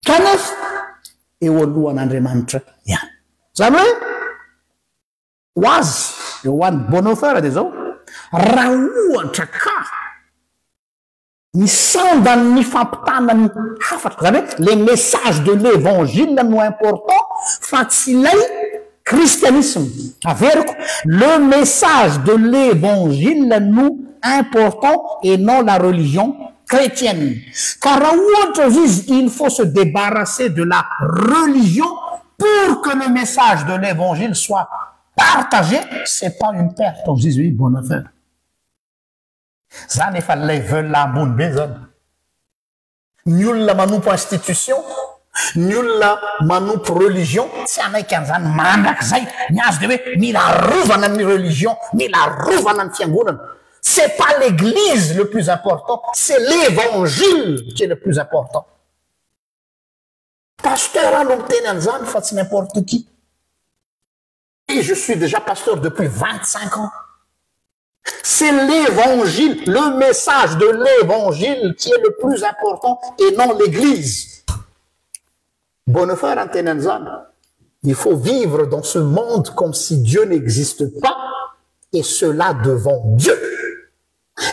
kanefa eo alohan'Andriamanitra ihany zany hoe ho azy eo an'ny Bonhoeffer de zao raha ohatra ka misandany ny fampitanany hafatra zany hoe les messages de l'évangile no important fa tsy lay christianisme averiko le message de l'évangile no important et non la religion chrétienne car raha ohatra izy il faut se débarrasser de la religion pour que le message de l'évangile soit partagé c'est pas une perte aux Jésuites bonne affaire zany efa lay veulent ambony be zany ny olona manompo institution ny olona manompo religion tsy anaiky an'izany mandraka zay ny azy de hoe mila rovana ny religion mila rovana ny fiangonana c'est pas l'église le plus important c'est l'évangile qui est le plus important pasteur alo miteny an'izany fa tsy n'importe qui et je suis déjà pasteur depuis 25 ans. C'est l'évangile, le message de l'évangile qui est le plus important et non l'église. Bonhoeffer en tenant, il faut vivre dans ce monde comme si Dieu n'existe pas et cela devant Dieu.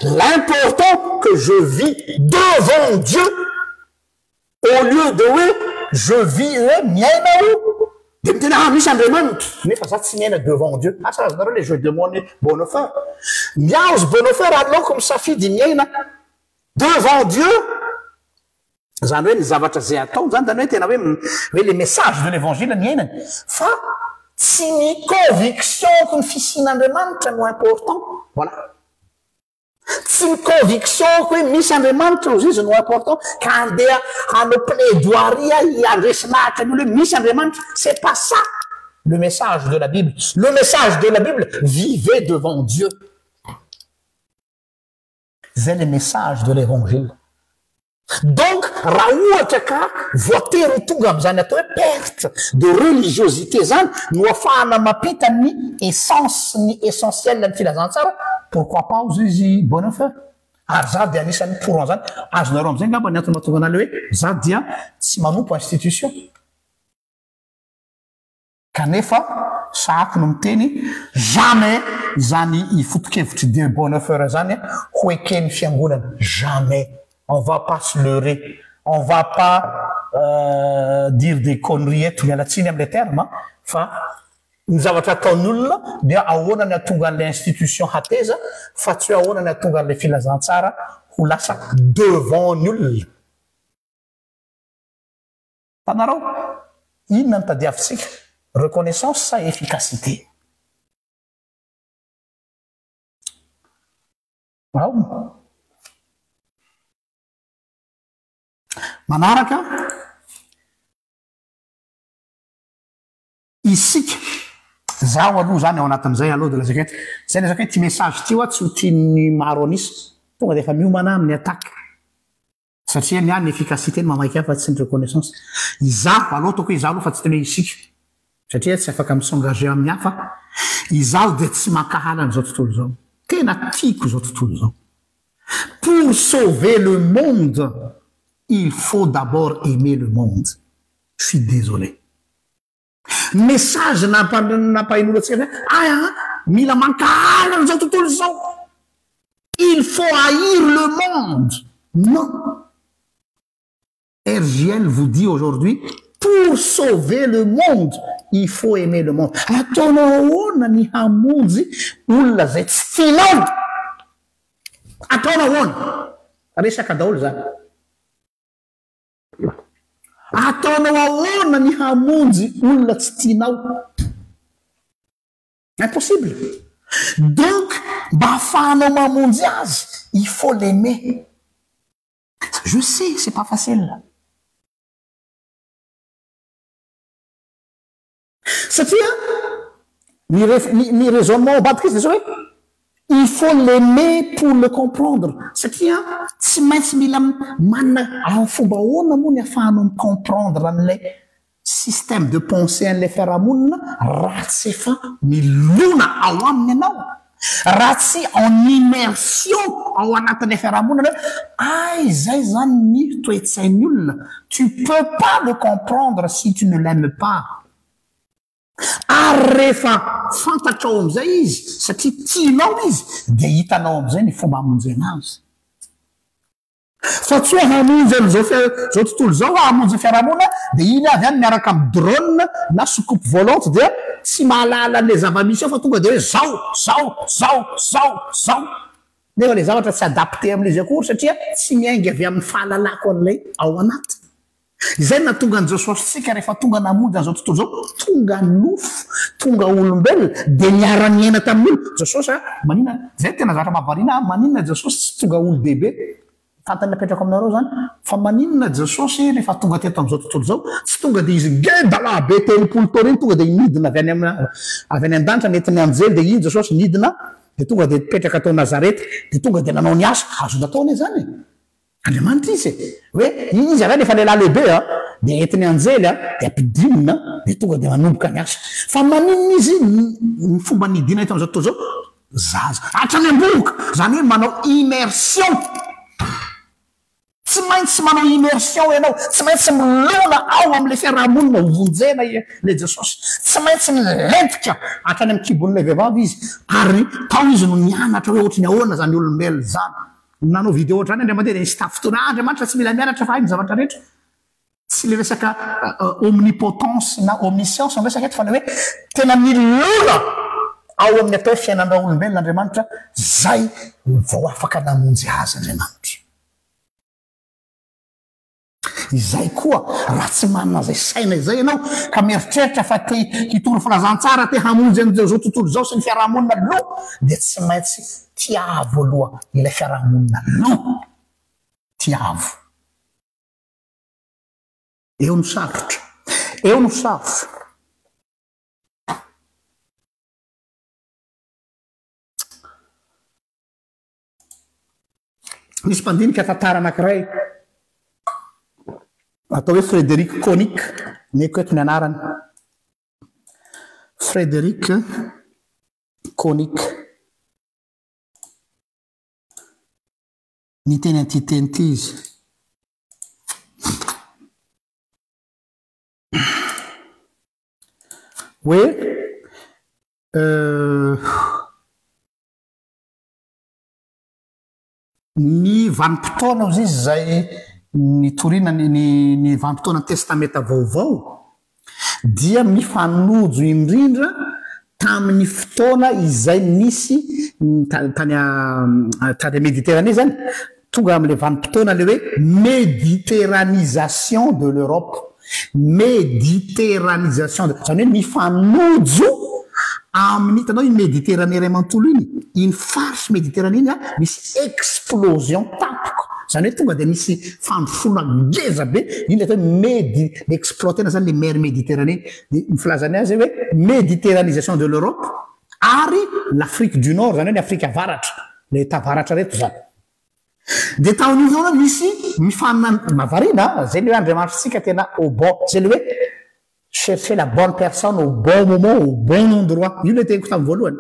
L'important que je vis devant Dieu, au lieu de hoe je vis miaina io de mitena misy Andriamanitra nefa za tsy miaina devant Dieu. Asa azonareo le jeu de mots Bonhoeffer. Miazo Bonhoeffer aleoko misafidy miaina devant Dieu. Zany hoe ny zavatra zay atao zany zany hoe tena hoe le message de l'évangile miainany fa tsy ny conviction ko ny fisian'Andriamanitra no important. Voilà. Tsy ny conviction ko hoe misy Andriamanitra ozy izy no important ka andeha hanao plaidoirie hiandresinahitra ny olo hoe misy Andriamanitra. C'est pas ça le message de la Bible. Le message de la Bible, vivez devant Dieu. C'est le message de l'évangile. Donc, raha ohatra ka voatery tonga am'izany atao hoe perte de religiosité zany no ahafahana mampita ny essence ny essentiel ny filazantsara, pourquoi pas ozy izy Bonhoeffer. Ary za dia anisan'ny pourant zany azonareo am'izay ngamba ny antony mahatonga anazy hoe za dia tsy manompo institution. Kanefa sahako no miteny jamais zany ifotokevitry de Bonhoeffer zany ho eken'ny fiangonana. Jamais. On va pas se leurrer. On va pas dire des conneries tout mialatsiny am'le terme. Fa ny zavatra ataon'olona dia ahoana ny atonga an'le institution hateza fa tsy hoe ahoana ny atonga an'le filazantsara ho lasa devant ny olona. Tanarao, inona ny tadiavitsika? Reconnaissance sa efficacité? Wow. Manaraka isika zaho aloha zany ao anatin'izay aloha de la zakety zay le zakety ty message ty tsy ho tiany maro anisa tonga de efa miomana amin'ny attaque satria ny any efficacité ny mamaiky fa tsy ny reconnaissance. Izaho aloha toko izaho aloha fa tsy tena isika satria tsy afaka misengage amin'ny hafa. Izaho de tsy mankahala an'izao tontolo zao. Tena tiako zao tontolo zao. Pour sauver le monde, il faut d'abord aimer le monde. Je suis désolé. Message nampahin'olotsika mila mankahala an'izao tontolo zao. Il faut haïr le monde. Non. RGL vous dit aujourd'hui, pour sauver le monde, il faut aimer le monde. Ataonao ahoana ny hamonjy olona zay tsy tianao? Ataonao ahoana? Resaka daholo zany. Ataonao ahoana ny hamonjy olona tsy tianao? Impossible. Donc, mba ahafahanao mamonjy azy, il faut l'aimer. Je sais, c'est pas facile. Satria, ni raisonnement au bas de Christ, il faut l'aimer pour le comprendre. Satria, tsy maintsy mila manana amin'ny fomba ahoana moa ny ahafahanao comprendre an'ilay système de pensée an'ilay fiarahamonina raha tsy efa milona ao aminy ianao. Raha tsy en immersion ao anatin'ilay fiarahamonina zay zany ny toetsain'ny olona. Tu peux pas le comprendre si tu ne l'aimes pas. Ary rehefa fantatrao am'izay izy satria tianao izy dia hitanao am'izay ny fomba hamonjy anazy. Fa tsy hoe hamonjy an'izao tontolo zao hamonjy fiarahamonina dia iny avy any miaraka amin'ny drone na soucoupe volante dia tsy mahalala an'ilay zava-misy ao fa tonga dia hoe zao. Nefa le zavatra tsy adapté amin'izy akory satria tsy miainga avy amin'ny fahalalako an'ilay ao anaty. Izay na tonga an'izao sositsika rehefa tonga namonjy an'izao tontolo zao, tonga nofo, tonga olombelona, dia niara-niaina tamin'olo. Jesosy maninona, zay tena zavatra mahavariana, maninona Jesosy tsy tonga olo dehibe. Fantany napetrako aminareo zany, fa maninona Jesosy rehefa tonga teto amin'izao tontolo zao, tsy tonga dia izy ngedala be telopolo taona iny tonga dia nidina avy any an-danitra netiny anjely dia iny Jesosy nidina dia tonga dia petraka tao Nazareta dia tonga dia nanao ny asa azo nataony zany. Andriamanitra izy hoe izy avy efa lehilahy lehibe dia entiny anjely dia ampidinina dia tonga dia manomboka ny asa. Fa maninona izy ny fomba nidina eto amin'izao tontolo zao zaza hatrany am-boloka zany hoe manao immersion. Tsy tsy maintsy manao immersion ianao tsy maintsy milona ao am'le fiarahamonina vonjena le jesosy tsy maintsy milentika hatrany amy kibon'le vehivavy izy ary tao izy no mianatra hoe ohatry ny ahoana zany olombelo zany nanao video ohatry zany andriamanteha nisy tafotoana andriamanitra tsy mila mianatra fa hainy zavatra rehetra tsy le resaka omnipotence na omniscience no resaka eto fa le hoe tena milona ao amin'ny atao hoe fiainandrao olombelona andriamanitra zay vao afaka namonjy azy andriamanitra izay koa raha tsy manana zay saina izay ianao ka mieritreritra fa te hitoro filazantsara te hamonjy an'zao tontolo zao sy ny fiarahamonina lo dia tsy maintsy tiavo aloha ilay fiarahamonina lo tiavo eo no sarotra eo no sarotra misy mpandinika tantara anankiray atao hoe Frédéric Konik meko eto ny anarany Frédéric Konik ny teny antiteny ty izy hoe ny vanim-potoana ozy izy zay ny torina ny vanim-potoana testameta vaovao dia mifanojo indrindra tamin'ny fotoana izay nisy tany méditerranée zany tonga am'le vanim-potoana le hoe méditerranisation de l'Europe méditerranisation zany hoe mifanojo amin'ny tanao iny méditerranée ray mantolo iny farce méditerranée iny misy explosion tapoko zany hoe tonga dia misy fandrofona ngeza be iny le atao hoe exploitena zany le mer méditerranée mifilazany azy hoe méditerranisation de l'Europe ary l'Afrique du Nord zany hoe ny Afrika avaratra le tavaratra reto zany dia taon'io zao misy mavarina zay le hoe andriamanitsika tena au bon zay le hoe chercher la bonne personne au bon moment au bon endroit io le teniko tamin'ny voalohany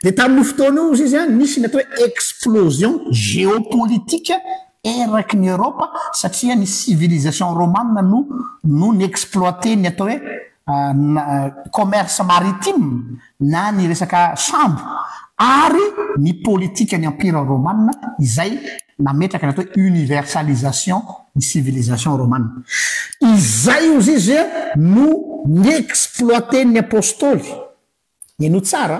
dia tamin'ny fotoana io izy a nisy ny atao hoe explosion géopolitique eraky ny Europa satria ny civilisation romane no ny exploité ny atao hoe commerce maritime na ny resaka sambo ary ny politika ny empire romane izay nametraka ny atao hoe universalisation ny civilisation romane izay ozy izy no ny exploité ny apôstoly eno tsara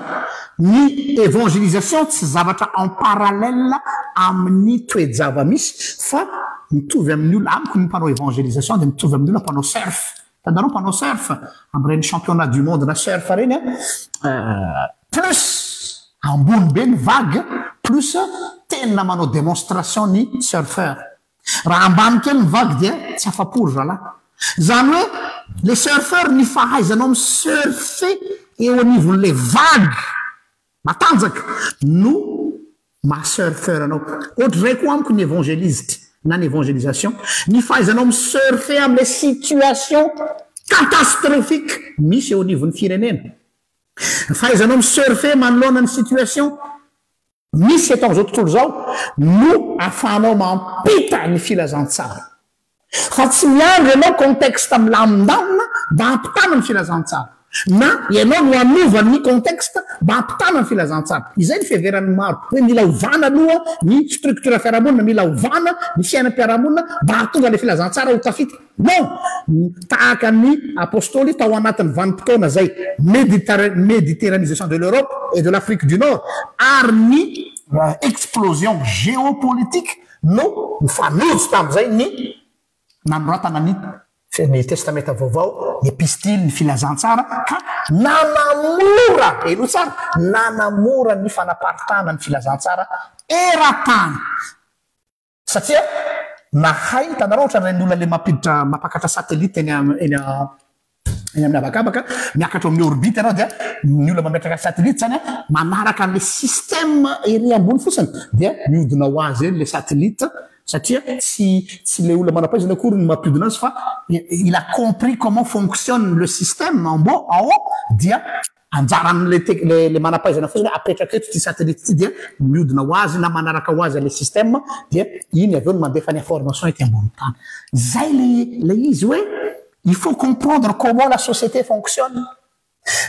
ny évangélisation tsy zavatra en parallèle amin'ny toejava misy fa mitovy amin'ny olona amiko ny mpanao évangélisation dia mitovy amin'ny olona mpanao surf tandareo mpanao surf am'ireny championnat du monde na surf reny plus ambony be ny vague plus tena manao démonstration ny surfeur raha ambany kely ny vague dia tsy afapory zalahy zany hoe le surfeur ny fahaizanao amin'ny surfer eo anivon'le vague matanjaka no masurfeur anao ohatry zay koa amiko ny évangéliste na ny évangélisation ny fahaizanao misurfer am'le situation catastrophique misy eo anivon'ny firenena fahaizanao misurfer manoloana ny situation misy eto am'izao tontolo zao no afahanao mampita ny filazantsara fa tsy miandry ianao contexte milamindamina mba hampitana ny filazantsara na ianao no anova ny contexte mba hampitana ny filazantsara izay ny fiheveran'ny maro hoe mila ovana aloha ny structure fiarahamonina mila ovana ny fiainam-piarahamonina mba hahatonga le filazantsara ho tafita non tahaka ny apôstoly tao anatin'ny vanim-potoana zay méditerranisation de l'Europe et de l'Afrique du Nord ary ny explosion géopolitique no mifanojo tam'izay ny nanoratana ny testameta vaovao ny epistily ny filazantsara ka nanamora elo tsara nanamora ny fanaparitana ny filazantsara eratany satria nahay tanareo ohatran'ny olona le mampakatra satellite eny amin'ny avakabaka miakatra amin'ny orbite anao dia ny olona mametraka satellite zany manaraka an'le système ery ambony fotsiny dia miodina ho azy eny le satellite satria tsy le olona manam-pahaizana akory ny mampidina azy fa il a compris comment fonctionne le système en haut dia anjaran'le manampaizana fotsiny apetraka eto ty satellite ty dia miodina ho azy na manaraka ho azy le système dia iny aveo no mandefa ny information ety ambony tany zay le izy hoe il faut comprendre comment la société fonctionne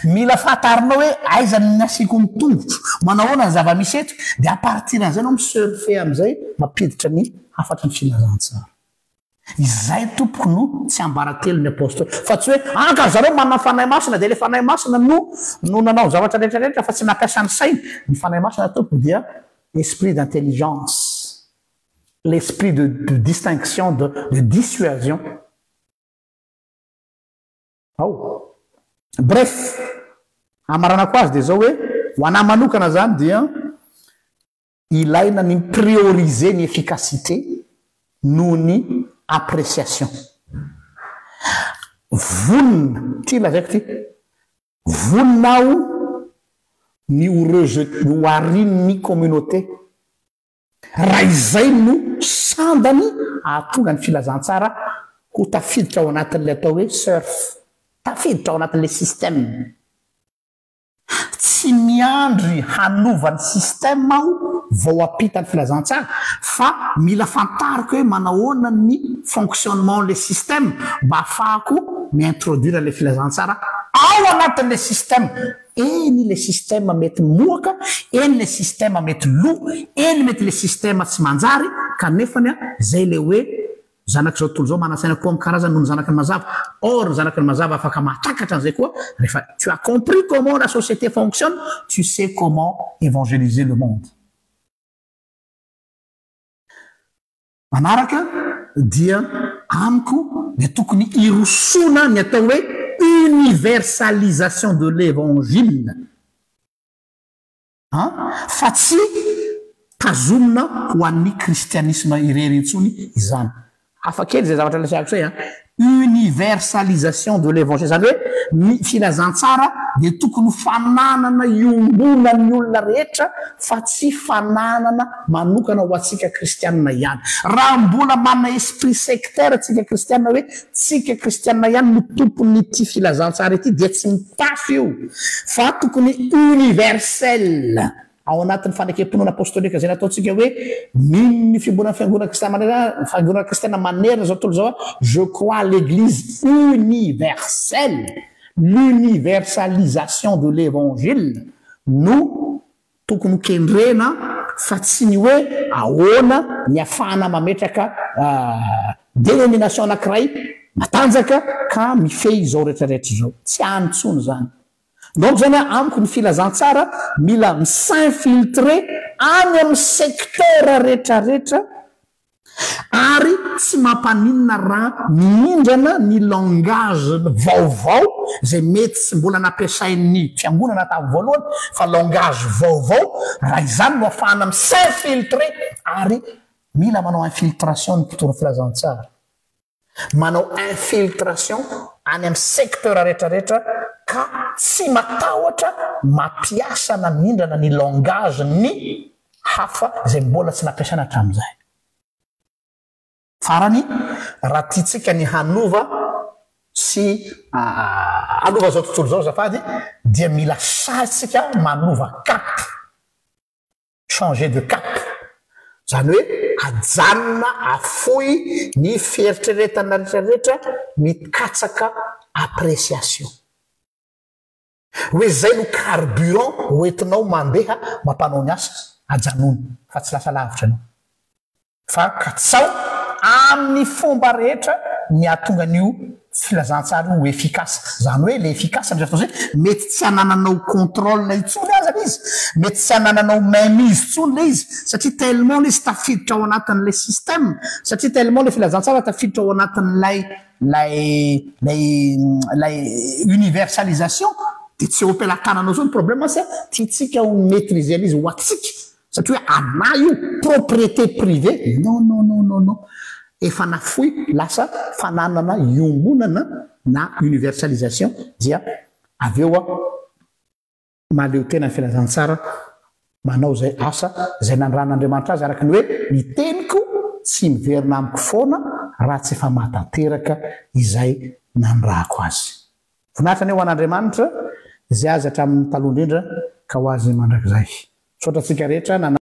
mila fatarinao hoe aiza ny asiko ny tongotro manahoana ny zava-misy eto dia à partir an'izay anao misurfe am'izay mampiditra ny hafatra ny filazantsara izay tompoko no tsy ambaratelo ny apôstôly fa tsy hoe ka zareo manana fanahy masina dia le fanahy masina no nanao zavatra rehetrarehetra fa tsy nampiasany saina ny fanahy masina tompoko dia esprit d'intelligence l'esprit de distinction de dissuasion bref amaranako azy dia zao hoe ho anahy manokana zany dia ilaina ny prioriser ny efficacité noho ny appréciation vonina ty lazaiko ty voninao ny ho arin'ny communauté raha izay no sandany ahatonga ny filazantsara ho tafiditra ao anatin'le atao hoe surf tafiditra ao anatin'le système tsy miandry hanovany système aho vao apita ny filazantsara fa mila fantariko hoe manahoana ny fonctionnement le système mba ahafahako miintroduire le filazantsara ao anatin'le système eny le système mety moaka eny le système mety lo eny mety le système tsy manjary kanefany zay le hoe zanaky zao tontolo zao manasaina koa amikarazany noho ny zanaky ny mazava or ny zanaky ny mazava afaka mahatakatra an'izay koa rehefa tu as compris comment la société fonctionne tu sais comment évangéliser le monde manaraka dia amiko dia tokony irosona ny atao hoe universalisation de l'évangile fa tsy tazomina ho an'ny kristianisme irery intsony izany hafa kely zay zavatra lasako zay universalisation de l'évangile zany hoe ny filazantsara dia tokony fananana iombona ny olona rehetra fa tsy fananana manokana ho atsika kristianina ihany raha mbola manana esprit sectaire tsika kristianina hoe tsika kristianina ihany no tompon'ity filazantsara ity dia tsy mitafy io fa tokony universel ao anatin'ny fanekem-ponona apôstôlika zay nataontsika hoe mino ny fimbonan'ny fiangonana kristiana manerina zao tontolo zao je crois à l'église universelle l'universalisation de l'évangile no tokony kendrena fa tsy ny hoe ahoana ny afahana mametraka dénomination anankiray matanjaka ka mifehy zao rehetrarehetra zao tsy antsony zany donc zany amiko ny filazantsara mila misinfiltre any amin'ny secteur rehetrarehetra ary tsy mampaninona raha miindrana ny langage vaovao zay mety tsy mbola nampiasain'ny fiangonana tamin'ny voalohany fa langage vaovao raha izany no ahafahana misinfiltre ary mila manao infiltration ny mpitoro filazantsara manao infiltration any amin'ny secteur rehetrarehetra ka tsy matahotra mampiasa na mindrana ny langage ny hafa zay mbola tsy nampiasana hatramin'izay farany raha tiatsika ny hanova sy anova zao tontolo zao zafady dia mila satsika manova cap changer de cap zany hoe ajanona afoy ny fieritreretana rehetrarehetra mikatsaka appréciation hoe zay no carburant hoentinao mandeha mampanao ny asa ajanona fa tsy lasa lavitra anao fa katsao amin'ny fomba rehetra ny atonga an'io filazantsara ho efficace zany hoe le efficace am'zay fotoana zay mety tsy hanananao contrôle na intsony aza izy mety tsy hanananao mainmise intsony le izy satria tellement le izy tafiditra ao anatin'le système satria tellement le filazantsara tafiditra ao anatin'lay universalisation dia tsy ompelatananao zao ny problème sa tiatsika ho maîtriser an'izy ho atsika satria hoe ana io propriété privée non efa nafoy lasa fananana iombonana na universalisation dia aveo maleo tena ny filazantsara manao zay asa zay nandran'Andriamanitra azy araka ny hoe ny teniko tsy miverina amiko foana raha tsy efa mahatanteraka izay nandrahako azy voninahitra ny ho an'Andriamanitra zay azy hatramin'ny taloha indrindra ka ho azy mandrakizay sotratsika rehetra